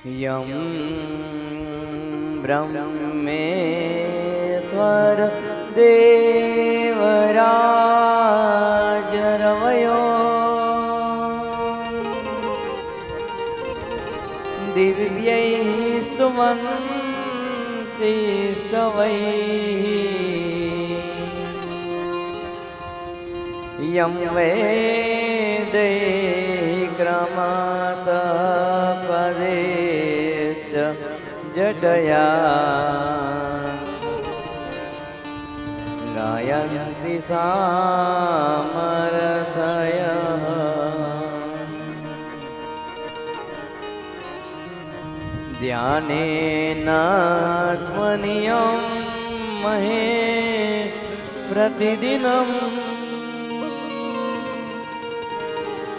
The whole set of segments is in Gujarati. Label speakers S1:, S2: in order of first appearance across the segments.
S1: यं ब्रह्मेश्वर देवराजरवयो दिव्यैः स्तुवन्ति स्तवैः यं वैदैक्रमातः पदेश्च जटया गायन्ति सामरसयः ध्यानेनात्मनियं महे प्रतिदिनम्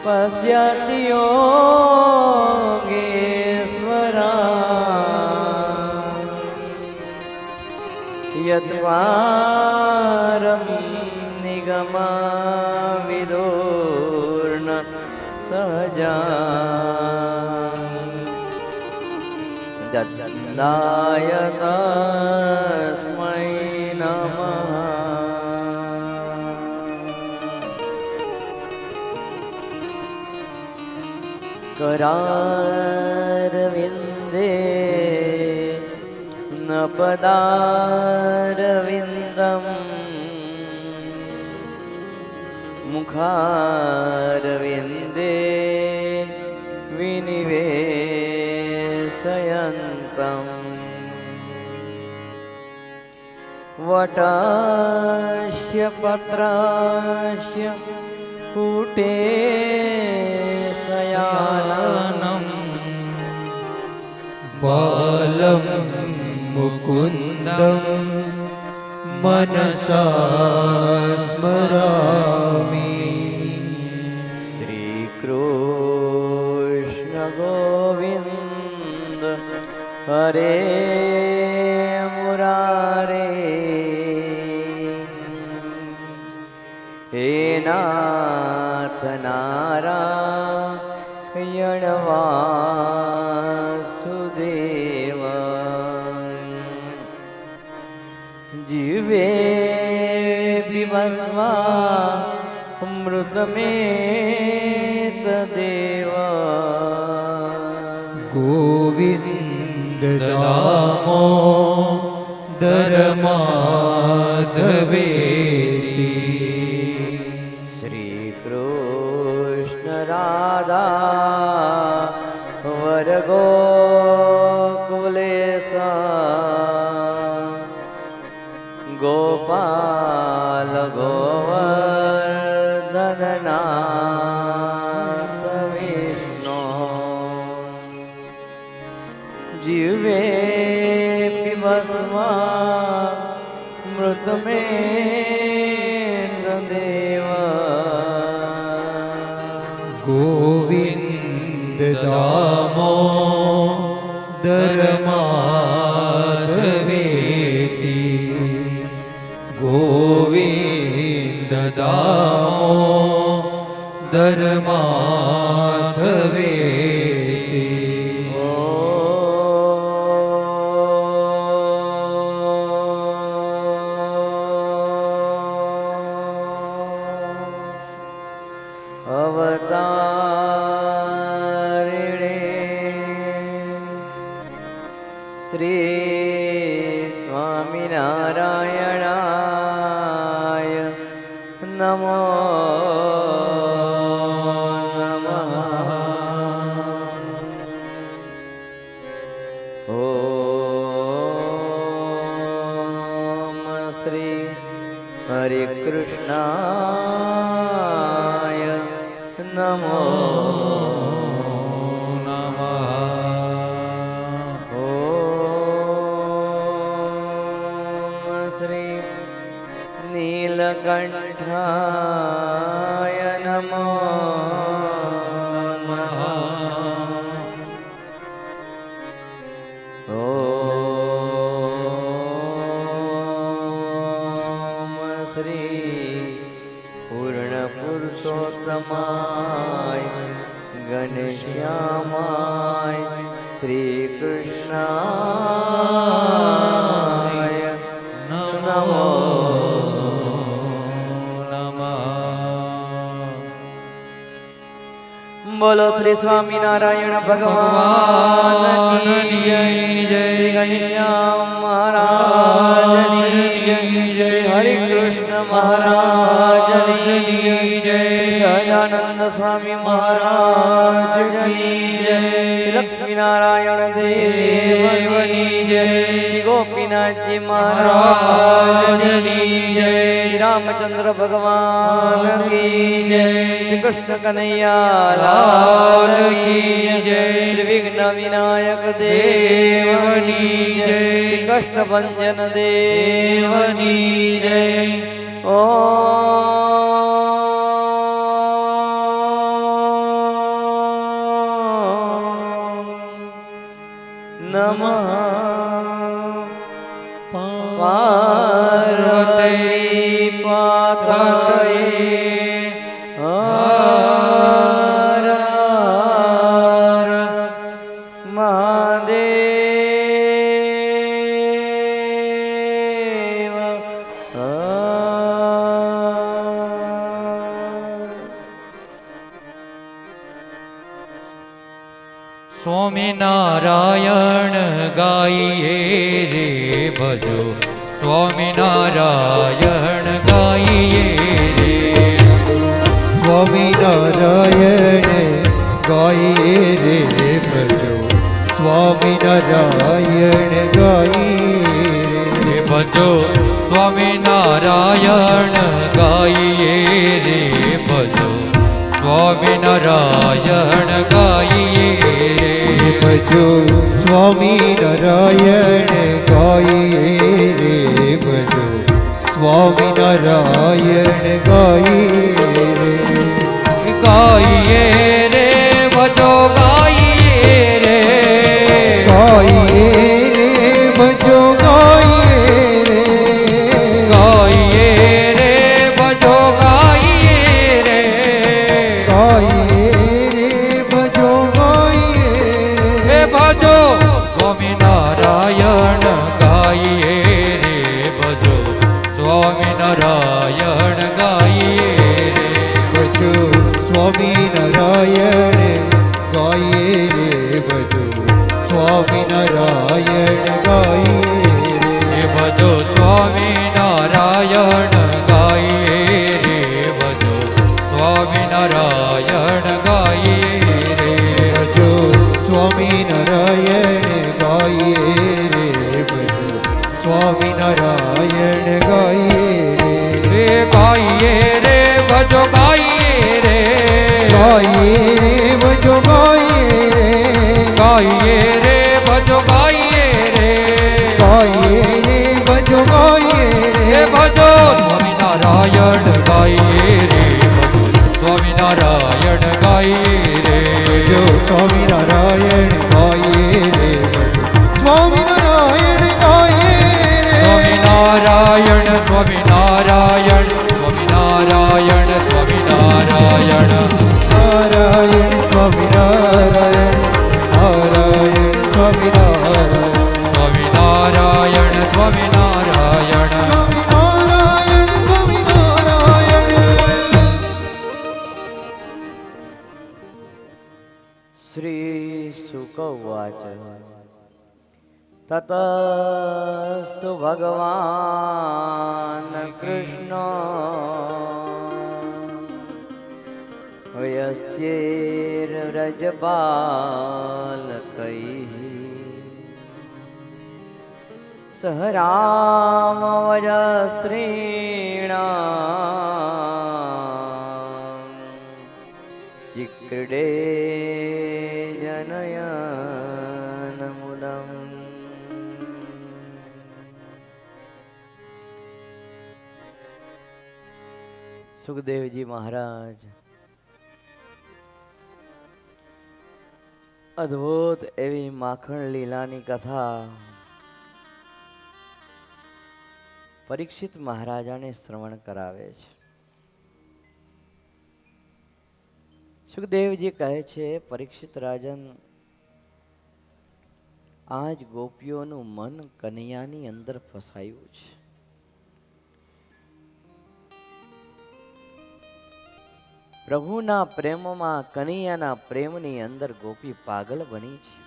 S1: पश्यति योगेश्वरा यद्वारं निगमाविदुर्न सहजा दत्ताय तस्मै नमः। करारविन्दे न पदारविन्दम् मुखारविन्दे विनिवेशयन्तम् वटस्य पत्रास्य कूटे शयानम्
S2: बालं मुकुन्दं मनसा स्मरामि।
S1: श्रीकृष्ण गोविन्द हरे मुरारे हे नाथ नारायण वासुदेव जीवे विवस्वा अमृतमेतदेव
S2: गोविन्द दामोदर माधवेति
S1: श्रीकृष्ण राधा वरगोकुलेश गोपाल गोवर्धननाथ विष्णु जीवे पिबस्वा मृतमेतदेव
S2: गोविन्द दामोदर माधवेति गोविन्द दामोदर माधवेति।
S1: अवतारिणे श्री स्वामिनारायणाय नमो नमः। ॐ श्री हरे कृष्णाय नमो
S2: नमः।
S1: ॐ श्री नीलकण्ठाय नमो नमः। ॐ श्री पूर्णपुरुषोत्तमाय गणेश्यामाय श्री કૃષ્ણાય નમો બોલો શ્રી સ્વામિનારાયણ ભગવાન જય શ્રી ઘનશ્યામ મહારાજ જય શ્રી હરે કૃષ્ણ મહારાજ જય શ્રી સહજાનંદ સ્વામી મહારાજ જય લક્ષ્મી નારાયણ દેવની જય શ્રી ગોપીનાથજી મહારાજ જય રામચંદ્ર ભગવાન કી જય શ્રી કૃષ્ણ કનૈયા લાલ કી જય શ્રી વિઘ્ન વિનાયક દેવની જય કૃષ્ણ ભંજન દેવની જય નમઃ પાર્વતી પતયે હર હર મહાદેવ
S2: સ્વામિનારાયણ ગાઈએ રે ભજો સ્વામિનારાયણ ગાઈએ રે
S3: સ્વામિનારાયણ ગાઈએ રે ભજો સ્વામિનારાયણ ગાઈએ
S2: રે ભજો સ્વામિનારાયણ ગાઈએ રે ભજો સ્વામિનારાયણ ગાઈએ રે
S3: ભજો સ્વામિનારાયણ ગાઈએ રે ભજો સ્વામિનારાયણ ગાઈએ રે
S2: ગાઈએ રે ભજો ગાઈએ રે
S3: ગાઈએ રે ભજો ગાઈએ રે
S2: ગાઈએ રે ભજો ગાઈએ રે
S3: ગાઈએ રે ભજો ગાઈએ
S2: હે ભજો સ્વામિનારાયણ ગાઈએ રે ભજો સ્વામિનારાયણ ગાઈએ રે
S3: ભજો સ્વામિનારાયણ ગાઈએ રે ભજો સ્વામિનારાયણ ગાઈએ
S2: હે ભજો સ્વામિનારાયણ ગાઈએ રે ભજો સ્વામિનારાયણ ગાઈએ રે
S3: ભજો સ્વામિનારાયણ ગાઈએ રે ભજો સ્વામિનારાયણ ગાઈએ રે
S2: ગાઈએ રે ભજો ગાઈએ રે
S3: ગાઈએ રે ભજો ગાઈએ રે
S2: ગાઈએ રે ભજો ગાઈએ રે
S3: ગાઈએ રે ભજો ગાઈએ
S2: હે
S3: રે
S2: ભજો સ્વામિનારાયણ ગાઈએ રે ભજો સ્વામિનારાયણ ગાઈએ રે
S3: ભજો સ્વામિનારાયણ ગાઈએ રે ભજો સ્વામિનારાયણ ગાઈએ રે
S2: સ્વામિનારાયણ સ્વામિનારાયણ સ્વામિનારાયણ સ્વામિનારાયણ
S3: નારાયણ સ્વામિનારાયણ નારાયણ સ્વામિનારાયણ
S2: સ્વામિનારાયણ સ્વામિનારાયણ
S3: સ્વામિનારાયણ સ્વામિનારાયણ
S1: શ્રી શુક ઉવાચ તતસ્તુ ભગવાન કૃષ્ણ વયસ્યેર્વ્રજબાલકૈः સહ રામવયસ્ત્રીણાં ચિક્રીડે જનયનમુદम् સુખદેવજી મહારાજ અદ્ભુત એવી માખણ લીલાની કથા પરીક્ષિત મહારાજાને શ્રવણ કરાવે છે. સુખદેવજી કહે છે, પરીક્ષિત રાજન, આજ ગોપીઓનું મન કનૈયાની અંદર ફસાયું છે. પ્રભુના પ્રેમમાં કનૈયાના પ્રેમની અંદર ગોપી પાગલ બની છે.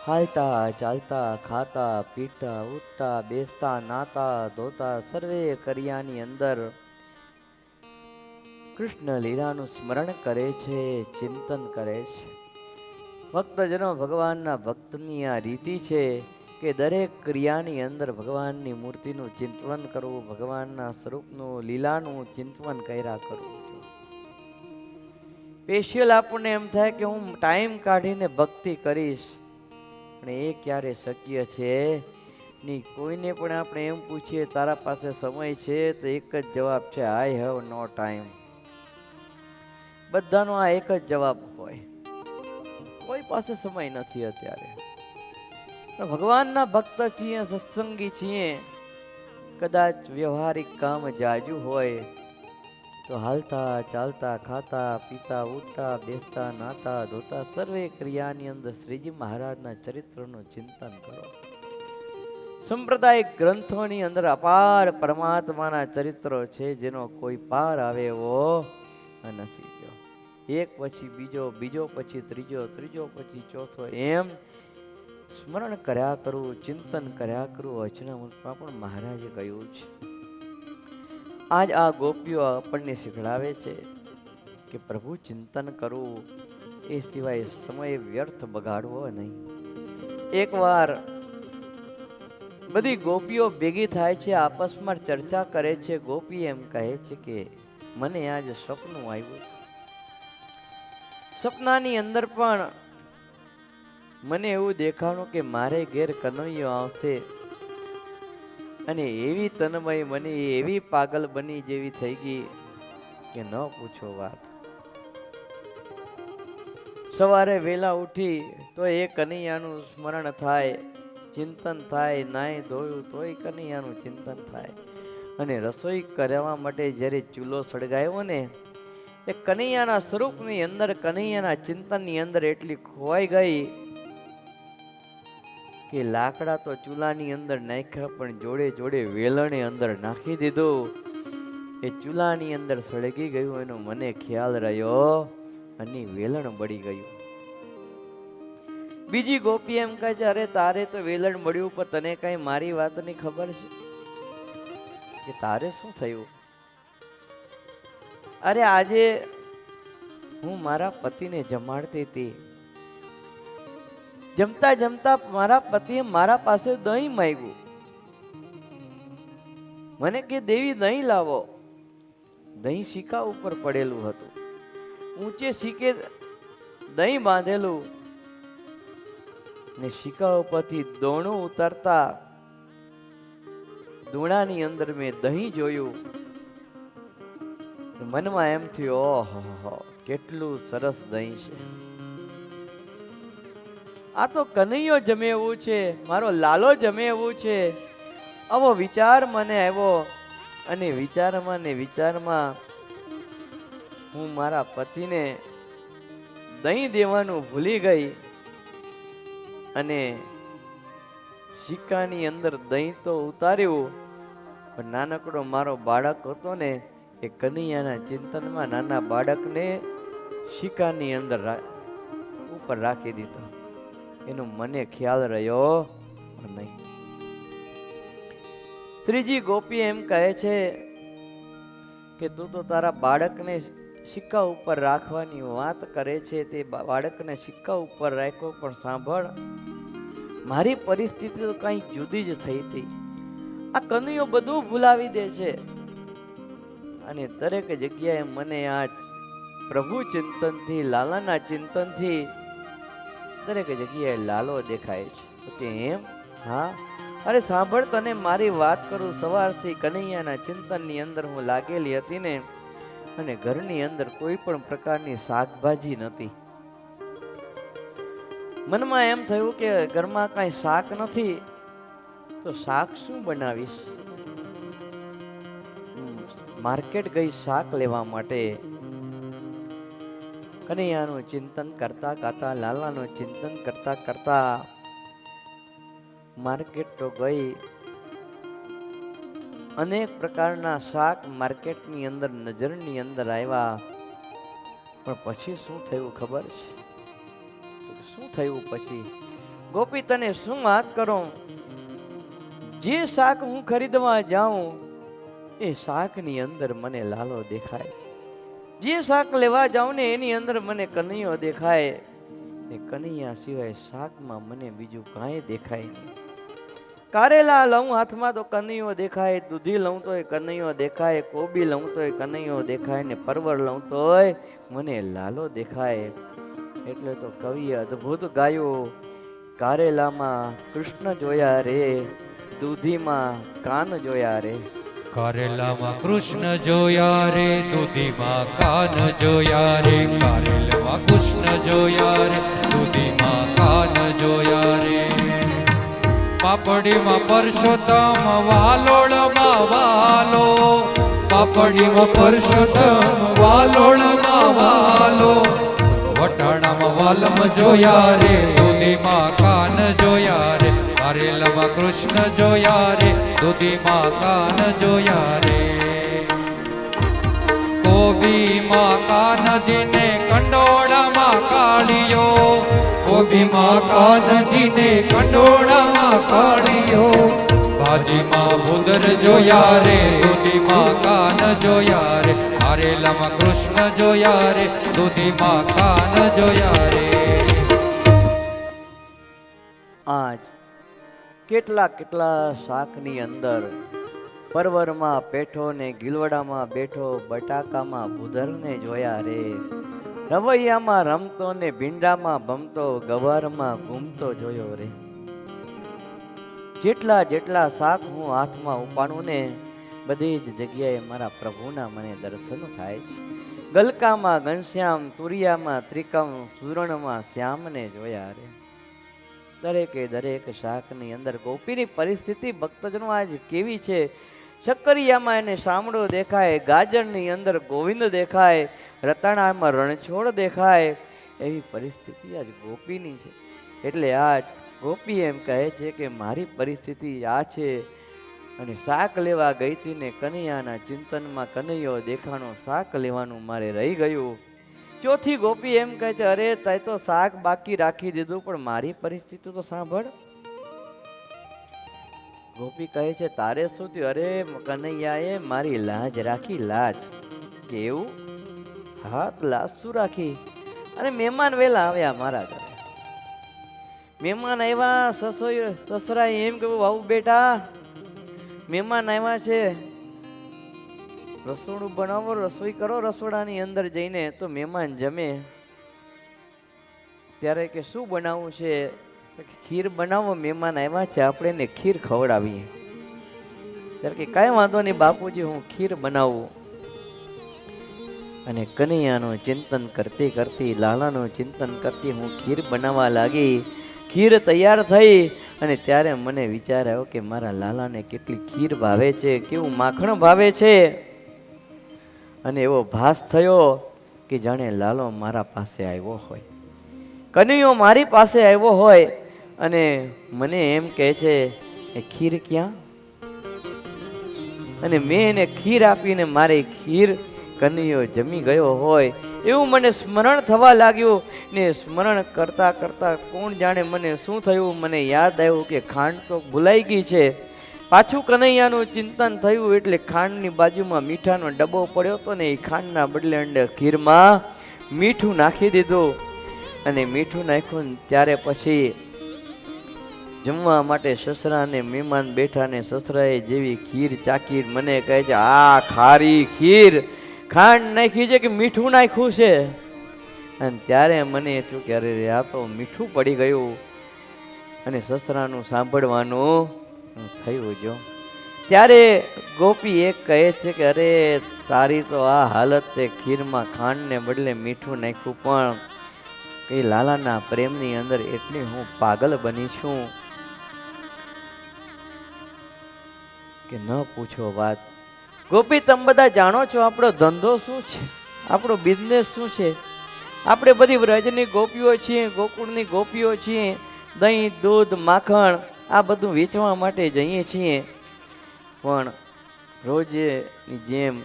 S1: હાલતા ચાલતા ખાતા પીતા ઉઠતા બેસતા નાતા ધોતા સર્વે કર્યાની અંદર કૃષ્ણ લીલાનું સ્મરણ કરે છે, ચિંતન કરે છે. ભક્તજનો ભગવાનના ભક્તની આ રીતિ છે કે દરેક ક્રિયાની અંદર ભગવાનની મૂર્તિનું ચિંતન કરવું, ભગવાનના સ્વરૂપનું લીલાનું ચિંતન કર્યા કરવું. સ્પેશિયલ આપણને એમ થાય કે હું ટાઈમ કાઢીને ભક્તિ કરીશ, પણ એ ક્યારે શક્ય છે નહીં. કોઈને પણ આપણે એમ પૂછીએ તારા પાસે સમય છે તો એક જ જવાબ છે, આઈ હેવ નો ટાઈમ. બધાનો આ એક જ જવાબ હોય, કોઈ પાસે સમય નથી અત્યારે. ભગવાનના ભક્ત છીએ, સત્સંગી છીએ, કદાચ વ્યવહારિક કામ જાજુ હોય તો હાલતા ચાલતા ખાતા પીતા ઉઠતા બેસતા નાતા ધોતા સર્વે ક્રિયાની અંદર શ્રીજી મહારાજના ચરિત્રનું ચિંતન કરો. સંપ્રદાયિક ગ્રંથોની અંદર અપાર પરમાત્માના ચરિત્રો છે જેનો કોઈ પાર આવે એવો નથી. એક પછી બીજો, બીજો પછી ત્રીજો, ત્રીજો પછી ચોથો, એમ સ્મરણ કર્યા કરવું, ચિંતન કર્યા કરવું. વચનામૃતમાં પણ મહારાજે કહ્યું છે. આજ આ ગોપીઓ આપણને શીખડાવે છે કે પ્રભુ ચિંતન કરવું, એ સિવાય સમય વ્યર્થ બગાડવો નહીં. એકવાર બધી ગોપીઓ ભેગી થાય છે, આપસમાં ચર્ચા કરે છે. ગોપી એમ કહે છે કે મને આજ સપનું આવ્યું. સપનાની અંદર પણ મને એવું દેખાણું કે મારે ઘેર કનૈયો આવશે અને એવી તન્મય બની, એવી પાગલ બની જેવી થઈ ગઈ કે ન પૂછો વાત. સવારે વહેલા ઉઠી તો એ કનૈયાનું સ્મરણ થાય, ચિંતન થાય. નાય ધોયું તોય કનૈયાનું ચિંતન થાય. અને રસોઈ કરવા માટે જ્યારે ચૂલો સળગાવ્યો ને, એ કનૈયાના સ્વરૂપની અંદર, કનૈયાના ચિંતનની અંદર એટલી ખોવાઈ ગઈ કે લાકડા તો ચૂલાની અંદર નાખ્યા, પણ જોડે જોડે વેલણે અંદર નાખી દીધું. એ ચૂલાની અંદર સળગી ગયું એનો મને ખ્યાલ રહ્યો અને વેલણ બળી ગયું. બીજી ગોપી એમ કહે છે, અરે તારે તો વેલણ મળ્યું, પણ તને કઈ મારી વાતની ખબર છે કે તારે શું થયું? અરે આજે હું મારા પતિને જમાડતી હતી, જમતા જમતા મારા પતિએ મારા પાસે દહીં માંગ્યું. મને કે દેવી દહીં લાવો. દહીં શીકા ઉપર પડેલું હતું, ઊંચે શીકે દહીં બાંધેલું, ને શીકા ઉપરથી દોણું ઉતરતા દોણાની અંદર મેં દહીં જોયું. મનમાં એમ થયું, ઓહો કેટલું સરસ દહીં છે. આ તો કનૈયો જમે એવું છે, મારો લાલો જમે એવું છે. આવો વિચાર મને આવ્યો અને વિચારમાં ને વિચારમાં હું મારા પતિને દહીં દેવાનું ભૂલી ગઈ અને સિક્કાની અંદર દહીં તો ઉતાર્યું, પણ નાનકડો મારો બાળક હતો ને, એ કનૈયાના ચિંતનમાં નાના બાળકને સિક્કાની અંદર ઉપર રાખી દીધો. એનો મને ખ્યાલ રહ્યો નહીં. ત્રીજી ગોપી એમ કહે છે કે તું તો તારા બાળકને સિક્કા ઉપર રાખવાની વાત કરે છે, તે બાળકને સિક્કા ઉપર રાખ્યો, પણ સાંભળ, મારી પરિસ્થિતિ તો કંઈક જુદી જ થઈ હતી. આ કનૈયો બધું ભૂલાવી દે છે અને દરેક જગ્યાએ મને આ પ્રભુ ચિંતનથી, લાલાના ચિંતનથી દરેક જગ્યાએ લાલો દેખાય છે. તો કે એમ? હા, અરે સાંભળ, તને મારી વાત કરું. સવારથી કનૈયાના ચિંતનની અંદર હું લાગેલી હતી ને, અને ઘરની અંદર કોઈ પણ પ્રકારની શાકભાજી નથી. મનમાં એમ થયું કે ઘરમાં કાંઈ શાક નથી તો શાક શું બનાવીશ. માર્કેટ ગઈ શાક લેવા માટે. કનૈયાનું ચિંતન કરતા કરતા, લાલાનું ચિંતન કરતા કરતા માર્કેટ તો ગઈ, અનેક પ્રકારના શાક માર્કેટની અંદર નજરની અંદર આવ્યા, પણ પછી શું થયું ખબર છે? શું થયું પછી? ગોપી તને શું વાત કરું, જે શાક હું ખરીદવા જાઉં એ શાકની અંદર મને લાલો દેખાય, જે શાક લેવા જાઉં ને એની અંદર મને કનૈયો દેખાય, એ કનૈયા સિવાય શાકમાં મને બીજું કાંઈ દેખાય નહીં. કારેલા લઉં હાથમાં તો કનૈયો દેખાય, દૂધી લઉં તો એ કનૈયો દેખાય, કોબી લઉં તો એ કનૈયો દેખાય, ને પરવર લઉં તોય મને લાલો દેખાય. એટલે તો કવિએ અદ્ભુત ગાયું, કારેલામાં કૃષ્ણ જોયા રે, દૂધીમાં કાન જોયા રે.
S2: કારેલામાં કૃષ્ણ જોયા રે, દૂધીમાં કાન જોયા રે. કારેલામાં કૃષ્ણ જોયા રે, દૂધીમાં કાન જોયા રે. પાપડીમાં પરસોત્તમ, વાલોળમાં વાલો. પાપડીમાં પરસોત્તમ, વાલોળમાં વાલો. વટાણામાં વાલમ જોયા રે, દૂધીમાં કાન જોયા રે. કારેલામાં કૃષ્ણ જોયા રે, દૂધીમાં કાન જોયા રે. કોબીમાં કાનજીને, કંડોળામાં કાળિયો. કોબીમાં કાનજીને, કંડોળામાં કાળિયો. ભાજીમાં ભૂદર જોયા રે, દૂધીમાં કાન જોયા રે. કારેલામાં કૃષ્ણ જોયા રે, દૂધીમાં કાન જોયા રે.
S1: આજ કેટલા કેટલા શાકની અંદર પરવરમાં પેઠો ને ગીલવડામાં બેઠો, બટાકામાં ભૂદરને જોયા રે, રવૈયામાં રમતો ને ભીંડામાં ભમતો, ગવારમાં ઘૂમતો જોયો રે. જેટલા જેટલા શાક હું હાથમાં ઉપાડું ને બધી જ જગ્યાએ મારા પ્રભુના મને દર્શન થાય છે. ગલકામાં ઘનશ્યામ, તુરિયામાં ત્રિકમ, સુરણમાં શ્યામને જોયા રે. દરેકે દરેક શાકની અંદર ગોપીની પરિસ્થિતિ ભક્તજનો આજ કેવી છે. શક્કરિયામાં એને શામળો દેખાય, ગાજરની અંદર ગોવિંદ દેખાય, રતાણામાં રણછોડ દેખાય, એવી પરિસ્થિતિ આજ ગોપીની છે. એટલે આજ ગોપી એમ કહે છે કે મારી પરિસ્થિતિ આ છે, અને શાક લેવા ગઈ હતી ને કનૈયાના ચિંતનમાં કનૈયો દેખાણો, શાક લેવાનું મારે રહી ગયું. ચોથી ગોપી એમ કહે છે, અરે તે તો શાક બાકી રાખી દીધું, પણ મારી પરિસ્થિતિ તો સાંભળ. ગોપી કહે છે, તારે શું થયું? અરે કનૈયાએ મારી લાજ રાખી, લાજ. કેવું? હા, લાજ શું રાખી? અરે મહેમાન વેલા આવ્યા મારા ઘરે. મહેમાન આવ્યા, સસરાએ એમ કહ્યું, આવું બેટા મહેમાન આવ્યા છે, રસોડું બનાવો, રસોઈ કરો રસોડાની અંદર જઈને. તો મહેમાન જમે ત્યારે કે શું બનાવવું છે? ખીર બનાવો, મહેમાન આવ્યા છે, આપણે એને ખીર ખવડાવીએ. ત્યારે કે કાંઈ વાંધો નહીં બાપુજી, હું ખીર બનાવું. અને કનૈયાનું ચિંતન કરતી કરતી, લાલાનું ચિંતન કરતી હું ખીર બનાવવા લાગી. ખીર તૈયાર થઈ અને ત્યારે મને વિચાર આવ્યો કે મારા લાલાને કેટલી ખીર ભાવે છે, કેવું માખણ ભાવે છે. અને એવો ભાસ થયો કે જાણે લાલો મારા પાસે આવ્યો હોય, કનૈયો મારી પાસે આવ્યો હોય, અને મને એમ કહે છે એ ખીર ક્યાં? અને મેં એને ખીર આપીને મારી ખીર કનૈયો જમી ગયો હોય એવું મને સ્મરણ થવા લાગ્યું. ને સ્મરણ કરતા કરતા કોણ જાણે મને શું થયું, મને યાદ આવ્યું કે ખાંડ તો ભૂલાઈ ગઈ છે. પાછું કનૈયાનું ચિંતન થયું એટલે ખાંડની બાજુમાં મીઠાનો ડબ્બો પડ્યો હતો ને એ ખાંડના બદલે અંડે ખીરમાં મીઠું નાખી દીધું. અને મીઠું નાખ્યું ત્યારે પછી જમવા માટે સસરાને મહેમાન બેઠા ને સસરાએ જેવી ખીર ચાકી મને કહે છે, આ ખારી ખીર, ખાંડ નાખી છે કે મીઠું નાખ્યું છે? અને ત્યારે મને થયું કે અરે આ તો મીઠું પડી ગયું. અને સસરાનું સાંભળવાનું થયું. જો ત્યારે ગોપી એક કહે છે કે અરે તારી તો આ હાલત તે ખીરમાં ખાંડને બદલે મીઠું નાખ્યું, પણ કઈ લાલાના પ્રેમની અંદર એટલી હું પાગલ બની છું કે ન પૂછો વાત. ગોપી તમે બધા જાણો છો આપણો ધંધો શું છે, આપણો બિઝનેસ શું છે. આપણે બધી વ્રજની ગોપીઓ છીએ, ગોકુળની ગોપીઓ છીએ. દહીં, દૂધ, માખણ આ બધું વેચવા માટે જઈએ છીએ, પણ રોજની જેમ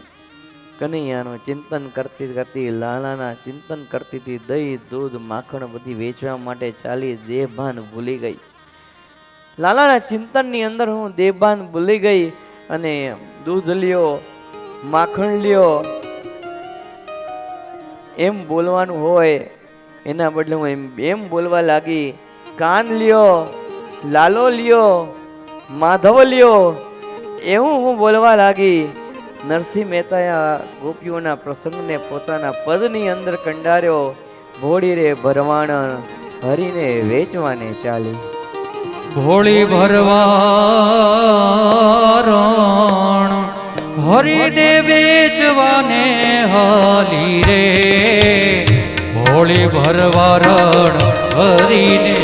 S1: કનૈયાનું ચિંતન કરતી કરતી, લાલાના ચિંતન કરતી હતી. દહીં, દૂધ, માખણ બધી વેચવા માટે ચાલી, દેહભાન ભૂલી ગઈ. લાલાના ચિંતનની અંદર હું દેહભાન ભૂલી ગઈ અને દૂધ લ્યો, માખણ લ્યો એમ બોલવાનું હોય એના બદલે હું એમ બોલવા લાગી, કાન લ્યો, લાલો લ્યો, માધવ લ્યો, એવું હું બોલવા લાગી. નરસિંહ મહેતાએ આ ગોપીઓના પ્રસંગને પોતાના પદની અંદર કંડાર્યો. ભોળી રે ભરવાણ હરીને વેચવાને ચાલી.
S2: ભોળી ભરવારણ હરીને વેચવાને હાલી રે. ભોળી ભરવારણ હરીને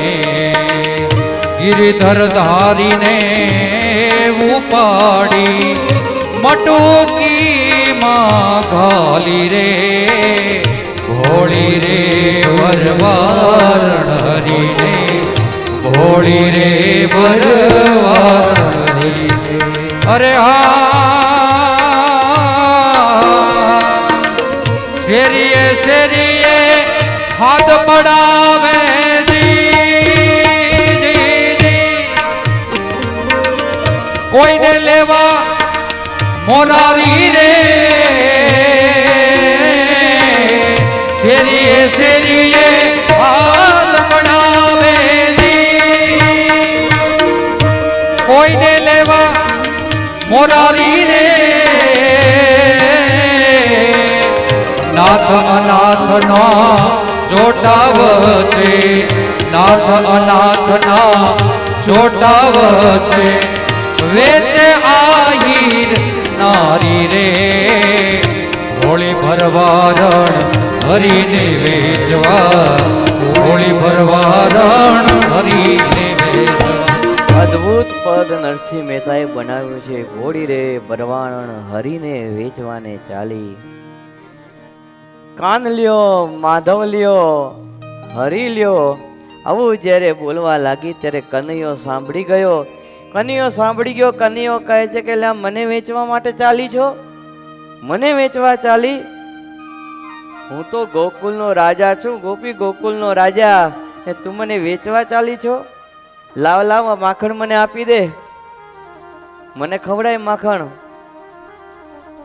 S2: ગિરિધર ધારીને ઉપાડી મટોકી માં ઘાલી રે. ભોળી રે ભરવારણ હરીને, ભોળી રે ભરવારણ હરીને. અરે શેરીએ શેરીએ હાથ પડાવે કોઈને લેવા મોરારી રે. શેરીએ શેરીએ હાથ પડાવે કોઈને લેવા મોરારી રે. નાથ અનાથ નો જોટાવતે, નાથ અનાથ ના જોટાવતે વેચે આહીર નારી રે. ભોળી ભરવારણ હરીને વેચવા, ભોળી ભરવારણ હરીને વેચવા.
S1: અદ્ભુત પદ નરસિંહ મહેતાએ બનાવ્યું છે. ભોળી રે ભરવાણ હરીને વેચવાને ચાલી. કાન લ્યો, માધવ લ્યો, હરી લ્યો, આવું જ્યારે બોલવા લાગી ત્યારે કનૈયો સાંભળી ગયો. કનૈયો સાંભળી ગયો. કનૈયો કહે છે કે લા મને વેચવા માટે ચાલી છો? મને વેચવા ચાલી? હું તો ગોકુલનો રાજા છું, ગોપી ગોકુલનો રાજા, ને તું મને વેચવા ચાલી છો? લાવ લાવ માખણ મને આપી દે, મને ખવડાય માખણ.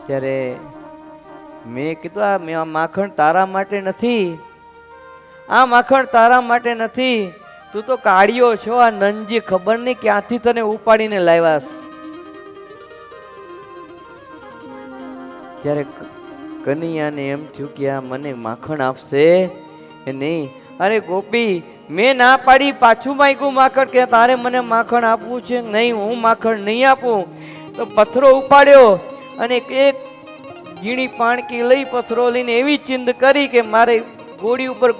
S1: ત્યારે મેં કીધું આ માખણ તારા માટે નથી, આ માખણ તારા માટે નથી. તું તો કાળિયો છો. આ નંજી ખબર નહીં ક્યાંથી તને ઉપાડીને લાવ્યાસ. ત્યારે કનૈયાને એમ થયું કે આ મને માખણ આપશે કે નહીં. અરે ગોપી, મેં ના પાડી, પાછું માંગ્યું માખણ કે તારે મને માખણ આપવું છે. નહીં, હું માખણ નહીં આપું. તો પથરો ઉપાડ્યો અને એક ગીણી પાણકી લઈ પથરો લઈને એવી ચિંદ કરી કે મારે ગોળી ઉપર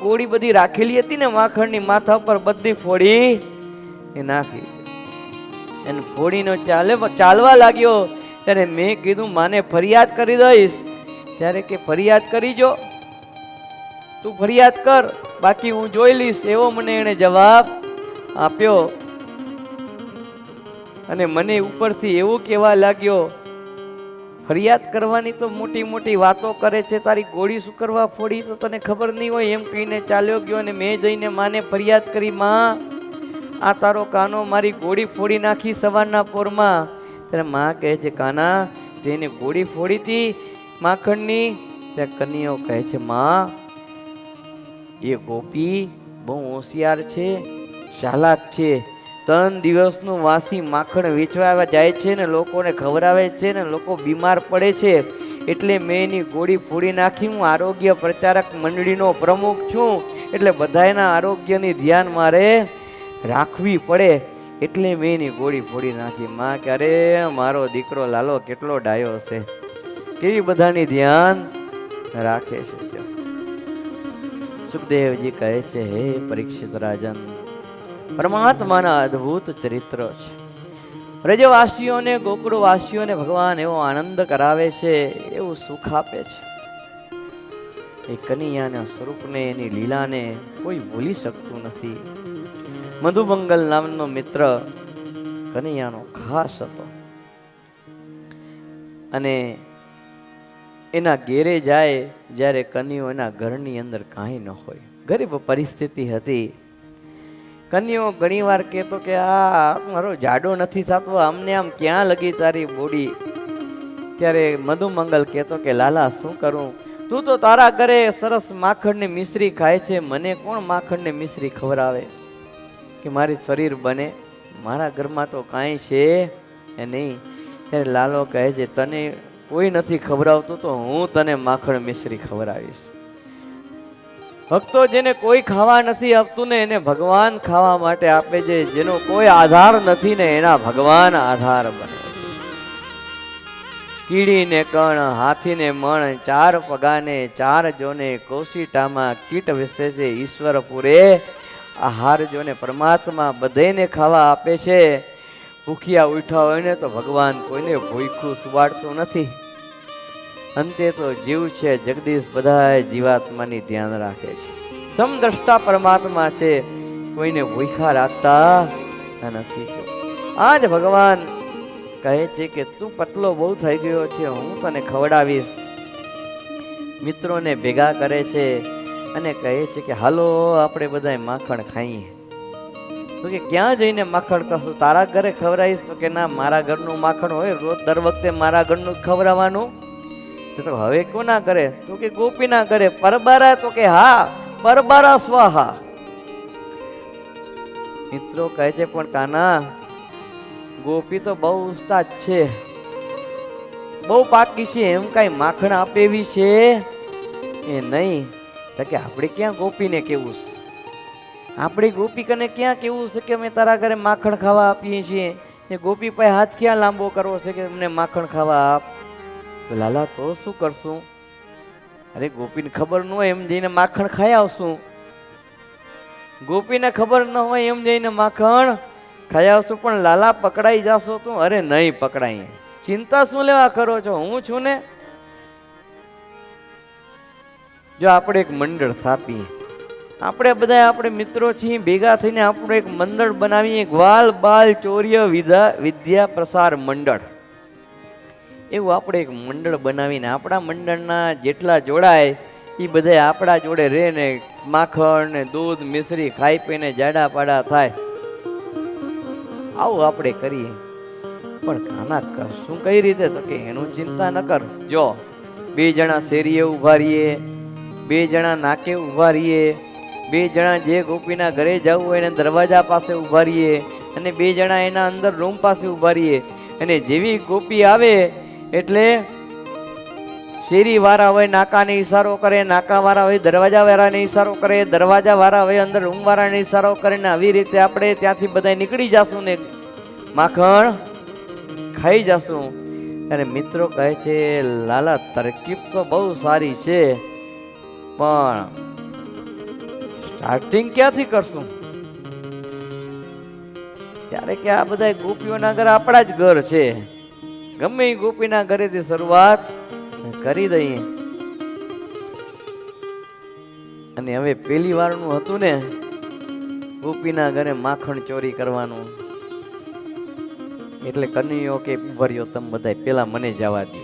S1: ગોળી બધી રાખેલી હતી ને માખણની, માથા પર બધી ફોડી એ નાખી. એને ફોડીનો ચાલવા લાગ્યો. ત્યારે મેં કીધું માને ફરિયાદ કરી દઈશ. ત્યારે કે ફરિયાદ કરી જો, તું ફરિયાદ કર, બાકી હું જોઈ લઈશ, એવો મને એને જવાબ આપ્યો. અને મને ઉપરથી એવું કહેવા લાગ્યો, ફરિયાદ કરવાની તો મોટી મોટી વાતો કરે છે, તારી ગોળી શું કરવા ફોડી તો તને ખબર નહીં હોય. એમ કહીને ચાલ્યો ગયો અને મેં જઈને માને ફરિયાદ કરી, માં આ તારો કાનો મારી ગોળી ફોડી નાખી સવારના પોરમાં. ત્યારે માં કહે છે, કાના જેને ગોળી ફોડી હતી માખણની? ત્યાં કનૈયો કહે છે, માં એ ગોપી બહુ હોશિયાર છે, ચાલાક છે. 3 દિવસનું વાસી માખણ વેચવા જાય છે ને લોકોને ખવડાવે છે ને લોકો બીમાર પડે છે, એટલે મેં એની ગોળી ફોડી નાખી. હું આરોગ્ય પ્રચારક મંડળીનો પ્રમુખ છું, એટલે બધાના આરોગ્યની ધ્યાન મારે રાખવી પડે, એટલે મેં એની ગોળી ફોડી નાખી. માં કે અરે મારો દીકરો લાલો કેટલો ડાયો હશે, કેવી બધાની ધ્યાન રાખે છે. સુખદેવજી કહે છે, હે પરીક્ષિત રાજન, પરમાત્માના અદ્ભુત ચરિત્ર છે. વ્રજવાસીઓને ગોકુળવાસીઓને ભગવાન એવો આનંદ કરાવે છે, એવું સુખ આપે છે. એ કનૈયાના સ્વરૂપને, એની લીલાને કોઈ ભૂલી શકતું નથી. મધુમંગલ નામનો મિત્ર કનૈયાનો ખાસ હતો અને એના ઘેરે જાય જ્યારે કન્યો એના ઘરની અંદર કાંઈ ન હોય, ગરીબ પરિસ્થિતિ હતી. કન્યો ઘણી વાર કહેતો કે આ મારો જાડો નથી થતો, અમને આમ ક્યાં લગી તારી બોડી. ત્યારે મધુમંગલ કહેતો કે લાલા શું કરું, તું તો તારા ઘરે સરસ માખણની મિશ્રી ખાય છે, મને કોણ માખણની મિશ્રી ખવડાવે કે મારી શરીર બને, મારા ઘરમાં તો કાંઈ છે નહીં. ત્યારે લાલો કહે છે તને કોઈ નથી ખવડાવતું તો હું તને માખણ મિશ્રી ખવડાવીશ. ભક્તો જેને કોઈ ખાવા નથી આપતું ને એને ભગવાન ખાવા માટે આપે છે, જેનો કોઈ આધાર નથી ને એના ભગવાન આધાર બને. કીડીને કણ હાથીને મણ, ચાર પગાને ચાર જોને, કોશીટામાં કીટ વિશે છે ઈશ્વર પૂરે આહાર જોને. પરમાત્મા બધાને ખાવા આપે છે. ભૂખ્યા ઉઠા હોય ને તો ભગવાન કોઈને ભૂખ્યું સુવાડતું નથી. અંતે તો જીવ છે જગદીશ બધાય જીવાત્માની ધ્યાન રાખે છે. સમદ્રષ્ટા પરમાત્મા છે, કોઈને ભૂખા રાખતા નથી. આજ ભગવાન કહે છે કે તું પતલો બહુ થઈ ગયો છે, હું તને ખવડાવીશ. મિત્રોને ભેગા કરે છે અને કહે છે કે હાલો આપણે બધા માખણ ખાઈએ. તો કે ક્યાં જઈને માખણ કરશું, તારા ઘરે ખવડાવીશ? તો કે ના, મારા ઘરનું માખણ હોય રોજ દર વખતે મારા ઘરનું જ ખવડાવવાનું. તો હવે કોના ઘરે? તો કે ગોપીના ઘરે. પરબારા? તો કે હા, પરબારા સ્વાહા. મિત્રો કહે છે પણ કાના, ગોપી તો બહુ ઉસ્તાદ છે, બહુ પાકી છે, એમ કઈ માખણ આપે એવી છે એ નહીં. તો કે આપણે ક્યાં ગોપીને કેવું છે, આપણી ગોપી કને ક્યાં કેવું છે કે અમે તારા ઘરે માખણ ખાવા આપીએ છીએ, એ ગોપી પાસે હાથ ક્યાં લાંબો કરવો છે કે અમને માખણ ખાવા આપ. તો લાલા તો શું કરશું? અરે ગોપીને ખબર ન હોય એમ જઈને માખણ ખાઈ આવશું. ગોપીને ખબર ન હોય એમ જઈને માખણ ખાઈ આવશું. પણ લાલા પકડાઈ જાશો તું? અરે નહીં પકડાય, ચિંતા શું લેવા કરો છો, હું છું ને. જો આપણે એક મંડળ સ્થાપીએ, આપણે બધા આપણે મિત્રો છીએ, ભેગા થઈને આપણે એક મંડળ બનાવીએ, ગ્વાલ બાલ ચોર્ય વિદ્યા પ્રસાર મંડળ, એવું આપણે એક મંડળ બનાવીને આપણા મંડળના જેટલા જોડાય એ બધા આપણા જોડે રહે ને માખણ ને દૂધ મિશ્રી ખાઈ પીને જાડા પાડા થાય. આવું આપણે કરીએ. પણ કાના કરશું કઈ રીતે? તો કે એનું ચિંતા ન કર. જો 2 જણા શેરીએ ઉભા રહીએ, 2 જણા નાકે ઉભા રહીએ, 2 જણા જે ગોપીના ઘરે જવું હોય એને દરવાજા પાસે ઉભા રહીએ, અને 2 જણા એના અંદર રૂમ પાસે ઉભા રહીએ. અને જેવી ગોપી આવે એટલે શેરી વાળા હોય નાકાને ઈશારો કરે, નાકા વાળા હોય દરવાજા વાળાને ઈશારો કરે, દરવાજા વાળા હોય અંદર રૂમ વાળાને ઈશારો કરીને આવી રીતે આપણે ત્યાંથી બધા નીકળી જશું ને માખણ ખાઈ જશું. અને મિત્રો કહે છે લાલા તરકીબ તો બહુ સારી છે, પણ સ્ટાર્ટિંગ ક્યાંથી કરશું? ત્યારે કે આ બધા ગોપીઓના ઘર આપણા જ ઘર છે, ગમે એ ગોપીના ઘરેથી શરૂઆત કરી દઈએ. અને હવે પહેલી વારનું હતું ને ગોપીના ઘરે માખણ ચોરી કરવાનું, એટલે કનૈયો કે ઉભર્યો તમે બધા પેલા મને જવા દો.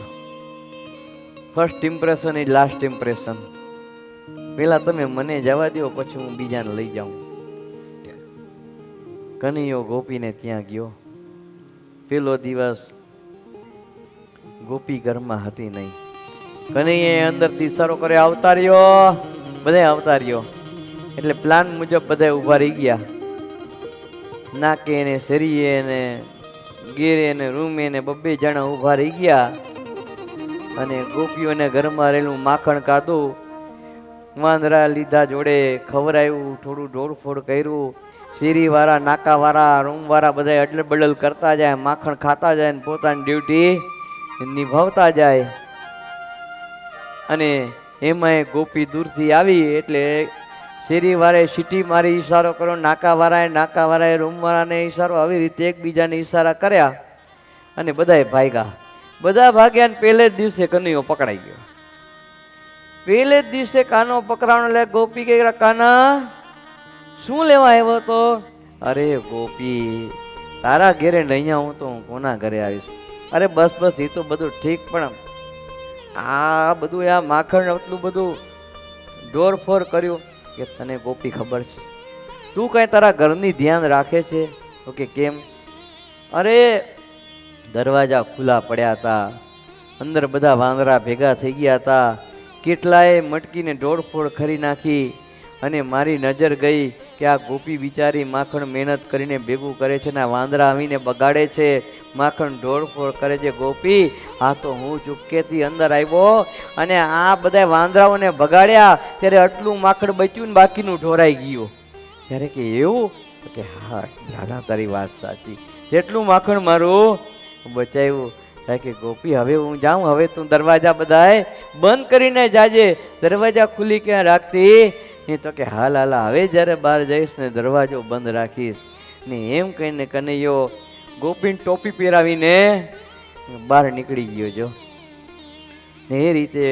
S1: First impression is last impression. પેલા તમે મને જવા દો, પછી હું બીજાને લઈ જાઉં. કનૈયો ગોપીને ત્યાં ગયો. પેલો દિવસ ગોપી ઘરમાં હતી નહીં. કનૈયાએ અંદરથી ઈશારો કરે આવતા રહ્યો, બધા આવતા રહ્યો. એટલે પ્લાન મુજબ બધા ઉભા રહી ગયા. નાકે ને શરીએ ને ગેરે ને રૂમે ને 2 જણા ઉભા રહી ગયા. અને ગોપીઓને ઘરમાં રહેલું માખણ કાઢું, વાંદરા લીધા જોડે ખવડાવ્યું, થોડું ઢોળફોડ કર્યું. શેરી વાળા નાકા વાળા રૂમ વાળા બધા અડલ બડલ કરતા જાય, માખણ ખાતા જાય ને પોતાની ડ્યુટી નિભાવતા જાય. અને એમાં ગોપી દૂરથી આવી એટલે શેરી વાળાએ સીટી મારી ઈશારો કર્યો, નાકા વાળાએ રૂમ વાળાને ઈશારો, આવી રીતે એકબીજાને ઈશારા કર્યા અને બધાએ ભાગ્યા. બધા ભાગ્યા ને પહેલે જ દિવસે કનૈયો પકડાઈ ગયો. પહેલે જ દિવસે કાનો પકડાવાનો એટલે ગોપી કે કાના શું લેવા આવ્યો તો? અરે ગોપી, તારા ઘરે નહીં આવું તો હું કોના ઘરે આવીશ? અરે બસ બસ, એ તો બધું ઠીક, પણ આ બધું આ માખણ એટલું બધું દોરફોર કર્યું કે તને ગોપી ખબર છે? તું કઈ તારા ઘરની ધ્યાન રાખે છે? તો કે કેમ? અરે દરવાજા ખુલ્લા પડ્યા હતા, અંદર બધા વાંદરા ભેગા થઈ ગયા હતા, કેટલાએ મટકીને દોડફોડ કરી નાખી, અને મારી નજર ગઈ કે આ ગોપી બિચારી માખણ મહેનત કરીને ભેગું કરે છે ને આ વાંદરા આવીને બગાડે છે, માખણ દોડફોડ કરે છે. ગોપી, આ તો હું ચૂપકેથી અંદર આવ્યો અને આ બધા વાંદરાઓને બગાડ્યા ત્યારે આટલું માખણ બચ્યું ને બાકીનું ઢોરાઈ ગયું. ત્યારે કે એવું? તો કે હા દાદા, તારી વાત સાચી, જેટલું માખણ મારું બચાવ્યું. કે ગોપી, હવે હું જાઉં? હવે તું દરવાજા બધાય બંધ કરીને જાજે, દરવાજા ખુલ્લી ક્યાં રાખતી? ને તો કે હાલ હાલા, હવે જ્યારે બહાર જઈશ ને દરવાજો બંધ રાખીશ. ને એમ કહીને કનૈયો ગોપીને ટોપી પહેરાવીને બહાર નીકળી ગયો. જો ને એ રીતે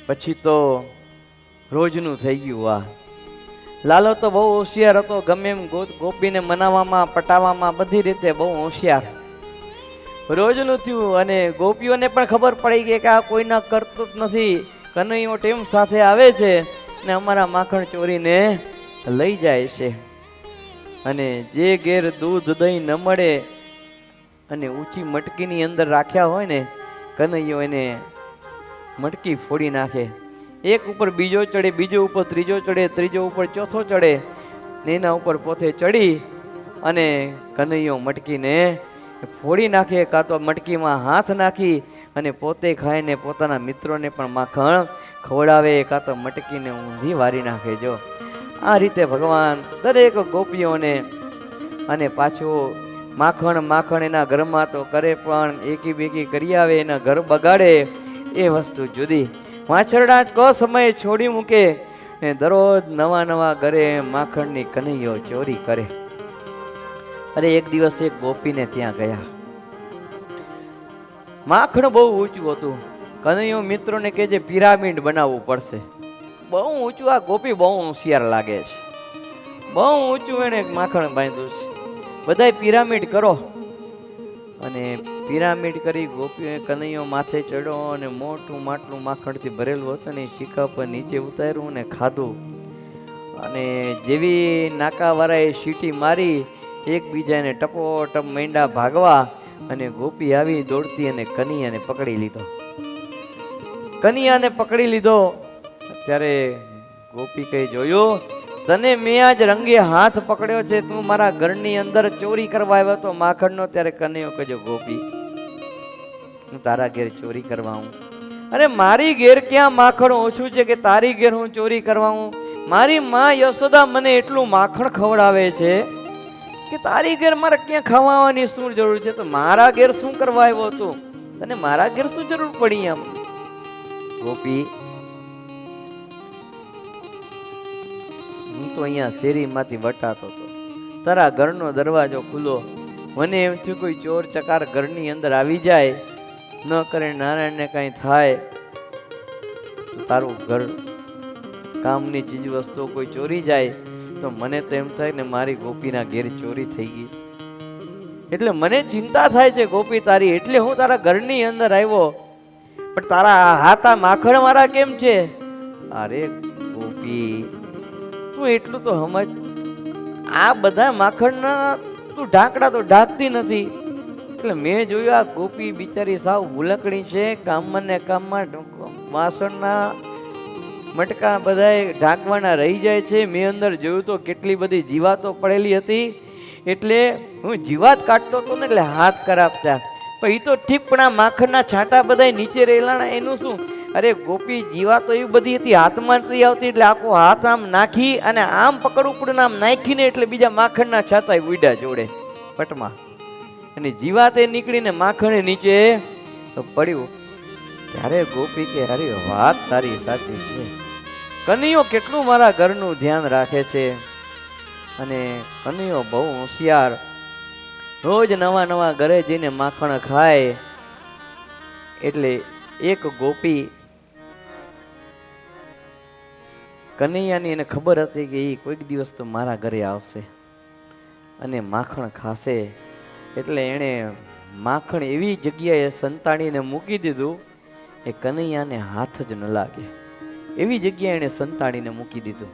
S1: પછી તો રોજનું થઈ ગયું. આ લાલો તો બહુ હોશિયાર હતો, ગમે એમ ગોપીને મનાવવામાં પટાવવામાં બધી રીતે બહુ હોશિયાર. રોજનું થયું અને ગોપીઓને પણ ખબર પડી ગઈ કે આ કોઈના કરતું જ નથી, કનૈયો ટેમ સાથે આવે છે ને અમારા માખણ ચોરીને લઈ જાય છે. અને જે ઘેર દૂધ દહીં ન મળે અને ઊંચી મટકીની અંદર રાખ્યા હોય ને, કનૈયો એને મટકી ફોડી નાખે. એક ઉપર બીજો ચડે, બીજો ઉપર ત્રીજો ચડે, ત્રીજો ઉપર ચોથો ચડે ને એના ઉપર પોતે ચડી અને કનૈયો મટકીને ફોડી નાખે, કાં તો મટકીમાં હાથ નાખી અને પોતે ખાઈને પોતાના મિત્રોને પણ માખણ ખવડાવે, કાં તો મટકીને ઊંધી વારી નાખે. જો આ રીતે ભગવાન દરેક ગોપીઓને અને પાછું માખણ એના ઘરમાં તો કરે પણ એકી બેકી કરી આવે, એના ઘર બગાડે એ વસ્તુ જુદી. વાછરડા ક સમયે છોડી મૂકે ને દરરોજ નવા નવા ઘરે માખણની કનૈયો ચોરી કરે. અરે એક દિવસ એક ગોપીને ત્યાં ગયા, માખણ બહુ ઊંચું હતું. કનૈયો મિત્રોને કે જે પિરામિડ બનાવવું પડશે, બહુ ઊંચું. આ ગોપી બહુ હોશિયાર લાગે છે, બહુ ઊંચું એને માખણ બાંધ્યું છે, બધાય પિરામિડ કરો. અને પિરામિડ કરી ગોપીએ કનૈયો માથે ચડ્યો અને મોટું માટલું માખણથી ભરેલું હતું ને શીખા પર નીચે ઉતાર્યું ને ખાધું. અને જેવી નાકાવાળાએ સીટી મારી, એકબીજાને ટપોટપ માંડ્યા ભાગવા અને ગોપી આવી દોડતી અને કનૈયાને પકડી લીધો. કનૈયાને પકડી લીધો ત્યારે ગોપી કઈ જોયું, તને મેં આજ રંગે હાથ પકડ્યો છે, તું મારા ઘરની અંદર ચોરી કરવા આવ્યો તો માખણનો. ત્યારે કનૈયો કહેજો, ગોપી હું તારા ઘેર ચોરી કરવા હું? અરે મારી ઘેર ક્યાં માખણ ઓછું છે કે તારી ઘેર હું ચોરી કરવા હું? મારી માં યશોદા મને એટલું માખણ ખવડાવે છે કે તારી ઘેર મારે ક્યાં ખાવાની શું જરૂર છે? તો મારા ઘેર શું કરવા આવ્યો તું? તને મારા ઘેર શું જરૂર પડી? એમ ગોપી, હું તો અહીંયા શેરીમાંથી વટાતો હતો, તારા ઘરનો દરવાજો ખુલ્લો, મને એમ થયું કોઈ ચોર ચકાર ઘરની અંદર આવી જાય, ન કરે નારાયણને કાંઈ થાય, તારું ઘર કામની ચીજ વસ્તુઓ કોઈ ચોરી જાય તો મને તો એમ થાય ને મારી ગોપીના ઘેર ચોરી થઈ ગઈ, એટલે મને ચિંતા થાય છે ગોપી તારી, એટલે હું તારા ઘરની અંદર આવ્યો. પણ તારા હાથા માખણ વાળા કેમ છે? અરે ગોપી, તું એટલું તો સમજ, આ બધા માખણના તું ઢાંકડા તો ઢાંકતી નથી. એટલે મેં જોયું આ ગોપી બિચારી સાવ ભૂલકડી છે, કામમાં ને કામમાં વાસણના મટકા બધા ઢાંકવાના રહી જાય છે. મેં અંદર જોયું તો કેટલી બધી જીવાતો પડેલી હતી, એટલે હું જીવાત કાઢતો હતો ને એટલે હાથ ખરાબ થયા. પણ એ તો ઠીક, પણ આ માખણના છાંટા બધા નીચે રહેલા એનું શું? અરે ગોપી, જીવાતો એવી બધી હતી હાથમાં નથી આવતી, એટલે આખો હાથ આમ નાખી અને આમ પકડવું પડે, આમ નાખીને એટલે બીજા માખણના છાંટા ઉડ્યા જોડે પટમાં, અને જીવાતે નીકળીને માખણે નીચે પડ્યું. ત્યારે ગોપી કે અરે વાત તારી સાચી છે, કનૈયો કેટલું મારા ઘરનું ધ્યાન રાખે છે. અને કનૈયો બહુ હોશિયાર, રોજ નવા નવા ઘરે જઈને માખણ ખાય. એટલે એક ગોપી કનૈયાની એને ખબર હતી કે એ કોઈક દિવસ તો મારા ઘરે આવશે, અને માખણ ખાશે. એટલે એણે માખણ એવી જગ્યાએ સંતાડીને મૂકી દીધું એ કનૈયાને હાથ જ ન લાગે એવી જગ્યાએ એણે સંતાડીને મૂકી દીધું.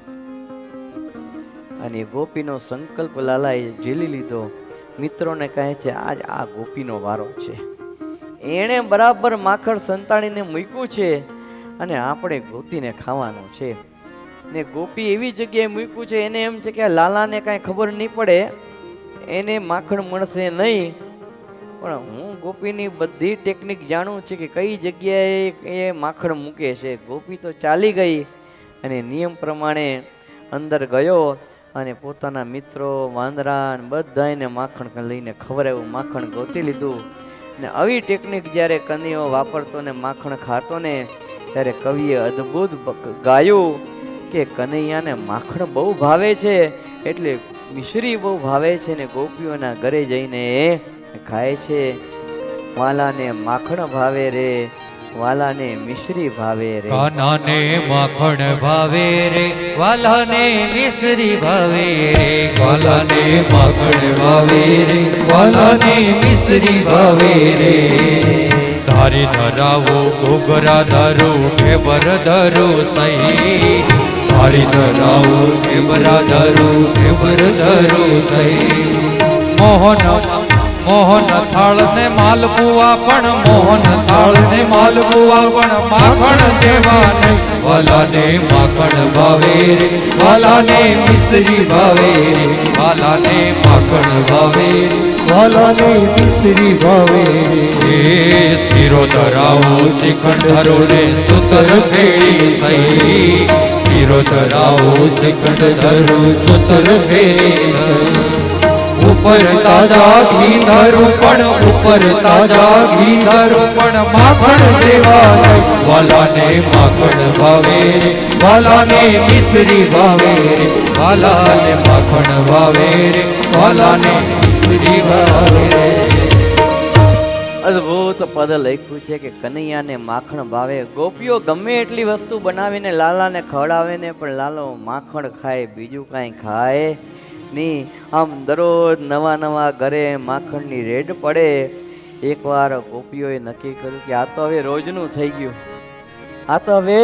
S1: અને ગોપીનો સંકલ્પ લાલાએ ઝીલી લીધો. મિત્રોને કહે છે આજ આ ગોપીનો વારો છે. એણે બરાબર માખણ સંતાડીને મૂક્યું છે અને આપણે ગોતીને ખાવાનું છે. ને ગોપી એવી જગ્યાએ મૂક્યું છે, એને એમ છે કે લાલાને કાંઈ ખબર નહીં પડે, એને માખણ મળશે નહીં. પણ હું ગોપીની બધી ટેકનિક જાણું છે કે કઈ જગ્યાએ એ માખણ મૂકે છે. ગોપી તો ચાલી ગઈ અને નિયમ પ્રમાણે અંદર ગયો અને પોતાના મિત્રો વાંદરા બધાને માખણ લઈને ખવડાવ્યું, માખણ ગોતી લીધું. ને આવી ટેકનિક જ્યારે કનૈયો વાપરતો ને માખણ ખાતો ને ત્યારે કવિએ અદ્ભુત ગાયું કે કનૈયાને માખણ બહુ ભાવે છે એટલે મિશ્રી બહુ ભાવે છે ને ગોપીઓના ઘરે જઈને ખાય છે. વાલાને માખણ ભાવે રે, વાલાને મિશ્રી ભાવે રે.
S2: કાનાને માખણ ભાવે રે, વાલાને મિશ્રી ભાવે રે. વાલાને માખણ ભાવે રે, વાલાને મિશ્રી ભાવે રે. ધારી ધરાવો ઘૂઘરા ધરો ઢેબર ધરો સહી. ધારી ધરાવો ઢેબરા ધરો ઢેબર ધરો સહી. મોહન થાળ ને માલપુઆ પણ મોહન થાળ ને માલપુઆ પણ માખણ જેવા નહીં. વાલાને માખણ ભાવે રે, વાલાને મિશ્રી ભાવે રે. વાલાને માખણ ભાવે રે,
S3: વાલાને મિશ્રી ભાવે રે.
S2: એ શીરો ધરાવો શ્રીખંડ ધરો ને સૂતર ફેરી સહી. શીરો ધરાવો શ્રીખંડ ધરો સૂતર ફેરી સહી. ઉપર તાજા ઘી ધરું પણ ઉપર તાજા ઘી ધરું પણ માખણ જેવા નહીં. વાલાને માખણ ભાવે રે, વાલાને મિશ્રી ભાવે રે. વાલાને માખણ ભાવે રે, વાલાને મિશ્રી ભાવે રે.
S1: અદ્ભુત પદ લખ્યું છે કે કનૈયાને માખણ ભાવે. ગોપીઓ ગમે એટલી વસ્તુ બનાવીને લાલાને ખવડાવે ને પણ લાલો માખણ ખાય, બીજું કાંઈ ખાય નહીં. આમ દરરોજ નવા નવા ઘરે માખણની રેડ પડે. એકવાર ગોપીઓએ નક્કી કર્યું કે આ તો હવે રોજનું થઈ ગયું, આ તો હવે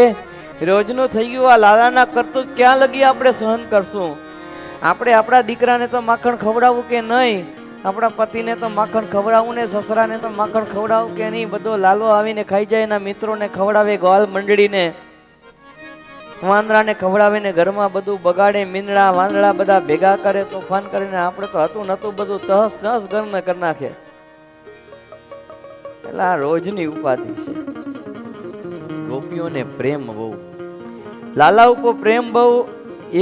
S1: રોજનું થઈ ગયું. આ લાલાના કરતું ક્યાં લગી આપણે સહન કરશું? આપણે આપણા દીકરાને તો માખણ ખવડાવવું કે નહીં, આપણા પતિને તો માખણ ખવડાવવું ને સસરાને તો માખણ ખવડાવવું કે નહીં? બધો લાલો આવીને ખાઈ જાય, એના મિત્રોને ખવડાવે, ગ્વાલ મંડળીને વાંદરાને ખવડાવીને ઘરમાં બધું બગાડે. મીંદડા વાંદડા બધા ભેગા કરે, તોફાન કરીને આપણે તો હતું નતું બધું તહસ નહસ ઘરને કરી નાખે. એટલે આ રોજની ઉપાધિ છે. ગોપીઓને પ્રેમ બહુ, લાલા ઉપર પ્રેમ બહુ.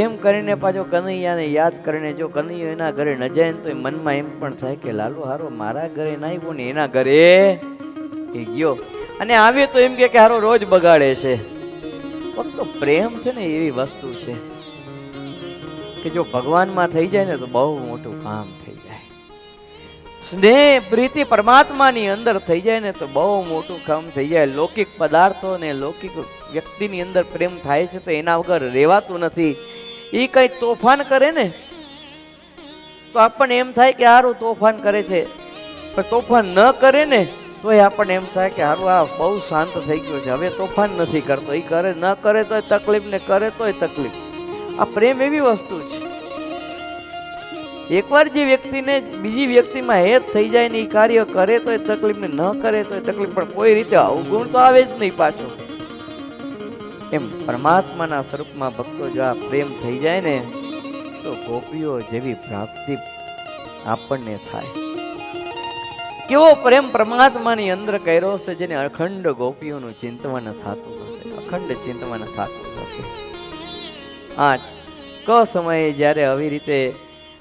S1: એમ કરીને પાછો કનૈયાને યાદ કરીને જો કનૈયો એના ઘરે ન જાય ને તો મનમાં એમ પણ થાય કે લાલો હારો મારા ઘરે ના આવ્યો ને એના ઘરે એ ગયો, અને આવ્યો તો એમ કે હારો રોજ બગાડે છે. ફક્ત પ્રેમ છે ને એવી વસ્તુ છે કે જો ભગવાનમાં થઈ જાય ને તો બહુ મોટું કામ થઈ જાય. સ્નેહ પ્રીતિ પરમાત્માની અંદર થઈ જાય ને તો બહુ મોટું કામ થઈ જાય. લૌકિક પદાર્થો ને લૌકિક વ્યક્તિની અંદર પ્રેમ થાય છે તો એના વગર રહેવાતું નથી. એ કઈ તોફાન કરે ને તો આપણને એમ થાય કે હારું તોફાન કરે છે, પણ તોફાન ન કરે ને તો આપણને એમ થાય કે હારું આ બહુ શાંત થઈ ગયો છે, હવે તોફાન નથી કરતો. એ કરે ન કરે તોય તકલીફ ને કરે તોય તકલીફ. આ પ્રેમ એવી વસ્તુ છે, એકવાર જે વ્યક્તિને બીજી વ્યક્તિમાં હેત થઈ જાય ને એ કાર્ય કરે તોય તકલીફ ને ન કરે તોય તકલીફ, પણ કોઈ રીતે અવગુણ તો આવે જ નહીં પાછો. એમ પરમાત્માના સ્વરૂપમાં ભક્તો જો આ પ્રેમ થઈ જાય ને તો ગોપીઓ જેવી પ્રાપ્તિ આપણને થાય. કેવો પ્રેમ પરમાત્માની અંદર કર્યો છે જેને અખંડ ગોપીઓનું ચિંતન થતું હશે, અખંડ ચિંતન થતું હશે. આ ક સમયે જ્યારે આવી રીતે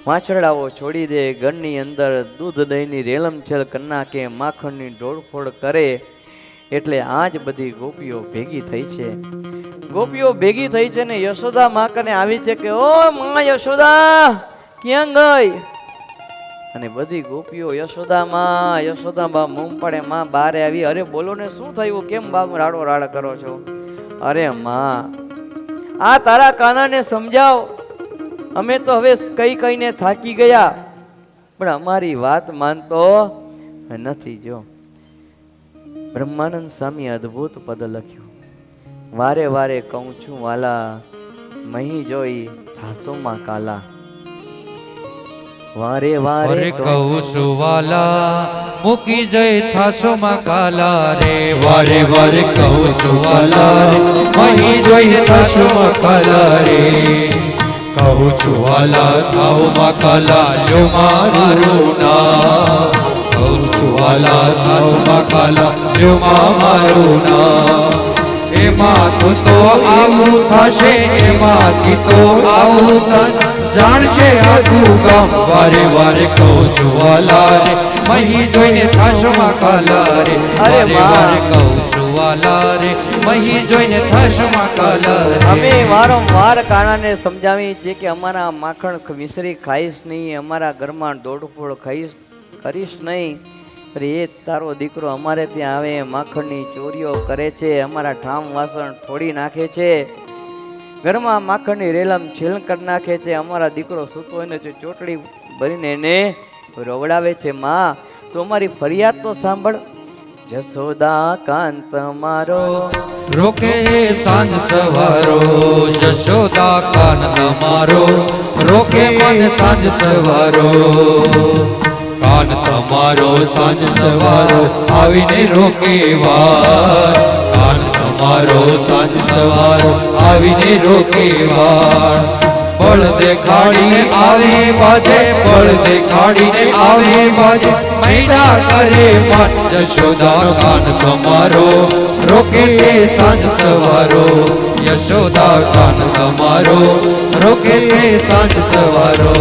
S1: વાછરડાઓ છોડી દે, ઘરની અંદર દૂધ દહીંની રેલમછેલ કરી નાખે, માખણની ઢોળફોડ કરે, એટલે આ જ બધી ગોપીઓ ભેગી થઈ છે. ગોપીઓ ભેગી થઈ છે ને યશોદા માં કને આવી છે કે ઓ માં યશોદા ક્યાં ગઈ? અને બધી ગોપીઓ યશોદા બા મૂમ પડે. માં બારે આવી, અરે બોલો ને શું થયું, કેમ બા રાડો રાડ કરો છો? અરે માં આ તારા કાનાને સમજાવ, અમે તો હવે કઈ કઈને થાકી ગયા, પણ અમારી વાત માનતો નથી. જો બ્રહ્માનંદ સ્વામી અદ્ભુત પદ લખ્યું. વારે વારે કહું છું વાલા, મહી જોઈ થાસોમાં કાલા. વારે વારે
S2: કહું છું વાલા, મૂકી જઈ થાસોમાં કાલા રે. વારે વારે કહું છું વાલા, મહી જોઈ થાસોમાં કાલા રે. કહું છું વાલા, થાવમાં કાલા લ્યો મારું નામ. કહું છું વાલા, થાસોમાં કાલા લ્યો મારું નામ. એમાંથી તો આવું થશે, એમાંથી તો આવું થશે, જાણશે આખું ગામ. વારે વારે કહું છું વાલા રે, મહી જોઈને થાશમાં કાલા રે.
S1: અરે
S2: વારે વારે કહું છું વાલા રે, મહી જોઈને થાશમાં કાલા રે.
S1: અમે વારંવાર કાણાને સમજાવી છે કે અમારા માખણ મિશ્રી ખાઈશ નહીં, અમારા ઘરમાં દોડફોડ કરીશ નહીં. એ તારો દીકરો અમારે ત્યાં આવે, માખણની ચોરીઓ કરે છે, અમારા ઠામ વાસણ થોડી નાખે છે, ઘરમાં માખણની રેલમ છેલ કરી નાખે છે, અમારા દીકરો સૂતો હોય ને ચોટડી ભરીને એને રોવડાવે છે. માં, તો અમારી ફરિયાદ તો સાંભળ. જશોદા કાંત મારો
S2: રોકે સાંજ સવારો, જશોદા કાન તમારો રોકે મન સાંજ સવારો. કાન તમારો સાંજ સવારો આવીને રોકે વાર. કાન તમારો સાંજ સવારો આવીને રોકે વાર. બળ દેખાડીને આવે બાજે, બળ દેખાડીને આવે બાજે, મૈડા કરે મન. જશોદા કાન તમારો રોકે છે સાંજ સવારો. યશોદા કાન તમારો રોકે છે સાંજ સવારો.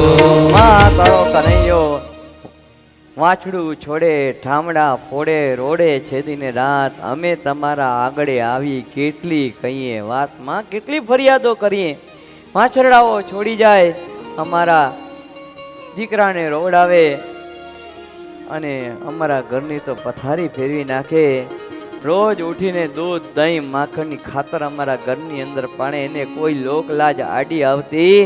S1: માં તારો કનૈયો વાછડું છોડે, ઠામડા ફોડે, રોડે છેદીને રાત. અમે તમારા આગળે આવી કેટલી કહીએ વાત, માં કેટલી ફરિયાદો કરીએ. વાછરડાઓ છોડી જાય, અમારા દીકરાને રોવડાવે અને અમારા ઘરની તો પથારી ફેરવી નાખે. રોજ ઉઠીને દૂધ, દહીં, માખણની ખાતર અમારા ઘરની અંદર પાણે. એને કોઈ લોકલાજ આડી આવતી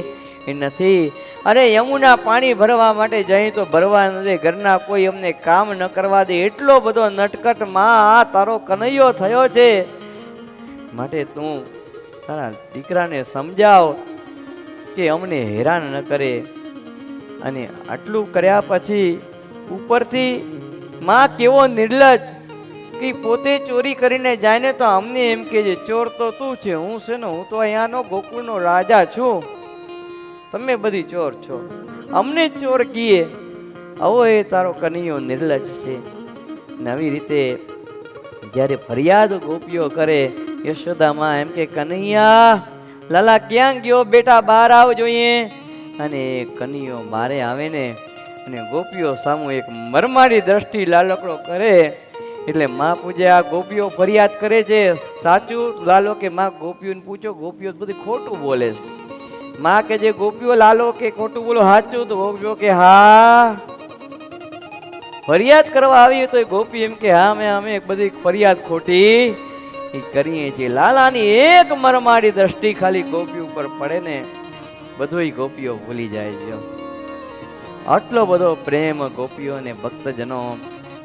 S1: નથી. અરે યમુના પાણી ભરવા માટે જઈ તો ભરવા નથી, ઘરના કોઈ અમને કામ ન કરવા દે, એટલો બધો નટકટ. માં, આ તારો કનૈયો થયો છે, માટે તું તારા દીકરાને સમજાવ કે અમને હેરાન ન કરે. અને આટલું કર્યા પછી ઉપરથી માં કેવો નિર્લજ કે પોતે ચોરી કરીને જાય ને તો અમને એમ કે છે ચોર તો તું છે, હું છે ને, હું તો અહીંયાનો ગોકુળનો રાજા છું, તમે બધી ચોર છો, અમને ચોર કીએ. આવો એ તારો કનૈયો નિર્લજ છે. નવી રીતે જ્યારે ફરિયાદ ગોપીઓ કરે, યશોદામાં એમ કે કનૈયા લાલા ક્યાં ગયો, બેટા બહાર આવ જોઈએ. અને કનૈયો બારે આવે ને અને ગોપીઓ સામુ એક મરમારી દ્રષ્ટિ લાલકડો કરે. એટલે માં પૂજે આ ગોપીઓ ફરિયાદ કરે છે, સાચું લાલો કે માં ગોપીઓને પૂછો, ગોપીઓ બધી ખોટું બોલે છે. માં કે જે ગોપીઓ લાલો કે ખોટું બોલો સાચું, તો ગોપીઓ કે હા. ફરિયાદ કરવા આવી તો ગોપી એમ કે હા અમે બધી ફરિયાદ ખોટી કરીએ છીએ. લાલાની એક મરમારી દ્રષ્ટિ ખાલી ગોપી ઉપર પડે ને બધું ગોપીઓ ભૂલી જાય છે. આટલો બધો પ્રેમ ગોપીઓ ને ભક્તજનો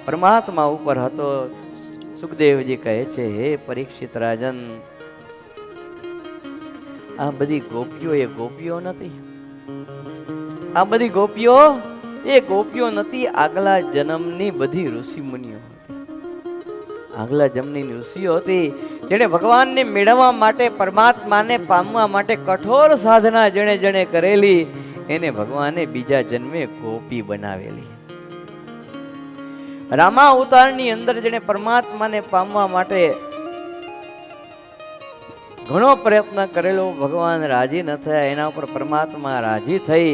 S1: પરમાત્મા ઉપર હતો. સુખદેવજી કહે છે, હે પરીક્ષિત રાજન, આ બધી ગોપીઓ એ ગોપીઓ નથી, આ બધી ગોપીઓ એ ગોપીઓ નથી, આગલા જન્મની બધી ઋષિ મુનિઓ હતી. આગલા જન્મની ઋષિઓ હતી જેણે ભગવાનને મેળવવા માટે, પરમાત્માને પામવા માટે કઠોર સાધના જેણે જેણે કરેલી, એને ભગવાને બીજા જન્મે ગોપી બનાવેલી. રામા અવતારની અંદર જેણે પરમાત્માને પામવા માટે ઘણો પ્રયત્ન કરેલો, ભગવાન રાજી ન થયા, એના ઉપર પરમાત્મા રાજી થઈ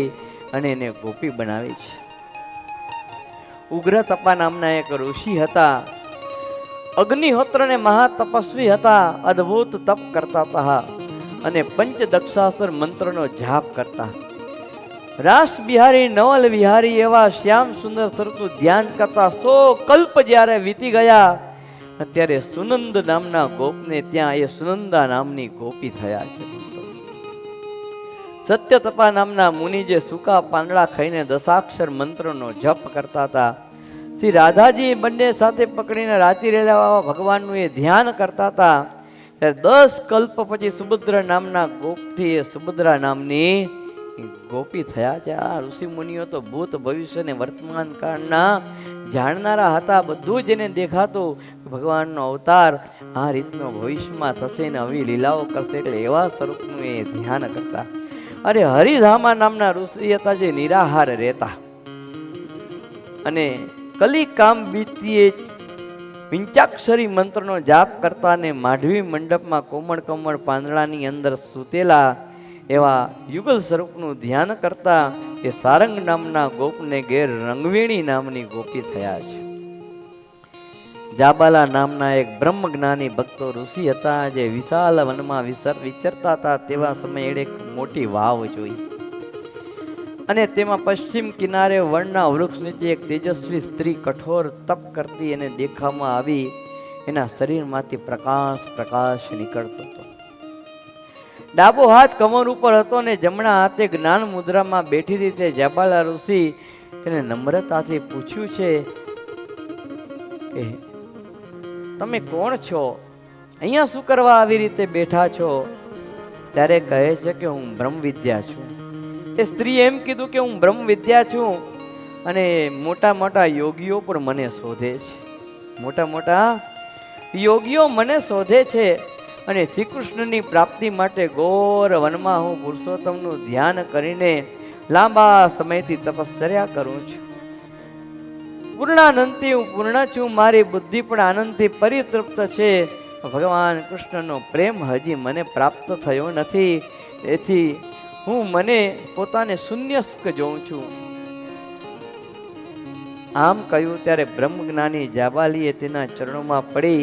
S1: અને એને ગોપી બનાવી છે. ઉગ્ર તપા નામના એક ઋષિ હતા. અગ્નિહોત્ર ને મહાતપસ્વી હતા. અદ્ભુત તપ કરતા હતા અને પંચદક્ષાસુર મંત્રનો જાપ કરતા. રાસ બિહારી, નવલ વિહારી એવા શ્યામ સુંદર સ્વરૂપનું ધ્યાન કરતા. 100 કલ્પ જ્યારે વીતી ગયા, અત્યારે સુનંદ નામના ગોપને ત્યાં એ સુનંદા નામની ગોપી થયા છે. સત્યતપા નામના મુનિ જે સૂકા પાંદડા ખાઈને દશાક્ષર મંત્રનો જપ કરતા હતા, શ્રી રાધાજી બંને સાથે પકડીને રાચી રહેલા ભગવાનનું એ ધ્યાન કરતા હતા, ત્યારે 10 કલ્પ પછી સુભદ્રા નામના ગોપથી એ સુભદ્રા નામની ગોપી થયા છે. આ ઋષિ મુનિઓ તો ભૂત ભવિષ્ય ને વર્તમાન કાળના જાણનારા હતા. બધું જ એને દેખાતું ભગવાનનો અવતાર આ રીતનો ભવિષ્યમાં થશે ને આવી લીલાઓ કરશે, એટલે એવા સ્વરૂપનું એ ધ્યાન કરતા. અરે હરિધામા નામના ઋષિ હતા જે નિરાહાર રહેતા અને કલી કામ બીતીએ પંચાક્ષરી મંત્રનો જાપ કરતા ને માધવી મંડપમાં કોમળ કોમળ પાંદડાની અંદર સૂતેલા એવા યુગલ સ્વરૂપનું ધ્યાન કરતા એ સારંગ નામના ગોપને ઘેર રંગવેણી નામની ગોપી થયા છે. જાબાલા નામના એક બ્રહ્મજ્ઞાની ભક્તો ઋષિ હતા જે વિશાળ વનમાં વિચરતા હતા. તેવા સમયે એક મોટી વાવ જોઈ અને તેમાં પશ્ચિમ કિનારે વનના વૃક્ષ નીચે એક તેજસ્વી સ્ત્રી કઠોર તપ કરતી એને દેખામાં આવી. એના શરીરમાંથી પ્રકાશ નીકળતો હતો. ડાબો હાથ કમર ઉપર હતો ને જમણા હાથે જ્ઞાન મુદ્રામાં બેઠી રીતે જાબાલા ઋષિ તેને નમ્રતાથી પૂછ્યું છે કે તમે કોણ છો? અહીંયા શું કરવા આવી રીતે બેઠા છો? ત્યારે કહે છે કે હું બ્રહ્મ વિદ્યા છું. એ સ્ત્રી એમ કીધું કે હું બ્રહ્મ વિદ્યા છું અને મોટા મોટા યોગીઓ પણ મને શોધે છે. મોટા મોટા યોગીઓ મને શોધે છે અને શ્રી કૃષ્ણની પ્રાપ્તિ માટે ઘોર વનમાં હું પુરુષોત્તમનું ધ્યાન કરીને લાંબા સમયથી તપશ્ચર્યા કરું છું. પૂર્ણાનંદથી હું પૂર્ણ છું. મારી બુદ્ધિ પણ આનંદથી પરિતૃપ્ત છે. ભગવાન કૃષ્ણનો પ્રેમ હજી મને પ્રાપ્ત થયો નથી. એથી હું મને પોતાને શૂન્યસ્ક જોઉં છું. આમ કહ્યું ત્યારે બ્રહ્મજ્ઞાની જાબાલીએ તેના ચરણોમાં પડી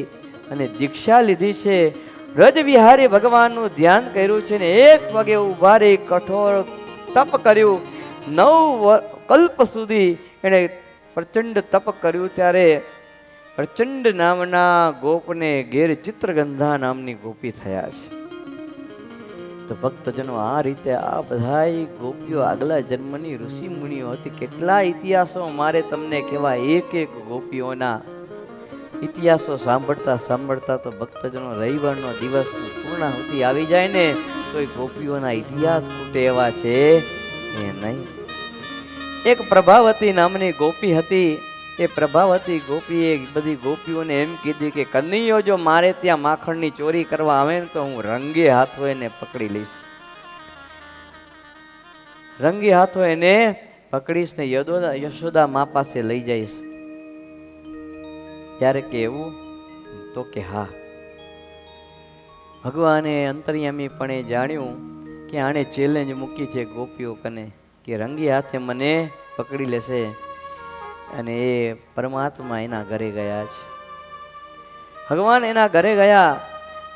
S1: અને દીક્ષા લીધી છે. વ્રજ વિહારી ભગવાનનું ધ્યાન કર્યું છે ને એક પગે ઉભા રહી કઠોર તપ કર્યું. 9 કલ્પ સુધી એણે પ્રચંડ તપ કર્યું. ત્યારે પ્રચંડ નામના ગોપને ઘેર ચિત્રગંધા નામની ગોપી થયા છે. તો ભક્તજનો આ રીતે આ બધાય ગોપીઓ આગલા જન્મની ઋષિ મુનિઓ હતી. કેટલા ઇતિહાસો મારે તમને કહેવા. એક એક ગોપીઓના ઇતિહાસો સાંભળતા તો ભક્તજનો રવિવારનો દિવસ પૂર્ણાહુતિ આવી જાય ને તો એ ગોપીઓના ઇતિહાસ ખૂટે એવા છે એ નહીં. એક પ્રભાવતી નામની ગોપી હતી. એ પ્રભાવતી ગોપીએ બધી ગોપીઓને એમ કીધી કે કનૈયો જો મારે ત્યાં માખણની ચોરી કરવા આવે ને તો હું રંગે હાથો એને પકડી લઈશ. રંગે હાથો એને પકડીશ ને યશોદા મા પાસે લઈ જઈશ. ત્યારે કે એવું? તો કે હા. ભગવાને અંતર્યામી પણ એ જાણ્યું કે આણે ચેલેન્જ મૂકી છે ગોપીઓ કને કે રંગી હાથે મને પકડી લેશે. અને એ પરમાત્મા એના ઘરે ગયા છે. ભગવાન એના ઘરે ગયા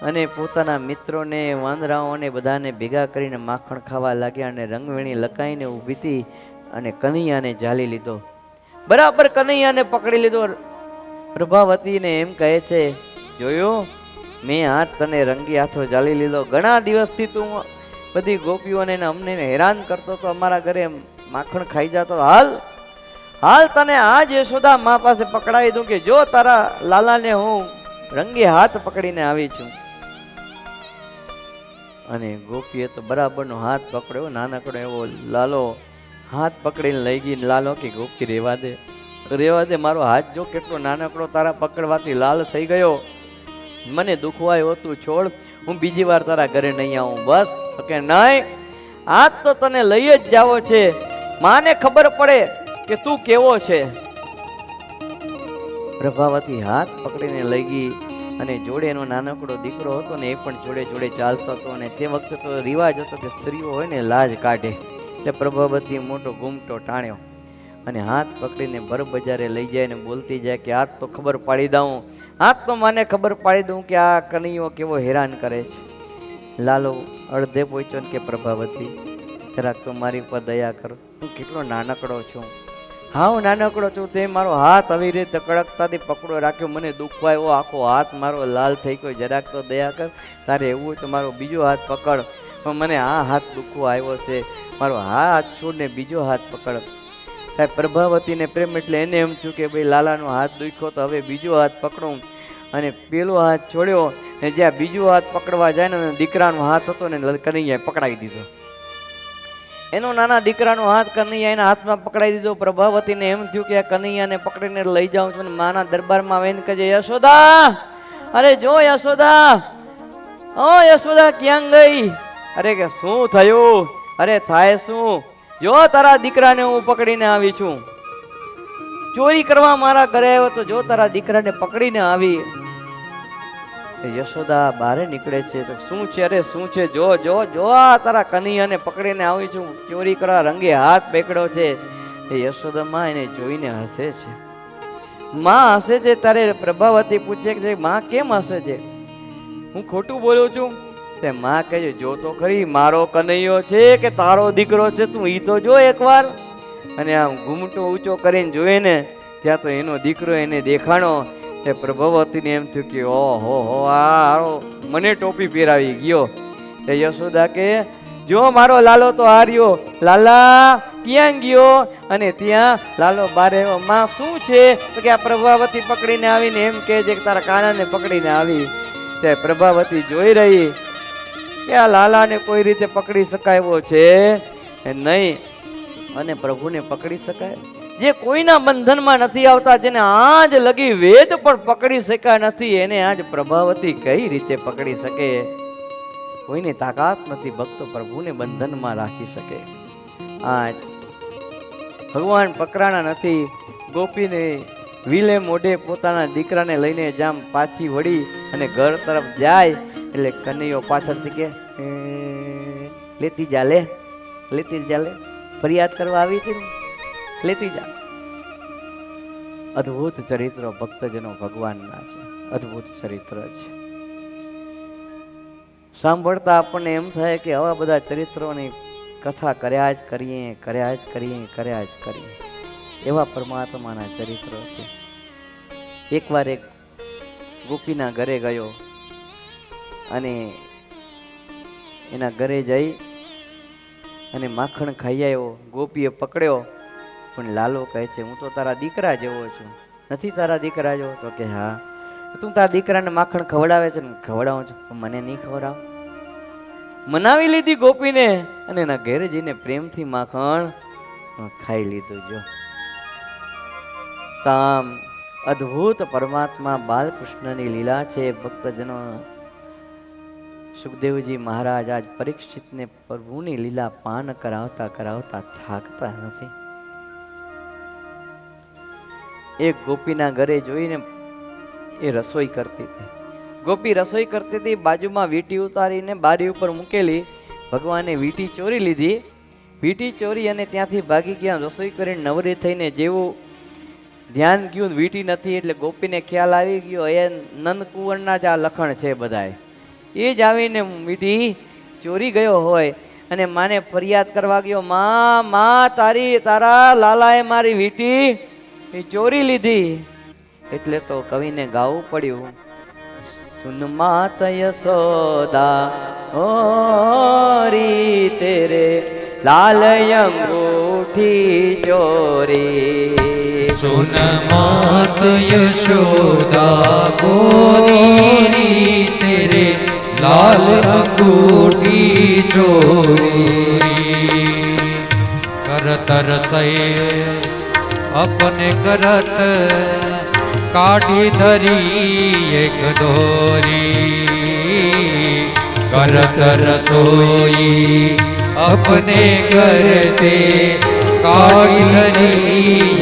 S1: અને પોતાના મિત્રોને વાંદરાઓને બધાને ભેગા કરીને માખણ ખાવા લાગ્યા અને રંગવેણી લકાઈને ઊભી હતી અને કનૈયાને ઝાલી લીધો. બરાબર કનૈયાને પકડી લીધો. પ્રભાવતીને એમ કહે છે જોયું મેં હાથ તને રંગી હાથો ઝાલી લીધો. ઘણા દિવસથી તું બધી ગોપીઓને અમને હેરાન કરતો તો અમારા ઘરે માખણ ખાઈ જતો. હાલ તને આજ યશોદા મા પાસે પકડાવી દઉં કે જો તારા લાલાને હું રંગી હાથ પકડીને આવી છું. અને ગોપીએ તો બરાબરનો હાથ પકડ્યો. નાનકડો એવો લાલો હાથ પકડીને લઈ ગઈ. લાલો કે ગોપી રેવા દે મારો હાથ જો કેટલો નાનકડો તારા પકડવાથી લાલ થઈ ગયો. મને દુખવાય હોતું છોડ. હું બીજી વાર તારા ઘરે નહીં આવું. બસ કે નહીં આજ તો તને લઈ જ જાવો છે. માને ખબર પડે કે તું કેવો છે. પ્રભાવતી હાથ પકડીને લઈ ગઈ અને જોડે એનો નાનકડો દીકરો હતો ને એ પણ જોડે જોડે ચાલતો હતો. અને તે વખતે તો રિવાજ હતો કે સ્ત્રીઓ હોય ને લાજ કાઢે. એટલે પ્રભાવતી મોટો ઘૂમટો ટાણ્યો અને હાથ પકડીને ભર બજારે લઈ જાય ને બોલતી જાય કે આજ તો ખબર પાડી દઉં. આજ તો મને ખબર પાડી દઉં કે આ કનૈયો કેવો હેરાન કરે છે. લાલો અડધે પહોંચ્યો ને કે પ્રભાવતી જરાક તો મારી પર દયા કર. હું કેટલો નાનકડો છું. હા હું નાનકડો છું. તે મારો હાથ આવી રીતે કડકતાથી પકડો રાખ્યો. મને દુખવાય એવો આખો હાથ મારો લાલ થઈ ગયો. જરાક તો દયા કર. તારે એવું હોય તો મારો બીજો હાથ પકડ. પણ મને આ હાથ દુખવો આવ્યો છે, મારો હાથ છોડને બીજો હાથ પકડ. સાહેબ પ્રભાવતીને પ્રેમ એટલે એને એમ થયું કે ભાઈ લાલાનો હાથ દુખ્યો તો હવે બીજો હાથ પકડું, અને પેલો હાથ છોડ્યો ને જ્યાં બીજો હાથ પકડવા જાય ને દીકરાનો હાથ હતો ને કનૈયાએ પકડાવી દીધો. એનો નાના દીકરાનો હાથ કનૈયા એના હાથમાં પકડાઈ દીધો. પ્રભાવતીને એમ થયું કે આ કનૈયાને પકડીને લઈ જાઉં છું, માના દરબારમાં આવીને કહે યશોદા, અરે જો યશોદા, ઓ યશોદા ક્યાં ગઈ? અરે કે શું થયું? અરે થાય શું? જો તારા દીકરાને હું પકડીને આવી છું, ચોરી કરવા મારા ઘરે આવ્યો તો જો તારા દીકરાને પકડીને આવી. યશોદા બારે નીકળે છે તો શું છે? અરે શું છે? જો જો જો આ તારા કનૈયાને પકડીને આવી છું, ચોરી કરવા રંગે હાથ પકડ્યો છે. એ યશોદા માં એને જોઈને હસે છે. માં હસે છે તારે પ્રભાવતી પૂછે છે માં કેમ હસે છે? હું ખોટું બોલું છું? તે માં કહે જો તો ખરી, મારો કનૈયો છે કે તારો દીકરો છે, તું ઈ તો જો એકવાર. અને આમ ઘૂમટો ઊંચો કરીને જોયે ને ત્યાં તો એનો દીકરો એને દેખાણો. તે પ્રભાવતીને એમ થયું કે ઓહો હો, આ મને ટોપી પહેરાવી ગયો. તે યશોદા કે જો મારો લાલો તો હાર્યો, લાલા ક્યાં ગયો? અને ત્યાં લાલો બારે માં શું છે? તો કે આ પ્રભાવતી પકડીને આવીને એમ કહે છે કે તારા કાનાને પકડીને આવી. તે પ્રભાવતી જોઈ રહી કે આ લાલાને કોઈ રીતે પકડી શકાય છે નહીં, અને પ્રભુને પકડી શકાય? જે કોઈના બંધનમાં નથી આવતા, જેને આજ લગી વેદ પણ પકડી શક્યા નથી, એને આજ પ્રભાવતી કઈ રીતે પકડી શકે? કોઈની તાકાત નથી ભક્તો પ્રભુને બંધનમાં રાખી શકે. આજ ભગવાન પકડાણા નથી. ગોપીને વિલે મોઢે પોતાના દીકરાને લઈને જામ પાછી વળી અને ઘર તરફ જાય એટલે કનૈયો પાછળથી કે લેતી જા લે, લેતી જા લે, ફરિયાદ કરવા આવી હતી ને, લેતી જા. અદ્ભુત ચરિત્રો ભક્તજનો ભગવાનના છે, અદ્ભુત ચરિત્ર છે. સાંભળતા આપણને એમ થાય કે આવા બધા ચરિત્રોની કથા કર્યા જ કરીએ, કર્યા જ કરીએ, કર્યા જ કરીએ. એવા પરમાત્માના ચરિત્રો છે. એકવાર એક ગોપીના ઘરે ગયો અને એના ઘરે જઈ અને માખણ ખાઈ આવ્યો. ગોપીએ પકડ્યો પણ લાલો કહે છે હું તો તારા દીકરા જેવો છું, નથી તારા દીકરા જેવો? તો કે હા. તું તારા દીકરાને માખણ ખવડાવે છે ને? ખવડાવું છું, પણ મને નહીં ખવડાવ. મનાવી લીધી ગોપીને અને એના ઘરે જઈને પ્રેમથી માખણ ખાઈ લીધું. જો તામ અદ્ભુત પરમાત્મા બાલકૃષ્ણની લીલા છે ભક્તજનો. સુખદેવજી મહારાજ આજ પરીક્ષિતને પ્રભુની લીલા પાન કરાવતા કરાવતા થાકતા નથી. એક ગોપીના ઘરે જોઈને એ રસોઈ કરતી હતી. ગોપી રસોઈ કરતી હતી, બાજુમાં વીંટી ઉતારીને બારી ઉપર મૂકેલી. ભગવાને વીંટી ચોરી લીધી. વીંટી ચોરી અને ત્યાંથી ભાગી ગયા. રસોઈ કરીને નવરી થઈને જેવું ધ્યાન ગયું વીંટી નથી એટલે ગોપીને ખ્યાલ આવી ગયો એ નંદકુંવરના જ આ લખણ છે બધાય. એ જ આવીને વીંટી ચોરી ગયો હોય અને માને ફરિયાદ કરવા ગયો, માં તારા લાલાએ મારી વીંટી ચોરી લીધી. એટલે તો કવિને ગાવું પડ્યું, સુન માત યશોદા ઓરી તેરે લાલ અંગૂઠી ચોરી.
S2: સુન માત યશોદા ગોરી તેરે લાલ અંગૂઠી ચોરી. કરત રસૈ अपने करत काटी धरी एक दोरी. करत रसोई अपने करते काटी धरी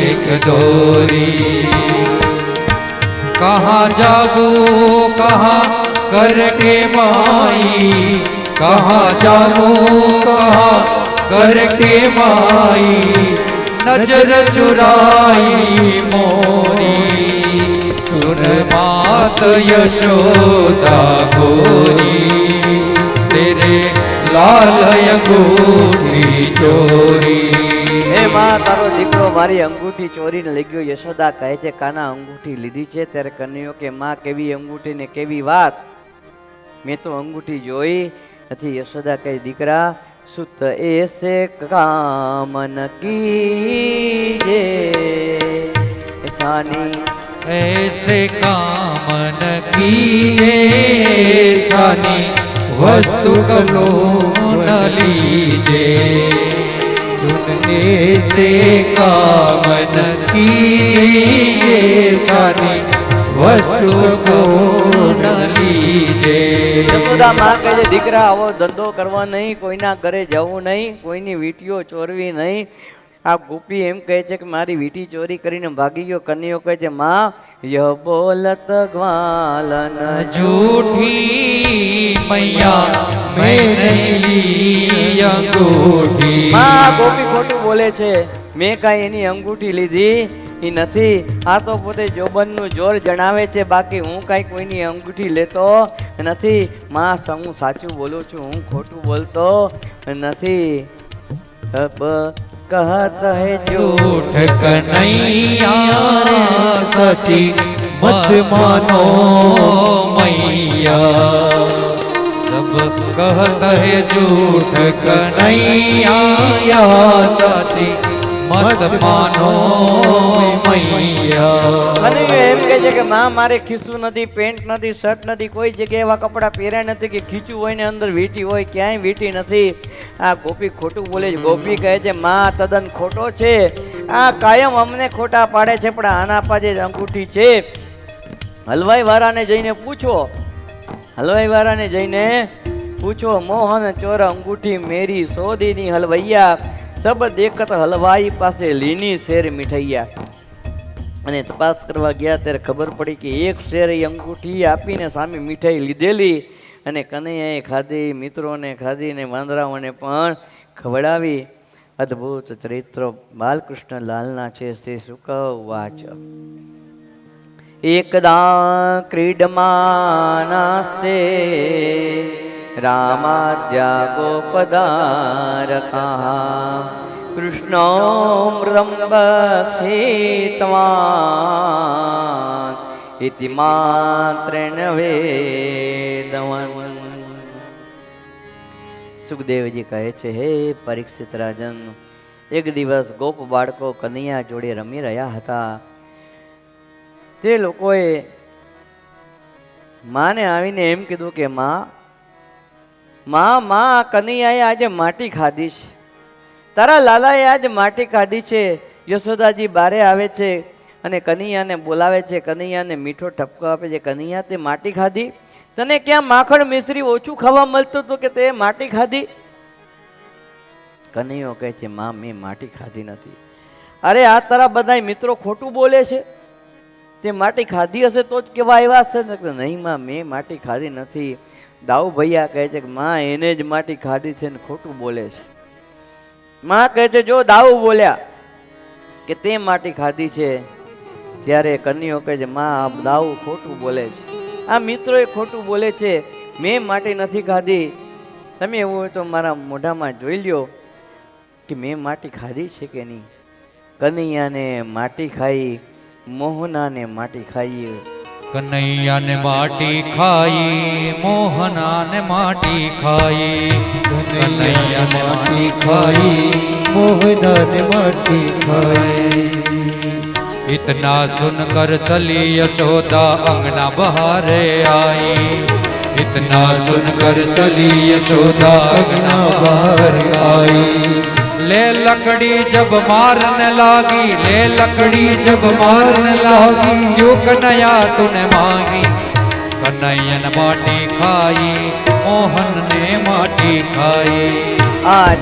S2: एक दोरी. कहाँ जाबू कहाँ करके माई, कहाँ जाबू कहाँ करके माई. नजर चुराई मोरी सुन मात यशोदा गोरी तेरे लाल अंगूठी ચોરી.
S1: હે માં, તારો દીકરો મારી અંગૂઠી ચોરીને લઈ ગયો. યશોદા કહે છે કાના અંગૂઠી લીધી છે? ત્યારે કન્યો કે માં કેવી અંગૂઠી ને કેવી વાત, મેં તો અંગૂઠી જોઈ નથી યશોદા કહે દીકરા સુત એસે કામન કીજે છાની
S2: ऐसे कामन कीजे जानी वस्तु कलो न लीजे सुन ऐसे कामन कीजे जानी वस्तु को न लीजे
S1: યશોદા માં કહે છે દીકરા આવો ધંધો કરવા નહીં, કોઈના ઘરે જવું નહીં, કોઈની વીંટીઓ ચોરવી નહીં. આ ગોપી એમ કહે છે કે મારી વીંટી ચોરી કરીને ભાગી ગયો. કન્યો કહે છે માં ય બોલત ગ્વાલન
S2: झूठी मैया मेरी अंगूठी
S1: માં ગોપી ખોટું બોલે છે, મેં કાંઈ એની અંગૂઠી લીધી એ નથી. આ તો પોતે જોબનનું જોર જણાવે છે, બાકી હું કાંઈ કોઈની અંગૂઠી લેતો નથી. માં હું સાચું બોલું છું, હું ખોટું બોલતો નથી. અબ कहत है
S2: झूठ कन्हैया सची मत मानो मैया सब कहत है झूठ कन्हैया सची मत मानो मैया.
S1: અને એમ કહે છે કે માં મારે ખીસું નથી, પેન્ટ નથી, શર્ટ નથી, કોઈ જગ્યાએ એવા કપડાં પહેર્યા નથી કે ખીચું હોય ને અંદર વીંટી હોય, ક્યાંય વીંટી નથી. આ ગોપી ખોટું બોલે છે. ગોપી કહે છે માં તદ્દન ખોટો છે, આ કાયમ અમને ખોટા પાડે છે, પણ આના પાસે જ અંગૂઠી છે. હલવાઈ વાળાને જઈને પૂછો, હલવાઈ વાળાને જઈને પૂછો મોહન ચોર અંગૂઠી મેરી સોદીની હલવૈયા સબ દેખત હલવાઈ પાસે લીની શેર મીઠૈયા. અને તપાસ કરવા ગયા ત્યારે ખબર પડી કે એક શેર એ અંગૂઠી આપીને સામે મીઠાઈ લીધેલી અને કનૈયાએ ખાધી, મિત્રોને ખાધી ને વાંદરાઓને પણ ખવડાવી. અદ્ભુત ચરિત્ર બાલકૃષ્ણ લાલના છે. શ્રી શુક વાચ એકદા ક્રીડમાનાસ્તે રામાદ્યા ગોપદારકા કૃષ્ણો મૃદં બક્ષિતવાન ઇતિ માત્રેણ વેદવન. સુખદેવજી કહે છે હે પરીક્ષિત રાજન, એક દિવસ ગોપ બાળકો કનૈયા જોડે રમી રહ્યા હતા. તે લોકોએ માને આવીને એમ કીધું કે માં કનૈયાએ આજે માટી ખાધી છે, તારા લાલાએ આજ માટી ખાધી છે. યશોદાજી બારે આવે છે અને કનૈયાને બોલાવે છે, કનૈયાને મીઠો ઠપકો આપે છે. કનૈયા તે માટી ખાધી? તને ક્યાં માખણ મિશ્રી ઓછું ખાવા મળતું હતું કે તે માટી ખાધી? કનૈયો કહે છે માં મેં માટી ખાધી નથી. અરે આ તારા બધા મિત્રો ખોટું બોલે છે, તે માટી ખાધી હશે તો જ કેવા આવ્યા છે. નહીં માં મેં માટી ખાધી નથી. દાઉ ભૈયા કહે છે કે માં એને જ માટી ખાધી છે ને ખોટું બોલે છે. માં કહે છે જો દાઉ બોલ્યા કે તે માટી ખાધી છે, ત્યારે કન્યો કહે છે માં દાઉ ખોટું બોલે છે, આ મિત્રો એ ખોટું બોલે છે, મેં માટી નથી ખાધી. તમે એવું હોય તો મારા મોઢામાં જોઈ લ્યો કે મેં માટી ખાધી છે કે નહીં. કનૈયાને માટી ખાઈ, મોહનાને માટી ખાઈ.
S2: કનૈયા ને માટી ખાઈ, મોહના ને માટી ખાઈ. કનૈયા ને માટી ખાઈ,
S3: મોહના ને માટી ખાઈ.
S2: इतना सुनकर चली यशोदा अंगना बहारे आई. इतना सुनकर चली यशोदा अंगना बाहर आई. ले लकड़ी जब मारने लागी, ले लकड़ी जब मारने लागी, क्यों कन्हैया तूने मांगी. कन्हैया ने माटी खाई, मोहन ने माटी खाई.
S1: આજ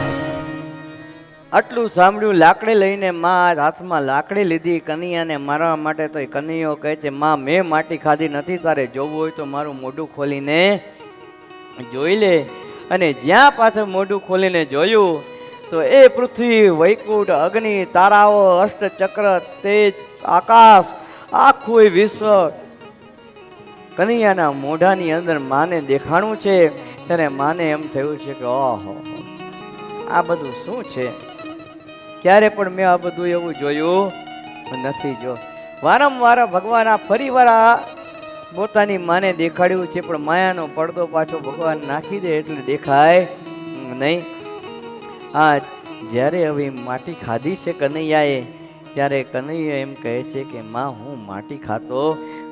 S1: આટલું સાંભળ્યું, લાકડી લઈને માં હાથમાં લાકડી લીધી કનૈયાને મારવા માટે. તો એ કનૈયો કહે છે માં મેં માટી ખાધી નથી, તારે જોવું હોય તો મારું મોઢું ખોલીને જોઈ લે. અને જ્યાં પાછળ મોઢું ખોલીને જોયું તો એ પૃથ્વી, વૈકુંઠ, અગ્નિ, તારાઓ, અષ્ટચક્ર, તેજ, આકાશ, આખું વિશ્વ કનૈયાના મોઢાની અંદર માને દેખાણું છે. ત્યારે માને એમ થયું છે કે ઓહો આ બધું શું છે, ક્યારે પણ મેં આ બધું એવું જોયું નથી. જો વારંવાર ભગવાન આ ફરીવાર પોતાની માને દેખાડ્યું છે, પણ માયાનો પડદો પાછો ભગવાન નાખી દે એટલે દેખાય નહીં. આ જ્યારે હવે માટી ખાધી છે કનૈયાએ, ત્યારે કનૈયા એમ કહે છે કે માં હું માટી ખાતો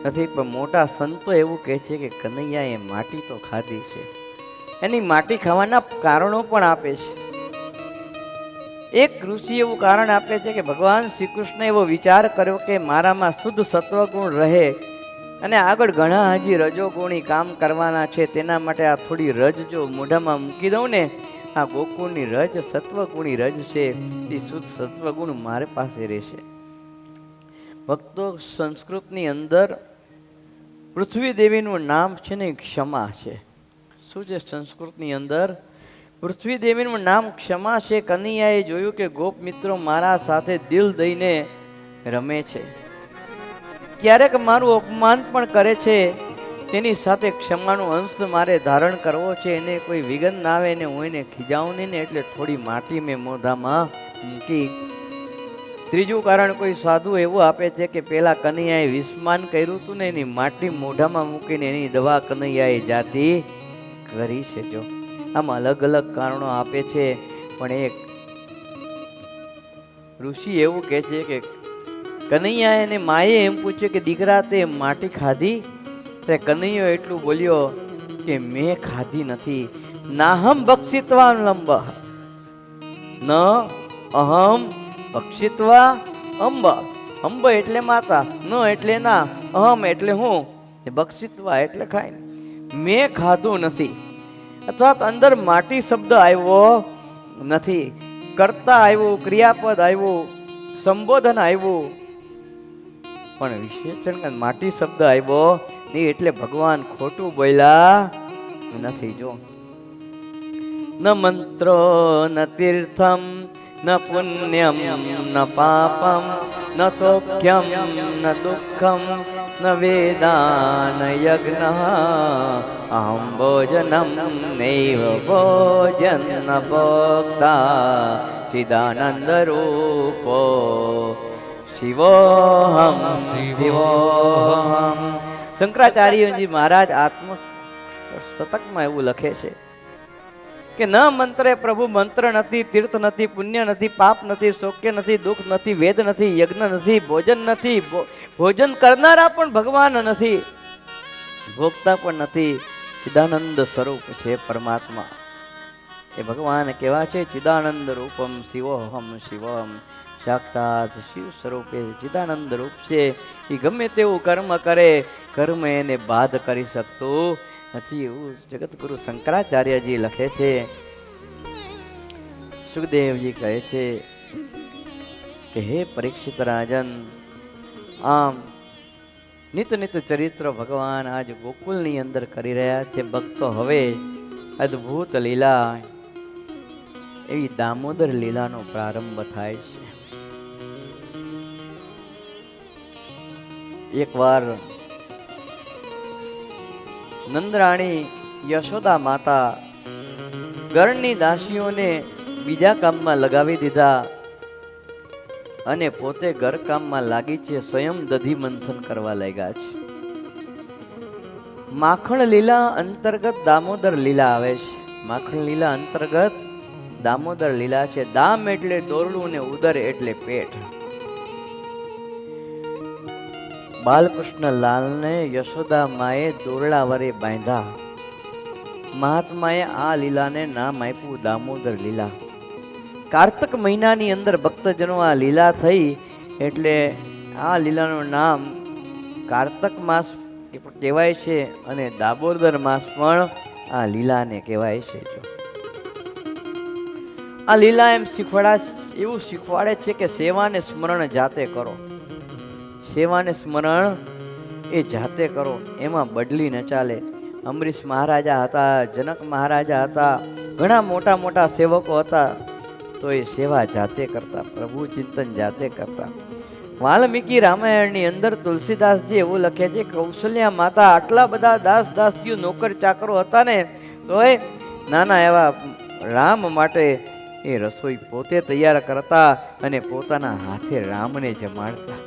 S1: નથી, પણ મોટા સંતો એવું કહે છે કે કનૈયાએ માટી તો ખાધી છે. એની માટી ખાવાના કારણો પણ આપે છે. એક ઋષિ એવું કારણ આપે છે કે ભગવાન શ્રી કૃષ્ણ એવો વિચાર કર્યો કે મારામાં શુદ્ધ સત્વગુણ રહે અને આગળ ઘણા હજી રજોગુણી કામ કરવાના છે, તેના માટે આ થોડી રજ જો મોઢામાં મૂકી દઉં ને, આ ગોકુળની રજ સત્વગુણી રજ છે, એ શુદ્ધ સત્વગુણ મારે પાસે રહેશે. ભક્તો, સંસ્કૃતની અંદર પૃથ્વી દેવીનું નામ છે ને ક્ષમા છે. શું છે સંસ્કૃતની અંદર? પૃથ્વી દેવીનું નામ ક્ષમા છે. કનૈયાએ જોયું કે ગોપ મિત્રો મારા સાથે દિલ દઈને રમે છે, ક્યારેક મારું અપમાન પણ કરે છે, તેની સાથે ક્ષમાનો અંશ મારે ધારણ કરવો છે. એને કોઈ વિઘ્ન ના આવે ને હું એને ખીજાવું નહીં ને, એટલે થોડી માટી મેં મોઢામાં મૂકી. ત્રીજું કારણ કોઈ સાધુ એવું આપે છે કે પેલા કનૈયાએ વિસ્માન કર્યું હતું ને, એની માટી મોઢામાં મૂકીને એની દવા કનૈયાએ જાતી કરી છે. જો આમ અલગ અલગ કારણો આપે છે, પણ એક ઋષિ એવું કહે છે કે કનૈયા એને માએ એમ પૂછ્યું કે દીકરા તે માટી ખાધી? તે કનૈયો એટલું બોલ્યો કે મેં ખાધી નથી. નાહમ બક્ષિત્વા લંબ ન અહમ બક્ષિત્વા અંબ. અંબ એટલે માતા, ન એટલે ના, અહમ એટલે હું, બક્ષિત્વા એટલે ખાય. મેં ખાધું નથી, અથવા અંદર માટી શબ્દ આવ્યો નથી, કર્તા આવ્યું, ક્રિયાપદ આવ્યું, સંબોધન આવ્યું, પણ વિશેષણ માટી શબ્દ આવ્યો નહીં, એટલે ભગવાન ખોટું બોલ્યા નથી. જો ન મંત્રો ન તીર્થમ ન પુણ્યમ ન પાપમ ન સૌખ્યમ ન દુઃખમ ન વેદાન યજ્ઞ અહમ ભોજનમ નૈવ ભોજન ભોક્તા ચિદાનંદ રૂપો શિવોહમ શિવોહમ. શંકરાચાર્યજી મહારાજ આત્મ શતકમાં એવું લખે છે કે ન મંત્રે પ્રભુ મંત્ર નથી, તીર્થ નથી, પુણ્ય નથી, પાપ નથી, સૌખ્ય નથી, દુઃખ નથી, વેદ નથી, યજ્ઞ નથી, ભોજન નથી, ભોજન કરનારા પણ ભગવાન નથી, ભોગતા પણ નથી. ચિદાનંદ સ્વરૂપ છે પરમાત્મા. એ ભગવાન કેવા છે? ચિદાનંદ રૂપમ શિવોહમ શિવમ. સાક્ષાત શિવ સ્વરૂપે ચિદાનંદ રૂપ છે. એ ગમે તેવું કર્મ કરે, કર્મ એને બાદ કરી શકતું નથી, એવું જગતગુરુ શંકરાચાર્યજી લખે છે. સુખદેવજી કહે છે કે હે પરીક્ષિત રાજન, આમ નિત નિત ચરિત્ર ભગવાન આજ ગોકુલની અંદર કરી રહ્યા છે. ભક્તો, હવે અદ્ભુત લીલા એવી દામોદર લીલાનો પ્રારંભ થાય છે. એકવાર નંદરાણી યશોદા માતા ઘરની દાસીઓને બીજા કામમાં લગાવી દીધા અને પોતે ઘર કામમાં લાગી છે, સ્વયં દધી મંથન કરવા લાગ્યા છે. માખણ લીલા અંતર્ગત દામોદર લીલા આવે છે. માખણ લીલા અંતર્ગત દામોદર લીલા છે. દામ એટલે દોરડું ને ઉદર એટલે પેટ. બાલકૃષ્ણ લાલને યશોદા માએ દોરડા વડે બાંધ્યા. મહાત્માએ આ લીલાને નામ આપ્યું દામોદર લીલા. કાર્તક મહિનાની અંદર ભક્તજનો આ લીલા થઈ એટલે આ લીલાનું નામ કાર્તક માસ કહેવાય છે અને દામોદર માસ પણ આ લીલાને કહેવાય છે. આ લીલા એવું શીખવાડે છે કે સેવાને સ્મરણ જાતે કરો. સેવાને સ્મરણ એ જાતે કરો, એમાં બદલી ન ચાલે. અમરીશ મહારાજા હતા, જનક મહારાજા હતા, ઘણા મોટા મોટા સેવકો હતા, તો એ સેવા જાતે કરતા, પ્રભુ ચિંતન જાતે કરતા. વાલ્મીકી રામાયણની અંદર તુલસીદાસજી એવું લખે છે, કૌશલ્યા માતા આટલા બધા દાસ દાસીઓ નોકર ચાકરો હતા ને, તો એ નાના એવા રામ માટે એ રસોઈ પોતે તૈયાર કરતા અને પોતાના હાથે રામને જમાડતા,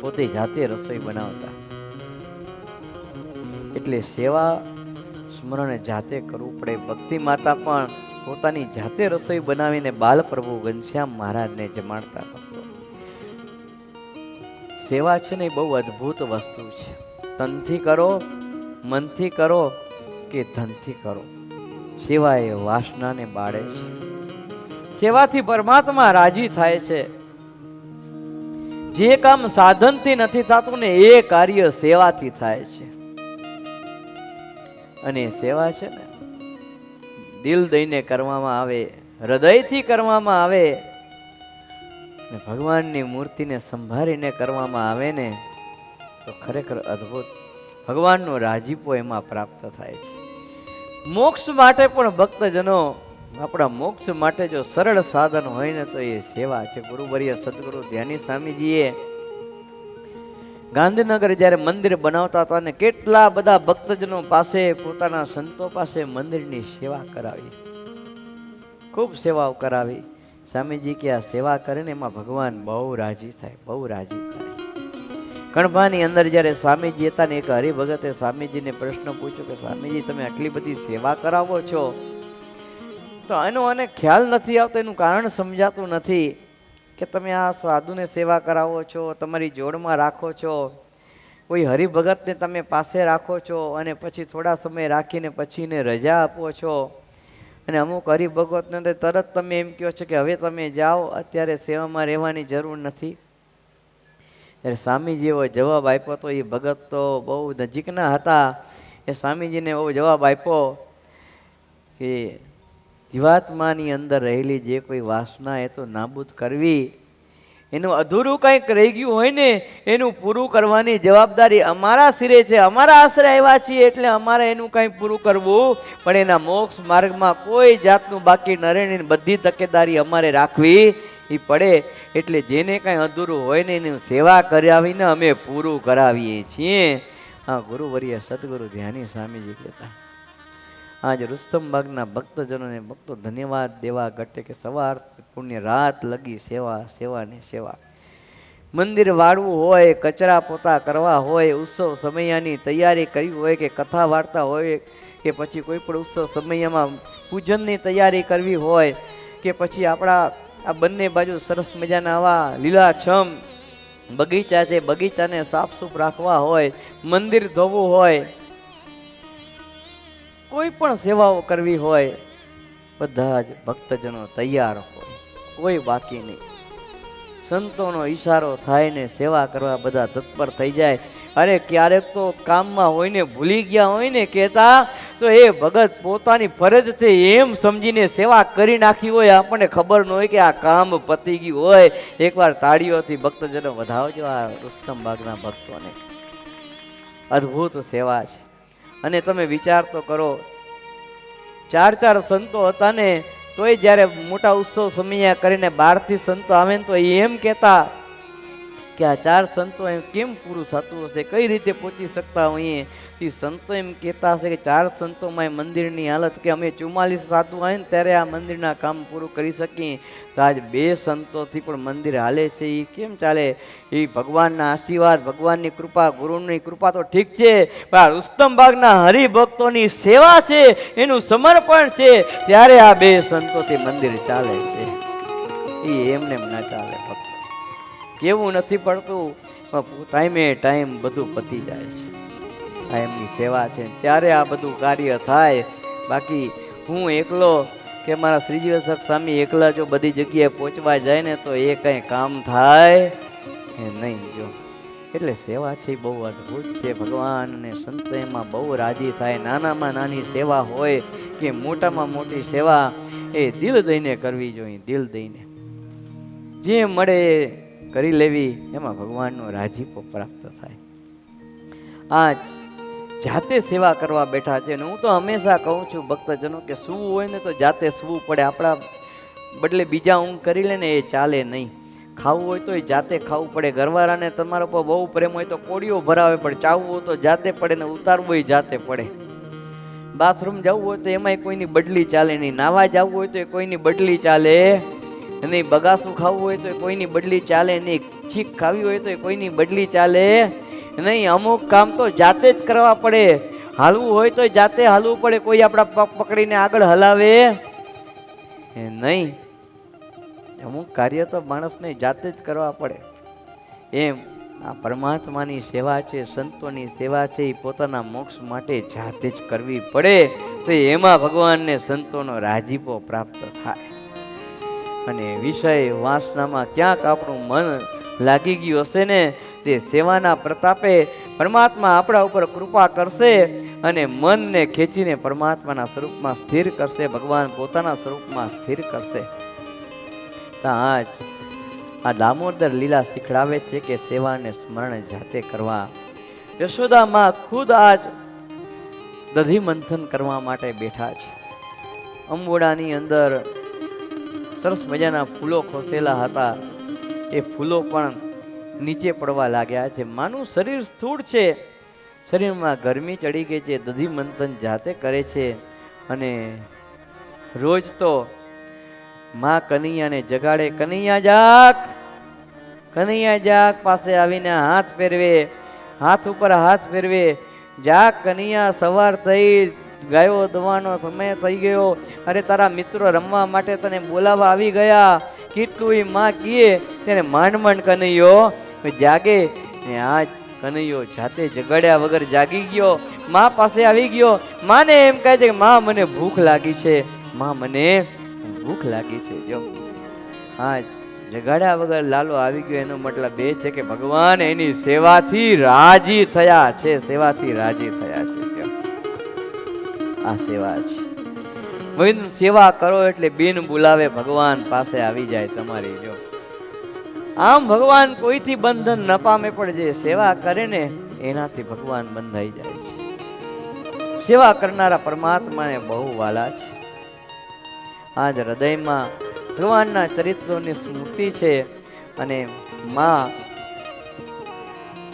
S1: પોતે જાતે રસોઈ બનાવતા. એટલે સેવા સ્મરણ જાતે કરવું પડે. ભક્તિ માતા પણ પોતાની જાતે રસોઈ બનાવીને બાલપ્રભુ ઘનશ્યામ મહારાજને જમાડતા ભક્તો. સેવા છે ને એ બહુ અદ્ભુત વસ્તુ છે. તનથી કરો, મનથી કરો કે ધનથી કરો, સેવા એ વાસનાને બાળે છે. સેવાથી પરમાત્મા રાજી થાય છે. જે કામ સાધનથી નથી થતું ને એ કાર્ય સેવાથી થાય છે. અને સેવા છે ને દિલ દઈને કરવામાં આવે, હૃદયથી કરવામાં આવે ને ભગવાનની મૂર્તિને સંભાળીને કરવામાં આવે ને તો ખરેખર અદ્ભુત ભગવાનનો રાજીપો એમાં પ્રાપ્ત થાય છે. મોક્ષ માટે પણ ભક્તજનો, આપણા મોક્ષ માટે જો સરળ સાધન હોય ને તો એ સેવા છે. ગુરુવર્ય સદગુરુ ધ્યાની સ્વામીજીએ ગાંધીનગર જ્યારે મંદિર બનાવતા હતા ને કેટલા બધા ભક્તજનો પાસે, પોતાના સંતો પાસે મંદિરની સેવા કરાવી, ખૂબ સેવાઓ કરાવી. સ્વામીજી કે આ સેવા કરીને એમાં ભગવાન બહુ રાજી થાય, બહુ રાજી થાય. કણભાની અંદર જ્યારે સ્વામીજી હતા ને એક હરિભગતે સ્વામીજીને પ્રશ્ન પૂછ્યો કે સ્વામીજી તમે આટલી બધી સેવા કરાવો છો તો એનો અને ખ્યાલ નથી આવતો, એનું કારણ સમજાતું નથી કે તમે આ સાધુને સેવા કરાવો છો, તમારી જોડમાં રાખો છો, કોઈ હરિભગતને તમે પાસે રાખો છો અને પછી થોડા સમય રાખીને પછી એને રજા આપો છો અને અમુક હરિભગતને તરત તમે એમ કહો છો કે હવે તમે જાઓ, અત્યારે સેવામાં રહેવાની જરૂર નથી. ત્યારે સ્વામીજી એવો જવાબ આપ્યો તો એ ભગત તો બહુ નજીકના હતા. એ સ્વામીજીને એવો જવાબ આપ્યો કે જીવાત્માની અંદર રહેલી જે કોઈ વાસના એ તો નાબૂદ કરવી, એનું અધૂરું કંઈક રહી ગયું હોય ને એનું પૂરું કરવાની જવાબદારી અમારા સિરે છે. અમારા આશરે આવ્યા છીએ એટલે અમારે એનું કંઈ પૂરું કરવું, પણ એના મોક્ષ માર્ગમાં કોઈ જાતનું બાકી ન રહે, બધી તકેદારી અમારે રાખવી એ પડે. એટલે જેને કાંઈ અધૂરું હોય ને એની સેવા કરાવીને અમે પૂરું કરાવીએ છીએ. હા, ગુરુવર્ય સદગુરુ ધ્યાની સ્વામીજી કહેતા. આજ રુસ્તમબાગના ભક્તજનોને ભક્તો ધન્યવાદ દેવા ઘટે કે સવાર પુણ્ય રાત લગી સેવા, સેવા ને સેવા. મંદિર વાળવું હોય, કચરા પોતા કરવા હોય, ઉત્સવ સમયાની તૈયારી કરવી હોય કે કથા વાર્તા હોય કે પછી કોઈ પણ ઉત્સવ સમયમાં પૂજનની તૈયારી કરવી હોય કે પછી આપણા આ બંને બાજુ સરસ મજાના આવા લીલાછમ બગીચા છે, બગીચાને સાફસૂફ રાખવા હોય, મંદિર ધોવું હોય, કોઈ પણ સેવાઓ કરવી હોય, બધા જ ભક્તજનો તૈયાર હોય, કોઈ બાકી નહીં. સંતોનો ઈશારો થાય ને સેવા કરવા બધા તત્પર થઈ જાય. અરે ક્યારેક તો કામમાં હોય ને ભૂલી ગયા હોય ને કહેતા તો એ ભગત પોતાની ફરજ છે એમ સમજીને સેવા કરી નાખી હોય, આપણને ખબર ન હોય કે આ કામ પતી ગયું હોય. એકવાર તાળીઓથી ભક્તજનો વધાવજો આ રુસ્તમબાગના ભક્તોને. અદ્ભુત સેવા છે. અને તમે વિચાર તો કરો, 4 સંતો હતા ને તોય જ્યારે મોટા ઉત્સવ સમયા કરીને 12થી સંતો આવે ને તો એમ કહેતા કે આ 4 સંતો એમ કેમ પૂરું થતું હશે, કઈ રીતે પહોંચી શકતા હોઈએ. એ સંતો એમ કહેતા હશે કે 4 સંતોમાં મંદિરની હાલત કે અમે 44 સાધુ આવે ને ત્યારે આ મંદિરના કામ પૂરું કરી શકીએ. તો આજ 2 સંતોથી પણ મંદિર હાલે છે. એ કેમ ચાલે? એ ભગવાનના આશીર્વાદ, ભગવાનની કૃપા, ગુરુની કૃપા તો ઠીક છે, પણ આ રુસ્તમબાગના હરિભક્તોની સેવા છે, એનું સમર્પણ છે, ત્યારે આ 2 સંતોથી મંદિર ચાલે છે. એ એમને ના ચાલે. ભક્તો કેવું નથી પડતું, ટાઈમે ટાઈમ બધું પતી જાય છે. આ એમની સેવા છે, ત્યારે આ બધું કાર્ય થાય. બાકી હું એકલો કે મારા શ્રીજી સ્વામી એકલા જો બધી જગ્યાએ પહોંચવા જાય ને તો એ કંઈ કામ થાય એ નહીં. જો એટલે સેવા છે એ બહુ અદ્ભુત છે. ભગવાન અને સંતો એમાં બહુ રાજી થાય. નાનામાં નાની સેવા હોય કે મોટામાં મોટી સેવા એ દિલ દઈને કરવી જોઈએ. દિલ દઈને જે મળે કરી લેવી, એમાં ભગવાનનો રાજીપો પ્રાપ્ત થાય. આજ જાતે સેવા કરવા બેઠા છે ને હું તો હંમેશા કહું છું ભક્તજનો કે સૂવું હોય ને તો જાતે સૂવું પડે. આપણા બદલે બીજા ઊંઘ કરી લે ને એ ચાલે નહીં. ખાવું હોય તો એ જાતે ખાવું પડે. ઘરવાળાને તમારા પર બહુ પ્રેમ હોય તો કોડીઓ ભરાવે પડે. ચાવવું હોય તો જાતે પડે ને ઉતારવું હોય જાતે પડે. બાથરૂમ જવું હોય તો એમાંય કોઈની બદલી ચાલે નહીં. નાવા જવું હોય તો કોઈની બદલી ચાલે નહીં. બગાસું ખાવું હોય તો કોઈની બદલી ચાલે નહીં. છીક ખાવી હોય તો કોઈની બદલી ચાલે નહીં. અમુક કામ તો જાતે જ કરવા પડે. હાલવું હોય તો જાતે હાલવું પડે, કોઈ આપણા પગ પકડીને આગળ હલાવે એ નહીં. અમુક કાર્ય તો માણસને જાતે જ કરવા પડે. એમ આ પરમાત્માની સેવા છે, સંતોની સેવા છે, એ પોતાના મોક્ષ માટે જાતે જ કરવી પડે. તો એમાં ભગવાનને સંતોનો રાજીપો પ્રાપ્ત થાય. અને વિષય વાસનામાં ક્યાંક આપણું મન લાગી ગયું હશે ને, તે સેવાના પ્રતાપે પરમાત્મા આપણા ઉપર કૃપા કરશે અને મનને ખેંચીને પરમાત્માના સ્વરૂપમાં સ્થિર કરશે. ભગવાન પોતાના સ્વરૂપમાં સ્થિર કરશે. આજ આ દામોદર લીલા શીખડાવે છે કે સેવાને સ્મરણ જાતે કરવા. યશોદામાં ખુદ આજ દધી મંથન કરવા માટે બેઠા છે. અંબોડાની અંદર સરસ મજાના ફૂલો ખોસેલા હતા, એ ફૂલો પણ નીચે પડવા લાગ્યા છે. માનું શરીર સ્થૂળ છે, શરીરમાં ગરમી ચડી ગઈ છે, દધી મંથન જાતે કરે છે. અને રોજ તો માં કનૈયાને જગાડે, કનૈયા જાગ, કનૈયા જાગ પાસે આવીને હાથ ફેરવે, હાથ ઉપર હાથ ફેરવે, જાગ કનૈયા, સવાર થઈ, ગાયો દવાનો સમય થઈ ગયો, અરે તારા મિત્રો રમવા માટે તને બોલાવા આવી ગયા. કેટલું એ માં કીએ તેને માંડ માંડ કનૈયો જાગે. ને આજ કનૈયો જાતે જગાડ્યા વગર જાગી ગયો, માં પાસે આવી ગયો. માને એમ કહે છે કે માં મને ભૂખ લાગી છે, માં મને ભૂખ લાગી છે. જો હા, જગાડ્યા વગર લાલો આવી ગયો, એનો મતલબ એ છે કે ભગવાન એની સેવાથી રાજી થયા છે, સેવાથી રાજી થયા છે. આ સેવા છે. સેવા કરો એટલે બિન બોલાવે ભગવાન પાસે આવી જાય તમારી. જો આમ ભગવાન કોઈથી બંધન ન પામે, પણ જે સેવા કરે ને એનાથી ભગવાન બંધાઈ જાય છે. સેવા કરનારા પરમાત્માને બહુ વાલા છે. આજ હૃદયમાં ભગવાનના ચરિત્રોની સ્મૃતિ છે. અને માં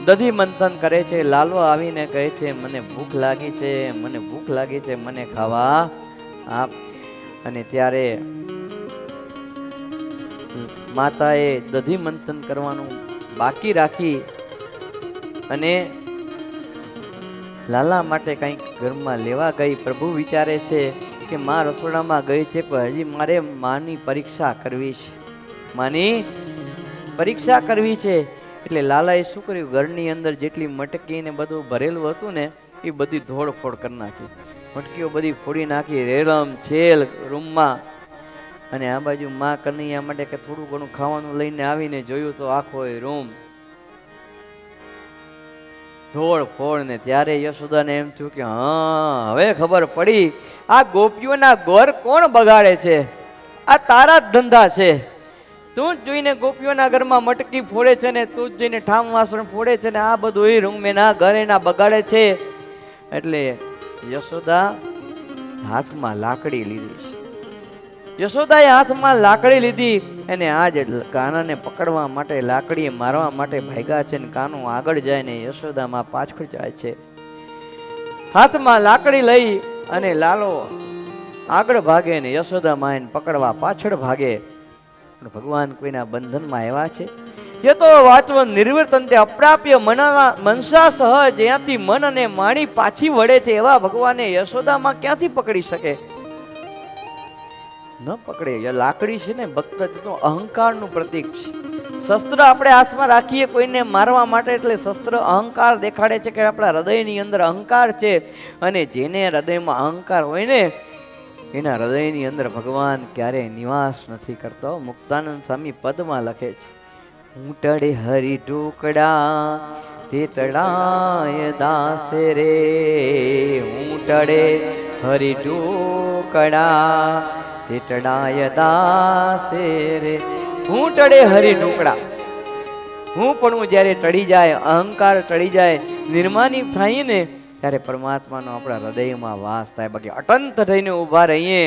S1: દધી મંથન કરે છે. લાલો આવીને કહે છે મને ભૂખ લાગી છે, મને ભૂખ લાગી છે, મને ખાવા આપ. અને ત્યારે માતાએ દધી મંથન કરવાનું બાકી રાખી અને લાલા માટે કંઈક ઘરમાં લેવા ગઈ. પ્રભુ વિચારે છે કે માં રસોડામાં ગઈ છે, પણ હજી મારે માની પરીક્ષા કરવી છે, માની પરીક્ષા કરવી છે. એટલે લાલાએ શું કર્યું, ઘરની અંદર જેટલી મટકી ને બધું ભરેલું હતું ને એ બધી ધોડફોડ કરી નાખી. મટકીઓ બધી ફોડી નાખી, રેરમ છેલ રૂમમાં. અને આ બાજુ માં કનૈયા માટે કે થોડું ઘણું ખાવાનું લઈને આવીને જોયું તો આખો રૂમ ધોડફોડ. ને ત્યારે યશોદાને એમ થયું કે હા, હવે ખબર પડી આ ગોપીઓના ઘર કોણ બગાડે છે, આ તારા જ ધંધા છે. તું જ જોઈને ગોપીઓના ઘરમાં મટકી ફોડે છે ને તું જ જોઈને ઠામ વાસણ ફોડે છે ને આ બધું એ રૂમેના ઘરેના બગાડે છે. એટલે યશોદા હાથમાં લાકડી લીધી છે. યશોદાએ હાથમાં લાકડી લીધી અને આજ કાનાને પકડવા માટે, લાકડીએ મારવા માટે ભાગ્યા છે. ને કાનો આગળ જાય ને યશોદામાં પાછળ જાય છે. હાથમાં લાકડી લઈ અને લાલો આગળ ભાગે ને યશોદા માને પકડવા પાછળ ભાગે. પણ ભગવાન કોઈના બંધનમાં એવા છે. એ તો વાચવ નિર્વર્તનતે અપ્રાપ્ય મનસા સહજ, જ્યાંથી મન અને માણી પાછી વળે છે એવા ભગવાને યશોદામાં ક્યાંથી પકડી શકે? ન પકડે. લાકડી છે ને ભક્તનો અહંકારનું પ્રતીક છે. શસ્ત્ર આપણે હાથમાં રાખીએ કોઈને મારવા માટે, એટલે શસ્ત્ર અહંકાર દેખાડે છે કે આપણા હૃદયની અંદર અહંકાર છે. અને જેને હૃદયમાં અહંકાર હોય ને એના હૃદયની અંદર ભગવાન ક્યારેય નિવાસ નથી કરતો. મુક્તાનંદ સ્વામી પદમાં લખે છે, ઊંટડે હરી ઢોકડા તે તળાય દાસે રે, ઊંટડે હરી ઢોકડા તે તળાય દાસે રે. ઊંટડે હરી ઢોકડા, હું પણ હું જ્યારે ટળી જાય, અહંકાર ટળી જાય, નિર્માની થાય ને ત્યારે પરમાત્માનો આપણા હૃદયમાં વાસ થાય. બાકી અટંત થઈને ઊભા રહીએ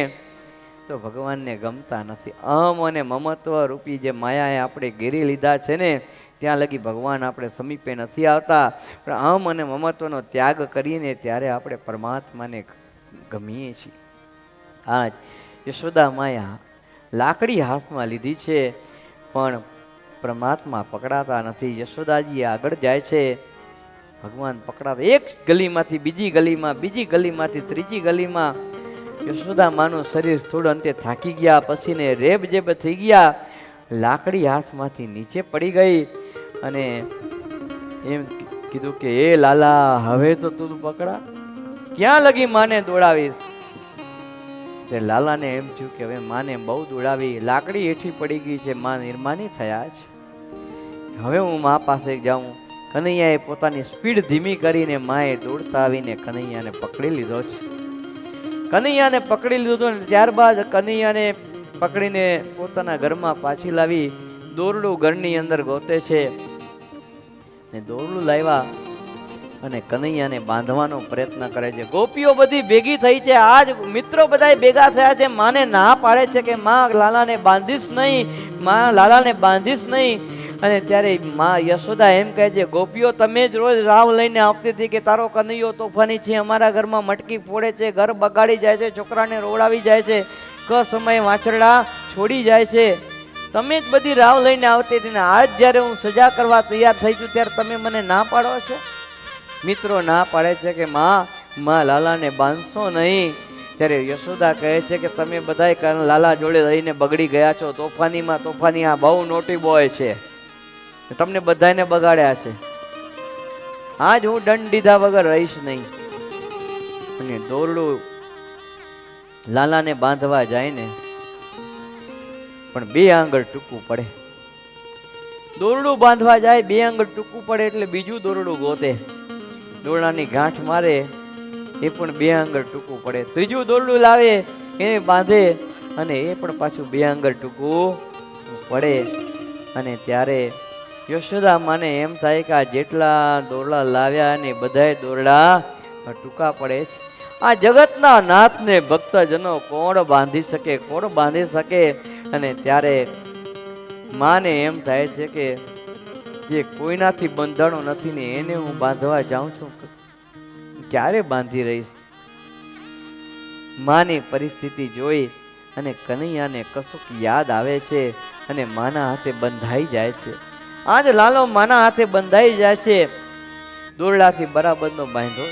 S1: તો ભગવાનને ગમતા નથી. અહમ અને મમત્વ રૂપી જે માયાએ આપણે ઘેરી લીધા છે ને ત્યાં લગી ભગવાન આપણે સમીપે નથી આવતા. પણ અહમ અને મમત્વનો ત્યાગ કરીને ત્યારે આપણે પરમાત્માને ગમીએ છીએ. આ યશોદા માયા લાકડી હાથમાં લીધી છે પણ પરમાત્મા પકડાતા નથી. યશોદાજી આગળ જાય છે ભગવાન પકડાતા એક ગલીમાંથી બીજી ગલીમાં, બીજી ગલીમાંથી ત્રીજી ગલીમાં યશોદા માનું શરીર થોડું અંતે થાકી ગયા, પછીને રેબ જેબ થઈ ગયા, લાકડી હાથમાંથી નીચે પડી ગઈ અને એમ કીધું કે એ લાલા હવે તો તું પકડા, ક્યાં લગી માને દોડાવીશ? તે લાલાને એમ થયું કે હવે માને બહુ દોડાવી, લાકડી હેઠી પડી ગઈ છે, માં નિર્માની થયા છે, હવે હું મા પાસે જાઉં. કનૈયાએ પોતાની સ્પીડ ધીમી કરીને માએ દોડતા આવીને કનૈયાને પકડી લીધો છે. કનૈયાને પકડી લીધો ને ત્યારબાદ કનૈયાને પકડીને પોતાના ઘરમાં પાછી લાવી દોરડું ઘરની અંદર ગોતે છે ને દોરડું લાવ્યા અને કનૈયાને બાંધવાનો પ્રયત્ન કરે છે. ગોપીઓ બધી ભેગી થઈ છે, આજ મિત્રો બધા ભેગા થયા છે. માને ના પાડે છે કે માં લાલાને બાંધીશ નહીં, માં લાલાને બાંધીશ નહીં. અને ત્યારે માં યશોદા એમ કહે છે, ગોપીઓ તમે જ રોજ રાવ લઈને આવતી હતી કે તારો કનૈયો તોફાની છે, અમારા ઘરમાં મટકી ફોડે છે, ઘર બગાડી જાય છે, છોકરાને રોડાવી જાય છે, ક સમયે વાછરડા છોડી જાય છે, તમે જ બધી રાવ લઈને આવતી હતી ને આજ જ્યારે હું સજા કરવા તૈયાર થઈ છું ત્યારે તમે મને ના પાડો છો? મિત્રો ના પાડે છે કે માં લાલાને બાંધશો નહીં. ત્યારે યશોદા કહે છે કે તમે બધાય લાલા જોડે રહીને બગડી ગયા છો, તોફાની આ બહુ નોટી બોય છે, તમને બધાને બગાડ્યા છે, આજ હું દંડ દીધા વગર રહીશ નહીં. અને દોરડું લાલાને બાંધવા જાય ને પણ 2 આંગળ ટૂંકું પડે. દોરડું બાંધવા જાય 2 આંગળ ટૂંકું પડે એટલે બીજું દોરડું ગોતે, દોરડાની ગાંઠ મારે એ પણ 2 આંગળ ટૂંકું પડે, ત્રીજું દોરડું લાવે એ બાંધે અને એ પણ પાછું 2 આંગળ ટૂંકું પડે. અને ત્યારે યશોદા માને એમ થાય કે આ જેટલા દોરડા લાવ્યા ને બધાય દોરડા ટૂંકા પડે છે. આ જગતના નાથને ભક્તજનો કોણ બાંધી શકે, કોણ બાંધી શકે? અને ત્યારે માને એમ થાય છે કે જે કોઈનાથી બંધાણો નથી ને એને હું બાંધવા જાઉં છું, ક્યારે બાંધી રહીશ? માની પરિસ્થિતિ જોઈ અને કનૈયાને કશુંક યાદ આવે છે અને માના હાથે બંધાઈ જાય છે. આજ લાલો માના હાથે બંધાઈ જાય છે, દોરડાથી બરાબરનો બાંધો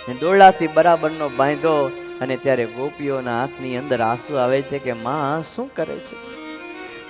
S1: છે, દોરડાથી બરાબરનો બાંધો. અને ત્યારે ગોપીઓના આંખની અંદર આંસુ આવે છે કે માં શું કરે છે,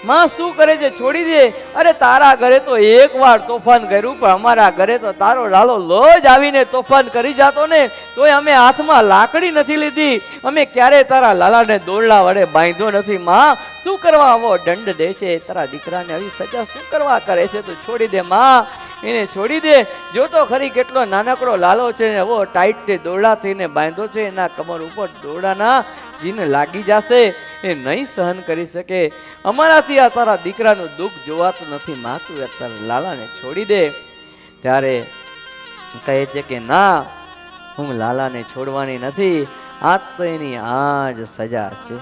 S1: માં શું કરે છે, છોડી દે. અરે તારા ઘરે તો એક વાર તોફાન કર્યું પણ અમારા ઘરે તો તારો લાલો લોજ આવીને તોફાન કરી જાતો ને તોય અમે હાથમાં લાકડી નથી લીધી, અમે ક્યારે તારા લાલાને દોરડા વડે બાંધ્યો નથી. માં શું કરવા આવો દંડ દે છે, તારા દીકરાને આવી સજા શું કરવા કરે છે? તું છોડી દે માં, એને છોડી દે. જો તો ખરી કેટલો નાનકડો લાલો છે, એવો ટાઈટ દોરડા થઈને બાંધો છે, એના કમર ઉપર દોરડાના ચીન લાગી જશે, એ નહીં સહન કરી શકે. અમારાથી આ તારા દીકરાનું દુઃખ જોવાતું નથી, માં તું તારા લાલાને છોડી દે. ત્યારે કહે છે કે ના, હું લાલાને છોડવાની નથી, આજ તો એની આ જ સજા છે.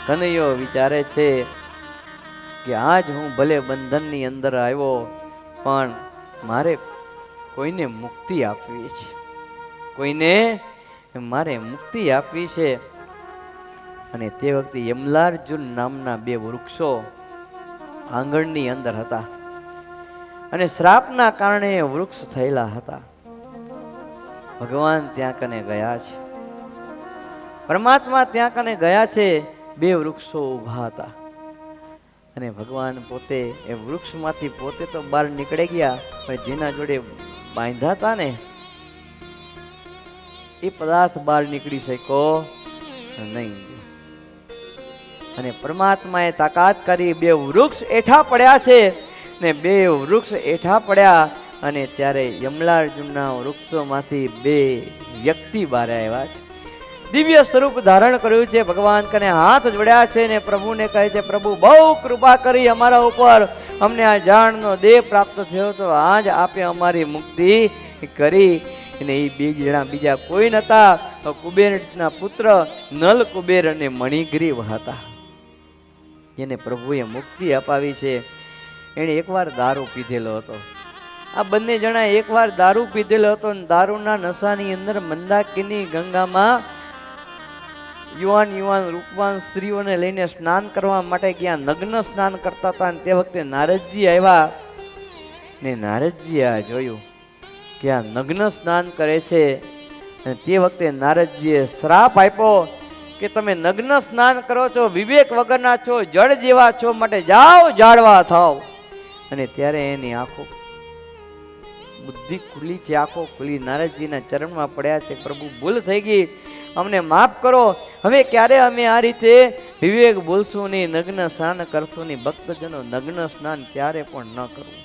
S1: કનૈયો વિચારે છે કે આજ હું ભલે બંધનની અંદર આવ્યો પણ મારે કોઈને મુક્તિ આપવી છે, કોઈને મારે મુક્તિ આપવી છે. અને તે વખતે યમલાર્જુન નામના 2 વૃક્ષો આંગણની અંદર હતા અને શ્રાપના કારણે વૃક્ષ થયેલા હતા. ભગવાન ત્યાં કને ગયા છે, પરમાત્મા ત્યાં કને ગયા છે. 2 વૃક્ષો ઊભા હતા અને ભગવાન પોતે એ વૃક્ષમાંથી પોતે તો બહાર નીકળી ગયા પણ જેના જોડે બાંધ્યા હતા ને એ પદાર્થ બહાર નીકળી શક્યો નહીં. અને પરમાત્માએ તાકાત કરી 2 વૃક્ષ એઠા પડ્યા છે ને 2 વૃક્ષ એઠા પડ્યા અને ત્યારે યમલાર્જુનના વૃક્ષોમાંથી 2 વ્યક્તિ બહાર આવ્યા છે, દિવ્ય સ્વરૂપ ધારણ કર્યું છે. ભગવાન કને હાથ જોડ્યા છે ને પ્રભુને કહે છે, પ્રભુ બહુ કૃપા કરી અમારા ઉપર, અમને આ જાણનો દેહ પ્રાપ્ત થયો તો આજ આપે અમારી મુક્તિ કરી. અને એ 2 જણા બીજા કોઈ નતા, કુબેરના પુત્ર નલ કુબેર અને મણિગ્રીવ હતા, જેને પ્રભુએ મુક્તિ અપાવી છે. એણે એકવાર દારૂ પીધેલો હતો. આ બંને જણા એકવાર દારૂ પીધેલો હતો અને દારૂના નશાની અંદર મંદાકિની ગંગામાં યુવાન રૂપવાન સ્ત્રીઓને લઈને સ્નાન કરવા માટે ગયા, નગ્ન સ્નાન કરતા હતા. અને તે વખતે નારદજી આવ્યા ને નારદજી આ જોયું કે આ નગ્ન સ્નાન કરે છે, અને તે વખતે નારદજીએ શ્રાપ આપ્યો કે તમે નગ્ન સ્નાન કરો છો, વિવેક વગરના છો, જળ જેવા છો, માટે જાઓ જાળવા થાવ. અને ત્યારે એની આંખો બુદ્ધિ ખુલી છે, આંખો ખુલી, નારદજીના ચરણમાં પડ્યા છે, પ્રભુ ભૂલ થઈ ગઈ, અમને માફ કરો, હવે ક્યારે અમે આ રીતે વિવેક બોલશું નહીં, નગ્ન સ્નાન કરશું નહીં. ભક્તજનો, નગ્ન સ્નાન ક્યારે પણ ન કરવું,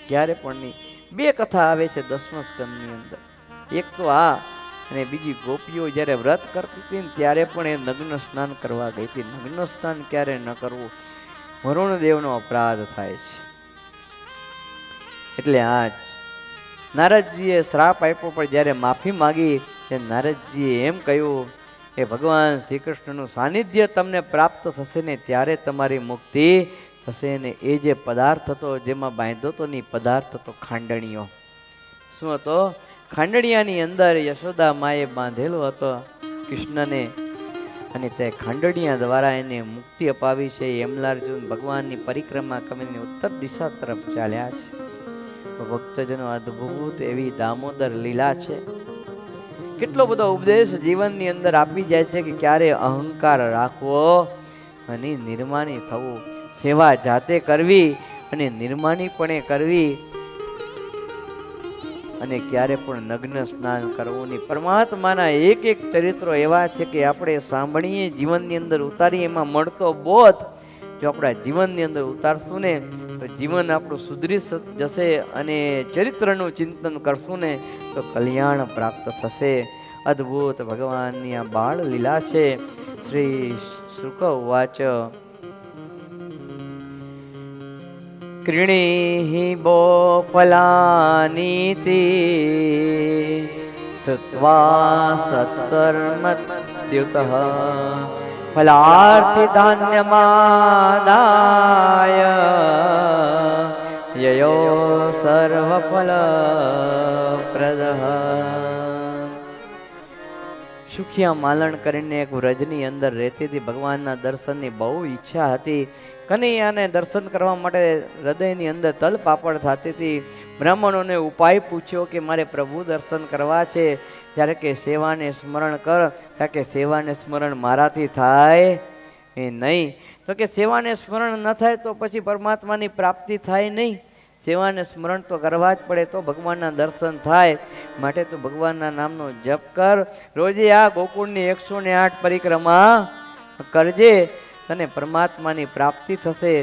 S1: ક્યારે પણ નહીં. બે કથા આવે છે 10મા સ્કંદની અંદર, એક તો આ, અને બીજી ગોપીઓ જ્યારે વ્રત કરતી હતી ને ત્યારે પણ એ નગ્ન સ્નાન કરવા ગઈ હતી. નગ્ન સ્નાન ક્યારે ન કરવું, વરુણ દેવનો અપરાધ થાય છે. એટલે આજ નારદજીએ શ્રાપ આપ્યો, પણ જ્યારે માફી માગી ત્યારે નારદજીએ એમ કહ્યું કે ભગવાન શ્રી કૃષ્ણનું સાનિધ્ય તમને પ્રાપ્ત થશે ને ત્યારે તમારી મુક્તિ થશે. ને એ જે પદાર્થ હતો જેમાં બાંધ્યો હતો ને પદાર્થ હતો ખાંડણીઓ. શું હતો? ખાંડણિયાની અંદર યશોદા માએ બાંધેલો હતો કૃષ્ણને, અને તે ખાંડણિયા દ્વારા એને મુક્તિ અપાવી છે. યમલાર્જુન ભગવાનની પરિક્રમા કરીને ઉત્તર દિશા તરફ ચાલ્યા છે. ભક્તજનો, અદ્ભુત એવી દામોદર લીલા છે. કેટલો બધો ઉપદેશ જીવનની અંદર આપી જાય છે કે ક્યારે અહંકાર રાખવો અને નિર્માની થવું, સેવા જાતે કરવી અને નિર્માનીપણે કરવી, અને ક્યારે પણ નગ્ન સ્નાન કરવું નહીં. પરમાત્માના એક એક ચરિત્રો એવા છે કે આપણે સાંભળીએ, જીવનની અંદર ઉતારીએ, એમાં મળતો બોધ જો આપણા જીવનની અંદર ઉતારશું ને તો જીવન આપણું સુધરી જશે, અને ચરિત્રનું ચિંતન કરશું ને તો કલ્યાણ પ્રાપ્ત થશે. અદ્ભુત ભગવાનની આ બાળ લીલા છે. શ્રી શુક ઉવાચ ક્રીણીહિ બોફલાનીતિ સત્વા સત્કર્મત્યુતઃ ફલાર્થી ધાન્યમાદાય યયો સર્વફલ પ્રદઃ. સુખિયા માલણ કરીને એક વ્રજની અંદર રહેતી હતી. ભગવાનના દર્શનની બહુ ઈચ્છા હતી. કનૈયાને દર્શન કરવા માટે હૃદયની અંદર તલપાપડ થતી હતી. બ્રાહ્મણોને ઉપાય પૂછ્યો કે મારે પ્રભુ દર્શન કરવા છે, ત્યારે કે સેવાને સ્મરણ કર. કે સેવાને સ્મરણ મારાથી થાય એ નહીં. તો કે સેવાને સ્મરણ ન થાય તો પછી પરમાત્માની પ્રાપ્તિ થાય નહીં. સેવાને સ્મરણ તો કરવા જ પડે તો ભગવાનના દર્શન થાય. માટે તો ભગવાનના નામનો જપ કર. રોજે આ ગોકુળની 108 પરિક્રમા કરજે, તને પરમાત્માની પ્રાપ્તિ થશે.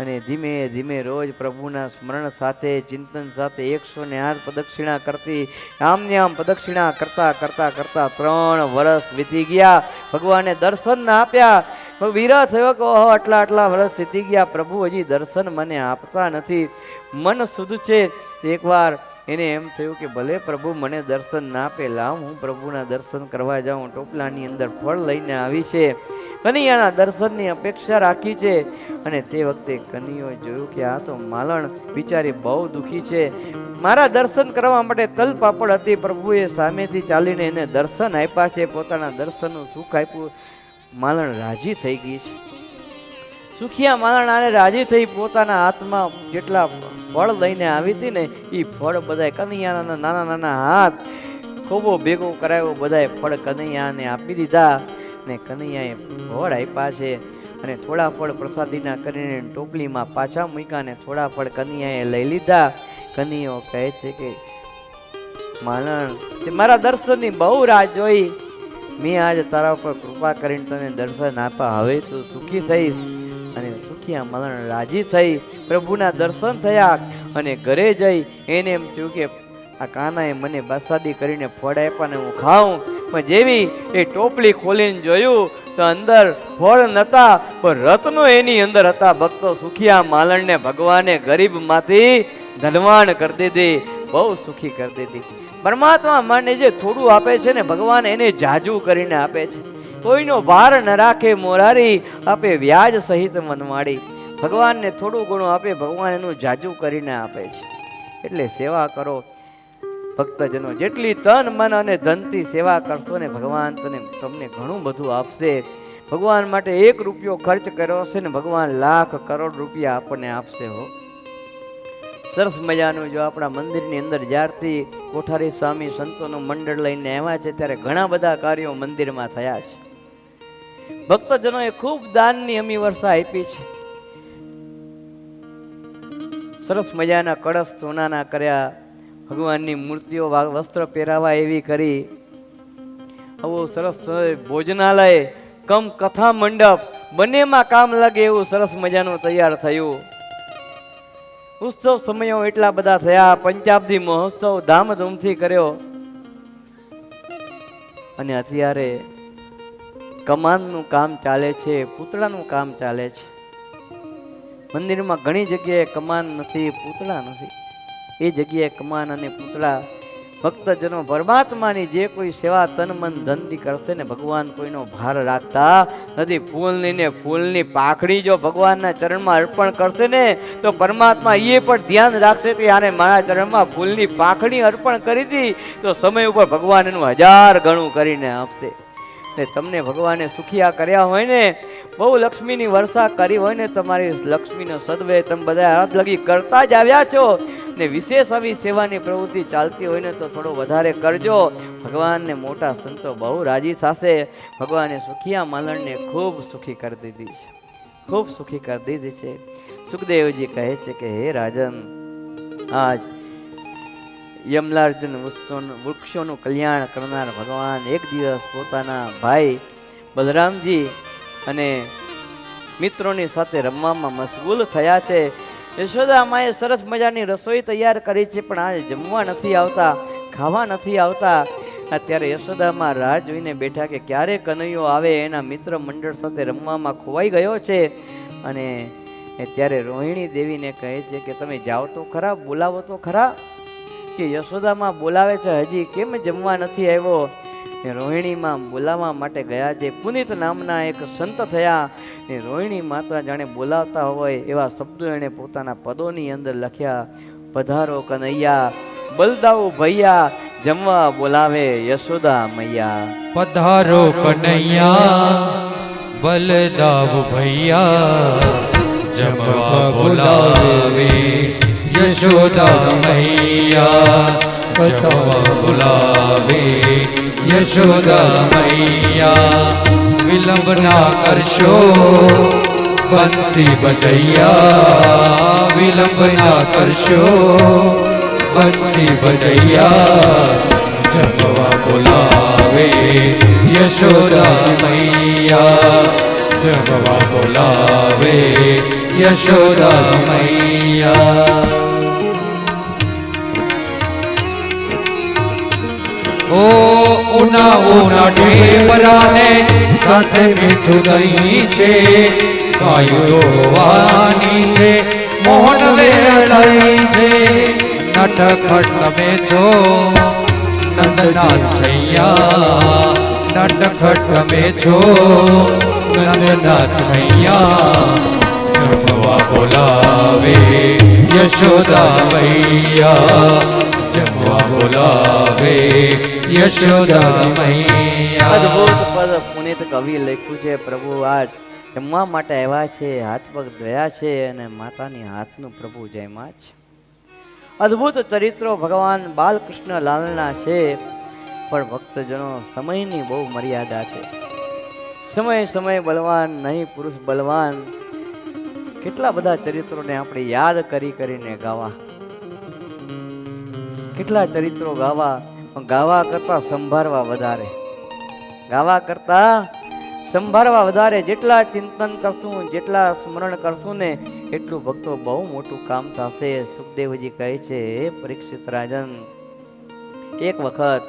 S1: અને ધીમે ધીમે રોજ પ્રભુના સ્મરણ સાથે, ચિંતન સાથે 108 પ્રદક્ષિણા કરતી. આમને આમ પ્રદક્ષિણા કરતા કરતા કરતા 3 વર્ષ વીતી ગયા. ભગવાને દર્શન ના આપ્યા. વિરહ થયો કે ઓહો, આટલા વર્ષ વીતી ગયા, પ્રભુ હજી દર્શન મને આપતા નથી. મન શુદ્ધ છે. એકવાર એને એમ થયું કે ભલે પ્રભુ મને દર્શન ના આપે, લાવ હું પ્રભુના દર્શન કરવા જાઉં. ટોપલાની અંદર ફળ લઈને આવી છે, કનૈયાના દર્શનની અપેક્ષા રાખી છે. અને તે વખતે કનૈયોએ જોયું કે આ તો માલણ બિચારી બહુ દુઃખી છે. મારા દર્શન કરવા માટે તલપાપડ હતી, પ્રભુએ સામેથી ચાલીને એને દર્શન આપ્યા છે, પોતાના દર્શનનું સુખ આપ્યું. માલણ રાજી થઈ ગઈ છે. સુખિયા માલણ આને રાજી થઈ પોતાના હાથમાં જેટલા ફળ લઈને આવી હતી ને એ ફળ બધા કનૈયાના નાના નાના હાથ ખોબો ભેગો કરાયો, બધા ફળ કનૈયાને આપી દીધા. ને કનૈયાએ ફળ આપ્યા છે, અને થોડા ફળ પ્રસાદીના કરીને ટોપલીમાં પાછા મૂક્યા, ને થોડા ફળ કનૈયાએ લઈ લીધા. કનૈયો કહે છે કે માલણ, તે મારા દર્શનની બહુ રાહ જોઈ, મેં આજે તારા ઉપર કૃપા કરીને તને દર્શન આપ્યા, હવે તું સુખી થઈશ. અને સુખિયા માલણ રાજી થઈ, પ્રભુના દર્શન થયા. અને ઘરે જઈ એને એમ થયું કે આ કાનાએ મને પ્રસાદી કરીને ફળ આપ્યા ને હું ખાઉં. પણ જેવી એ ટોપલી ખોલીને જોયું તો અંદર ફળ નતા, પણ રત્નો એની અંદર હતા. ભક્તો, સુખિયા માલણને ભગવાને ગરીબમાંથી ધનવાન કરી દીધી, બહુ સુખી કરી દીધી. પરમાત્મા મને જે થોડું આપે છે ને ભગવાન એને જાજુ કરીને આપે છે. કોઈનો ભાર ન રાખે મોરારી, આપે વ્યાજ સહિત મનવાડી. ભગવાનને થોડું ઘણું આપે, ભગવાન એનું જાજુ કરીને આપે છે. એટલે સેવા કરો ભક્તજનો, જેટલી તન મન અને ધનથી સેવા કરશો ને ભગવાન તમને ઘણું બધું આપશે. ભગવાન માટે 1 રૂપિયો ખર્ચ કર્યો હશે ને ભગવાન લાખ કરોડ રૂપિયા આપણને આપશે. હો, સરસ મજાનું જો આપણા મંદિરની અંદર જ્યારથી કોઠારી સ્વામી સંતોનું મંડળ લઈને આવ્યા છે ત્યારે ઘણા બધા કાર્યો મંદિરમાં થયા છે. ભક્તજનોએ ખૂબ દાનની અમી વર્ષા આપી છે. સરસ મજાના કળશ સોનાના કર્યા, ભગવાનની મૂર્તિઓ વસ્ત્ર પહેરાવા એવી કરી, આવું સરસ ભોજનાલય કમ કથા મંડપ બંનેમાં કામ લાગે એવું સરસ મજાનું તૈયાર થયું. ઉત્સવ સમયો એટલા બધા થયા, પંચાબ્દી મહોત્સવ ધામધૂમથી કર્યો. અને અત્યારે કમાનનું કામ ચાલે છે, પૂતળાનું કામ ચાલે છે. મંદિરમાં ઘણી જગ્યાએ કમાન નથી, પૂતળા નથી. એ જગ્યાએ કમાન અને પૂતળા ભક્તજનો પરમાત્માની જે કોઈ સેવા તન મન ધનથી કરશે ને, ભગવાન કોઈનો ભાર રાખતા નથી. ફૂલની ને ફૂલની પાખડી જો ભગવાનના ચરણમાં અર્પણ કરશે ને તો પરમાત્મા એ પણ ધ્યાન રાખશે કે આને મારા ચરણમાં ફૂલની પાખડી અર્પણ કરી હતી તો સમય ઉપર ભગવાન એનું 1000 ગણું કરીને આપશે. ને તમને ભગવાને સુખિયા કર્યા હોય ને, બહુ લક્ષ્મીની વર્ષા કરી હોય ને, તમારી લક્ષ્મીનો સદવે તમે બધા હાથ લગી કરતા જ આવ્યા છો ને, વિશેષ આવી સેવાની પ્રવૃત્તિ ચાલતી હોય ને તો થોડો વધારે કરજો. ભગવાનને મોટા સંતો બહુ રાજી થશે. ભગવાને સુખિયા માલણને ખૂબ સુખી કરી દીધી છે, ખૂબ સુખી કરી દીધી છે. સુખદેવજી કહે છે કે હે રાજન, આજ યમલાર્જુન વૃક્ષોનું કલ્યાણ કરનાર ભગવાન એક દિવસ પોતાના ભાઈ બલરામજી અને મિત્રોની સાથે રમવામાં મશગુલ થયા છે. યશોદા માએ સરસ મજાની રસોઈ તૈયાર કરી છે, પણ આજે જમવા નથી આવતા, ખાવા નથી આવતા. અત્યારે યશોદામાં રાહ જોઈને બેઠા કે ક્યારે કનૈયો આવે. એના મિત્ર મંડળ સાથે રમવામાં ખોવાઈ ગયો છે. અને ત્યારે રોહિણી દેવીને કહે છે કે તમે જાઓ તો ખરા, બોલાવો તો ખરા. કે યશોદામાં બોલાવે છે, હજી કેમ જમવા નથી આવ્યો. રોહિણીમાં બોલાવવા માટે ગયા છે. પુનિત નામના એક સંત થયા ને રોહિણી માતા જાણે બોલાવતા હોય એવા શબ્દો એણે પોતાના પદોની અંદર લખ્યા. પધારો કનૈયા, બલદાઉ ભૈયા, જમવા બોલાવે યશોદા મૈયા.
S2: પધારો કનૈયા, બલદાવ ભૈયા, જમવા બોલાવે યશોદા મૈયા, જમવા બોલાવે યશોદા મૈયા. વિલંબ ના કરશો બંસી બજૈયા, વિલંબ ના કરશો બંસી બજૈયા, જમવા બોલાવે યશોદા મૈયા, જમવા બોલાવે યશોદા મૈયા. ઓ ઉના ઉના ઢેબરાને સાથે મીઠું દહીં છે, ગાયું દોવાની છે, મોહન વેળાઈ છે. નટખટ તમે છો નંદનાથ છૈયા, નટખટ તમે છો નંદનાથ છૈયા, જમવા બોલાવે યશોદા મૈયા, જમવા બોલાવે યશોદા મૈયા.
S1: અદ્ભુત પદ પુનિત કવિ લખ્યું છે. પ્રભુ આજ જમવા માટે આવ્યા છે, હાથ પગ ધોયા છે અને માતાની હાથનું પ્રભુ જયમાં છે. અદ્ભુત ચરિત્રો ભગવાન બાલકૃષ્ણ લાલના છે, પણ ભક્તજનો સમયની બહુ મર્યાદા છે. સમય સમય બલવાન નહીં પુરુષ બલવાન. કેટલા બધા ચરિત્રોને આપણે યાદ કરીને ગાવા, કેટલા ચરિત્રો ગાવા, પણ ગાવા કરતા સંભાળવા વધારે, ગાવા કરતા સંભાળવા વધારે. જેટલા ચિંતન કરશું, જેટલા સ્મરણ કરશું ને એટલું ભક્તો બહુ મોટું કામ થશે. સુખદેવજી કહે છે હે પરીક્ષિત રાજન, એક વખત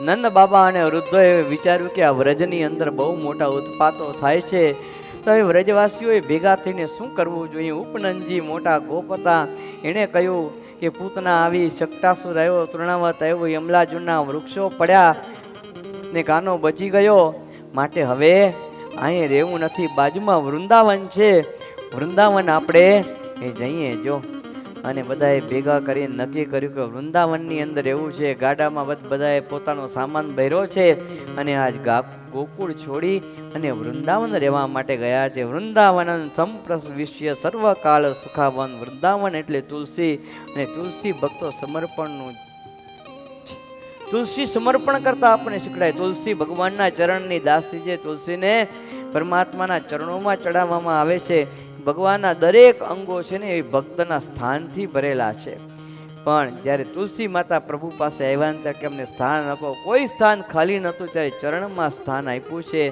S1: નંદ બાબા અને વૃદ્ધોએ વિચાર્યું કે આ વ્રજની અંદર બહુ મોટા ઉત્પાતો થાય છે, તો એ વ્રજવાસીઓએ ભેગા થઈને શું કરવું જોઈએ. ઉપનંદજી મોટા ગોપ હતા, એણે કહ્યું કે પૂતના આવી, શકટાસુર આવ્યો, તૃણાવત આવ્યો, યમલાજુના વૃક્ષો પડ્યા ને કાનો બચી ગયો, માટે હવે અહીં રહેવું નથી, બાજુમાં વૃંદાવન છે, વૃંદાવન આપણે જઈએ જો. અને બધાએ ભેગા કરીને નક્કી કર્યું કે વૃંદાવનની અંદર એવું છે, ગાડામાં બધાએ પોતાનો સામાન ભર્યો છે અને આજ ગોકુળ છોડી અને વૃંદાવન રહેવા માટે ગયા છે. વૃંદાવન સંપ્રવિશ્ય સર્વકાળ સુખાવન. વૃંદાવન એટલે તુલસી, અને તુલસી ભક્તો સમર્પણનું, તુલસી સમર્પણ કરતા આપણે શીખડાય. તુલસી ભગવાનના ચરણની દાસી છે. તુલસીને પરમાત્માના ચરણોમાં ચડાવવામાં આવે છે. ભગવાનના દરેક અંગો છે ને એ ભક્તના સ્થાનથી ભરેલા છે. પણ જ્યારે તુલસી માતા પ્રભુ પાસે આવ્યા ને ત્યારે અમને સ્થાન આપો, કોઈ સ્થાન ખાલી નહોતું, ત્યારે ચરણમાં સ્થાન આપ્યું છે.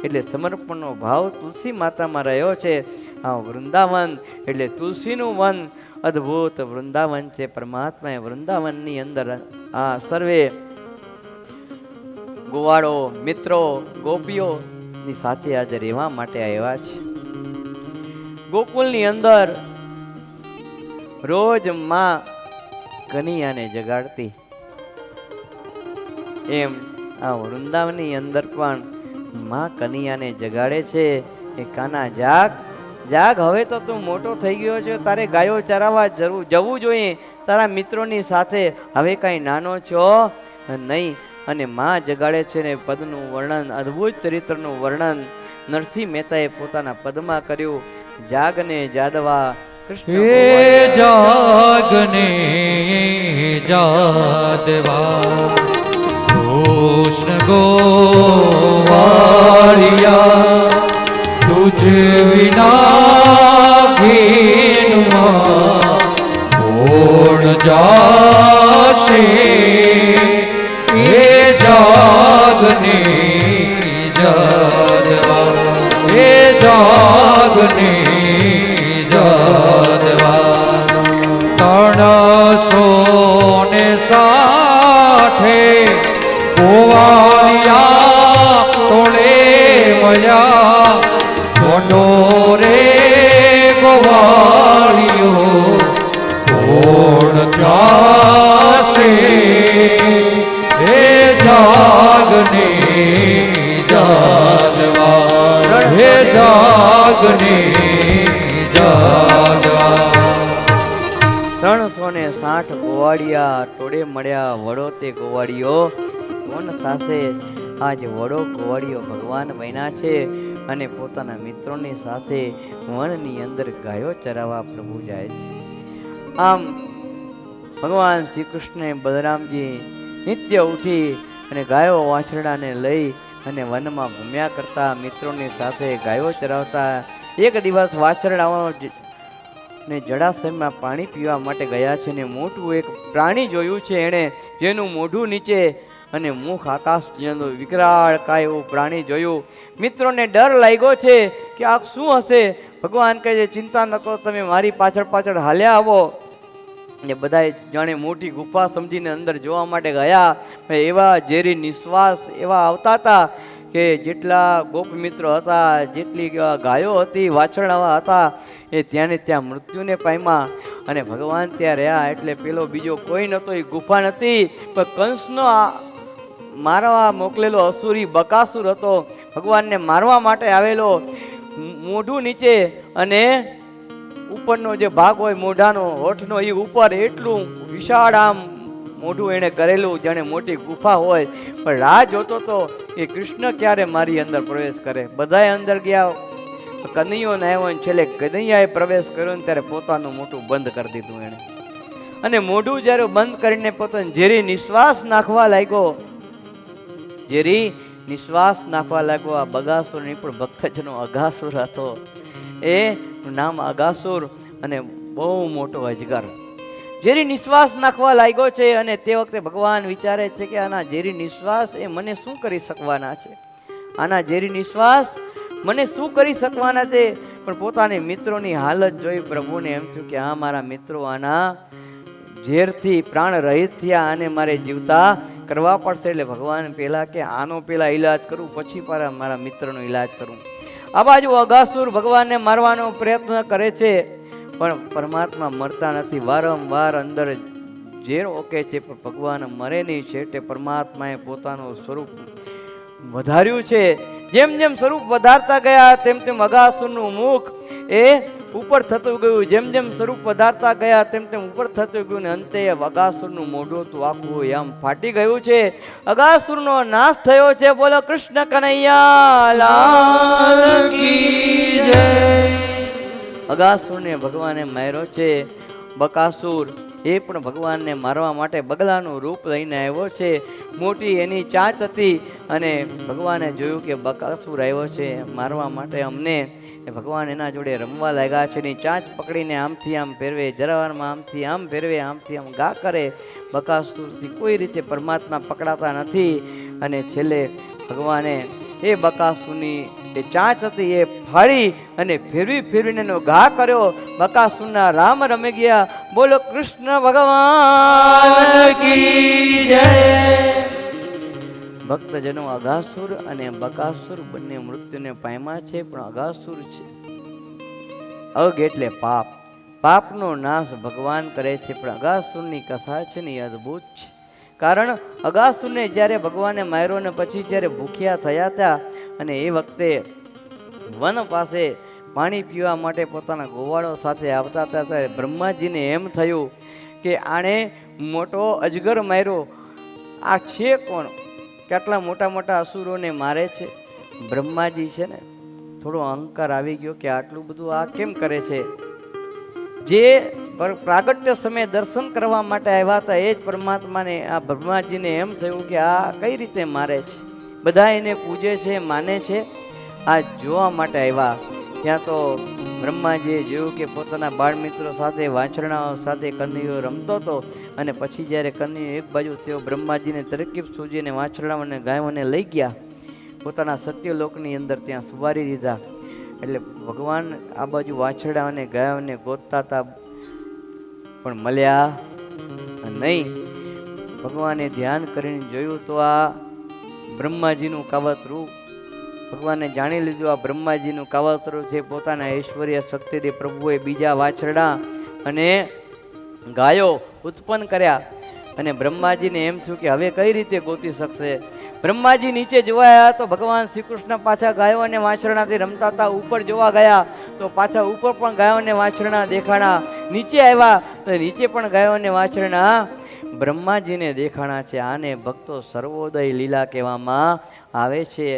S1: એટલે સમર્પણનો ભાવ તુલસી માતામાં રહ્યો છે. આ વૃંદાવન એટલે તુલસીનું વન, અદ્ભુત વૃંદાવન છે. પરમાત્માએ વૃંદાવનની અંદર આ સર્વે ગોવાળો મિત્રો ગોપીઓની સાથે આજે રહેવા માટે આવ્યા છે. ગોકુળની અંદર રોજ માં કનૈયાને જગાડતી, એમ આ વૃંદાવનની અંદર પણ માં કનૈયાને જગાડે છે કે કાના જાગ જાગ, હવે તો તું મોટો થઈ ગયો છે, તારે ગાયો ચરાવવા જવું જોઈએ તારા મિત્રોની સાથે, હવે કાંઈ નાનો છો નહીં. અને માં જગાડે છે ને પદનું વર્ણન, અદ્ભુત ચરિત્રનું વર્ણન નરસિંહ મહેતાએ પોતાના પદમાં કર્યું. જાગને જાદવા કૃષ્ણ
S2: જાગને જાદવા કૃષ્ણ ગોવાળિયા તુજ વિના ઘેનમાં કોણ જાશે. એ જાગને જાદવા, એ જાગને જાદવા 360 ગોવાળિયા ટોળે મળ્યા, મોટો રે ગોવાળિયો કોણ જાશે. હે જાગને જાદવા, હે જાગને જાદવા.
S1: 360 ગોવાળિયા ટોળે મળ્યા, વડો તે ગોવાળિયો કોણ સાસે. આજ વડો ગોવાળિયો ભગવાન બન્યા છે અને પોતાના મિત્રોની સાથે વનની અંદર ગાયો ચરાવવા પ્રભુ જાય છે. આમ ભગવાન શ્રી કૃષ્ણ બલરામજી નિત્ય ઉઠી અને ગાયો વાછરડાને લઈ અને વનમાં ભૂમ્યા કરતા, મિત્રોની સાથે ગાયો ચરાવતા. એક દિવસ વાછરડાઓ ને જળાશયમાં પાણી પીવા માટે ગયા છે ને મોટું એક પ્રાણી જોયું છે એણે, જેનું મોઢું નીચે અને મુખ આકાશ જેનું વિકરાળ કાય એવું પ્રાણી જોયું. મિત્રોને ડર લાગ્યો છે કે આ શું હશે. ભગવાન કહે છે ચિંતા ન કરો, તમે મારી પાછળ પાછળ હાલ્યા આવો. ને બધાએ જાણે મોટી ગુફા સમજીને અંદર જોવા માટે ગયા. એવા ઝેરી નિશ્વાસ એવા આવતા હતા કે જેટલા ગોપ મિત્રો હતા, જેટલી ગાયો હતી, વાછરડાઓ હતા, એ ત્યાં ને ત્યાં મૃત્યુને પામ્યા. અને ભગવાન ત્યાં રહ્યા. એટલે પેલો બીજો કોઈ નહોતો, એ ગુફા નથી, પણ કંસનો મારવા મોકલેલો અસુરી બકાસુર હતો. ભગવાનને મારવા માટે આવેલો. મોઢું નીચે અને ઉપરનો જે ભાગ હોય મોઢાનો, હોઠનો, એ ઉપર એટલું વિશાળ આમ મોઢું એણે કરેલું, જાણે મોટી ગુફા હોય. પણ રાહ જોતો તો એ કૃષ્ણ ક્યારે મારી અંદર પ્રવેશ કરે. બધાએ અંદર ગયા, કનૈયો ને આવ્યો ને છેલ્લે કનૈયાએ પ્રવેશ કર્યો ને ત્યારે પોતાનું મોઢું બંધ કરી દીધું એણે. અને મોઢું જ્યારે બંધ કરીને પોતાને ઝેરી નિશ્વાસ નાખવા લાગ્યો, ઝેરી નિશ્વાસ નાખવા લાગ્યો. આ બગાસુર નહીં પણ ભક્તજનો અઘાસુર હતો. એ નામ અઘાસુર અને બહુ મોટો અજગર ઝેરી નિશ્વાસ નાખવા લાગ્યો છે. અને તે વખતે ભગવાન વિચારે છે કે આના ઝેરી નિશ્વાસ એ મને શું કરી શકવાના છે, આના ઝેરી નિશ્વાસ મને શું કરી શકવાના છે. પણ પોતાની મિત્રોની હાલત જોઈ પ્રભુને એમ થયું કે હા મારા મિત્રો આના ઝેરથી પ્રાણ રહિત થયા, આને મારે જીવતા કરવા પડશે. એટલે ભગવાન પહેલા કે આનો પહેલા ઈલાજ કરું, પછી મારા મિત્રનો ઈલાજ કરું. આ બાજુ અઘાસુર ભગવાનને મારવાનો પ્રયત્ન કરે છે, પણ પરમાત્મા મરતા નથી. વારંવાર અંદર ઝેર ઓકે છે, પણ ભગવાન મરે નહીં. છેટે પરમાત્માએ પોતાનું સ્વરૂપ વધાર્યું છે જેમ જેમ સ્વરૂપ વધારતા ગયા તેમ તેમ અગાસુરનું મુખ એ ઉપર થતું ગયું, જેમ જેમ સ્વરૂપ વધારતા ગયા તેમ તેમ ઉપર થતું ગયું ને અંતે અગાસુરનું મોઢું તો આખું આમ ફાટી ગયું છે. અગાસુરનો નાશ થયો છે. બોલો કૃષ્ણ કનૈયા લાલ કી જય. અગાસુરને ભગવાને માર્યો છે. બકાસુર એ પણ ભગવાનને મારવા માટે બગલાનું રૂપ લઈને આવ્યો છે. મોટી એની ચાંચ હતી અને ભગવાને જોયું કે બકાસુર આવ્યો છે મારવા માટે અમને. ભગવાન એના જોડે રમવા લાગ્યા છે. એની ચાંચ પકડીને આમથી આમ ફેરવે, જરાવારમાં આમથી આમ ફેરવે, આમથી આમ ગા કરે. બકાસુરથી કોઈ રીતે પરમાત્મા પકડાતા નથી. અને છેલ્લે ભગવાને એ બકાસુરની એ ચાંચ હતી એ ફાડી અને ફેરવી ફેરવીને એનો ઘા કર્યો. બકાસુરના રામ રમી ગયા. બોલો કૃષ્ણ ભગવાન કી જય. ભક્તજનો અગાસુર અને બકાસુર બંને મૃત્યુને પામ્યા છે. પણ અગાસુર છે અગ એટલે પાપ, પાપનો નાશ ભગવાન કરે છે. પણ અગાસુરની કથા છે ને એ અદ્ભુત છે. કારણ અગાસુરને જ્યારે ભગવાને માર્યો ને પછી જ્યારે ભૂખ્યા થયા હતા અને એ વખતે વન પાસે પાણી પીવા માટે પોતાના ગોવાળો સાથે આવતા હતા ત્યારે બ્રહ્માજીને એમ થયું કે આણે મોટો અજગર માર્યો, આ છે કોણ? કેટલા મોટા મોટા અસુરોને મારે છે. બ્રહ્માજી છે ને થોડો અહંકાર આવી ગયો કે આટલું બધું આ કેમ કરે છે. જે પ્રાગટ્ય સમયે દર્શન કરવા માટે આવ્યા હતા એ જ પરમાત્માને આ બ્રહ્માજીને એમ થયું કે આ કઈ રીતે મારે છે. બધા એને પૂજે છે, માને છે. આ જોવા માટે આવ્યા. ત્યાં તો બ્રહ્માજીએ જોયું કે પોતાના બાળ મિત્રો સાથે, વાંછરણાઓ સાથે કન્હૈયો રમતો હતો. અને પછી જ્યારે કન્હૈયો એક બાજુ થયો, બ્રહ્માજીને તરકીબ સૂજીને વાંછરણાઓને ગાયોને લઈ ગયા પોતાના સત્યલોકની અંદર, ત્યાં સુવારી દીધા. એટલે ભગવાન આ બાજુ વાછરડા અને ગાયોને ગોતતા હતા પણ મળ્યા નહીં. ભગવાને ધ્યાન કરીને જોયું તો આ બ્રહ્માજીનું કાવતરું. ભગવાને જાણી લીધું આ બ્રહ્માજીનું કાવતરું છે. પોતાના ઐશ્વર્ય શક્તિથી પ્રભુએ બીજા વાછરડા અને ગાયો ઉત્પન્ન કર્યા. અને બ્રહ્માજીને એમ થયું કે હવે કઈ રીતે ગોતી શકશે. બ્રહ્માજી નીચે જોવા આવ્યા તો ભગવાન શ્રી કૃષ્ણ પાછા ગાયો અને વાછરણાથી રમતા હતા. ઉપર જોવા ગયા તો પાછા ઉપર પણ ગાયો અને વાછરણા દેખાણા. નીચે આવ્યા તો નીચે પણ ગાયો અને વાછરણા બ્રહ્માજીને દેખાણા છે. આને ભક્તો સર્વોદય લીલા કહેવામાં આવે છે.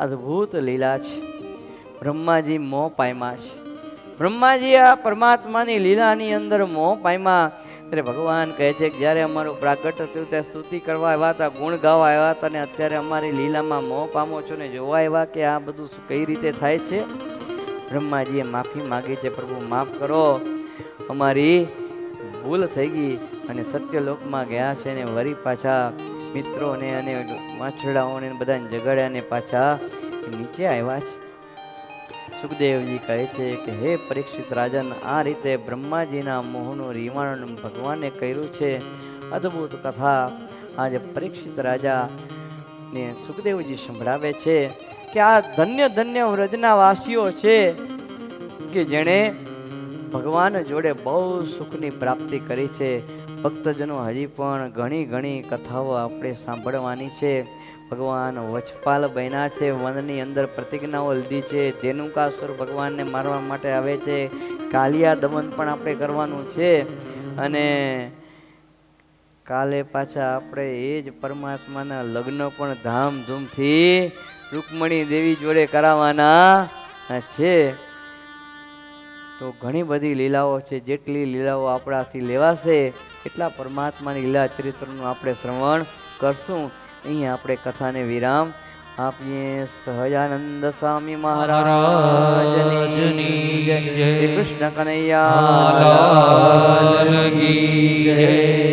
S1: અદ્ભુત લીલા છે. બ્રહ્માજી મોહ પામ્યા છે. બ્રહ્માજી આ પરમાત્માની લીલાની અંદર મોહ પામ્યા. ત્યારે ભગવાન કહે છે કે જ્યારે અમારું પ્રાગટ્ય થયું ત્યારે સ્તુતિ કરવા આવ્યા હતા, ગુણ ગાવા આવ્યા હતા, અને અત્યારે અમારી લીલામાં મોહ પામો છો ને જોવા આવ્યા કે આ બધું કઈ રીતે થાય છે. બ્રહ્માજીએ માફી માગી છે, પ્રભુ માફ કરો, અમારી ભૂલ થઈ ગઈ. અને સત્યલોકમાં ગયા છે ને વળી પાછા મિત્રોને અને વાછરડાઓને બધાને જગાડ્યા ને પાછા નીચે આવ્યા છે. સુખદેવજી કહે છે કે હે પરીક્ષિત રાજન, આ રીતે બ્રહ્માજીના મોહનું નિવારણ ભગવાને કર્યું છે. અદ્ભુત કથા આજે પરીક્ષિત રાજા ને સુખદેવજી સંભળાવે છે કે આ ધન્ય ધન્ય વ્રજના વાસીઓ છે કે જેણે ભગવાન જોડે બહુ સુખની પ્રાપ્તિ કરી છે. ભક્તજનો હજી પણ ઘણી ઘણી કથાઓ આપણે સાંભળવાની છે. ભગવાન વચપાલ બન્યા છે, વનની અંદર પ્રતિજ્ઞાઓ લીધી છે. ધેનુકાસુર ભગવાનને મારવા માટે આવે છે. કાલિયા દમન પણ આપણે કરવાનું છે. અને કાલે પાછા આપણે એ જ પરમાત્માના લગ્ન પણ ધામધૂમથી રૂકમણી દેવી જોડે કરાવવાના છે. તો ઘણી બધી લીલાઓ છે. જેટલી લીલાઓ આપણાથી લેવાશે એટલા પરમાત્માની લીલા ચરિત્રનું આપણે શ્રવણ કરશું. અહીંયા આપણે કથાને વિરામ આપીએ. સહજાનંદ સ્વામી મહારાજની જય. કૃષ્ણ કનૈયા લાલ કી જય.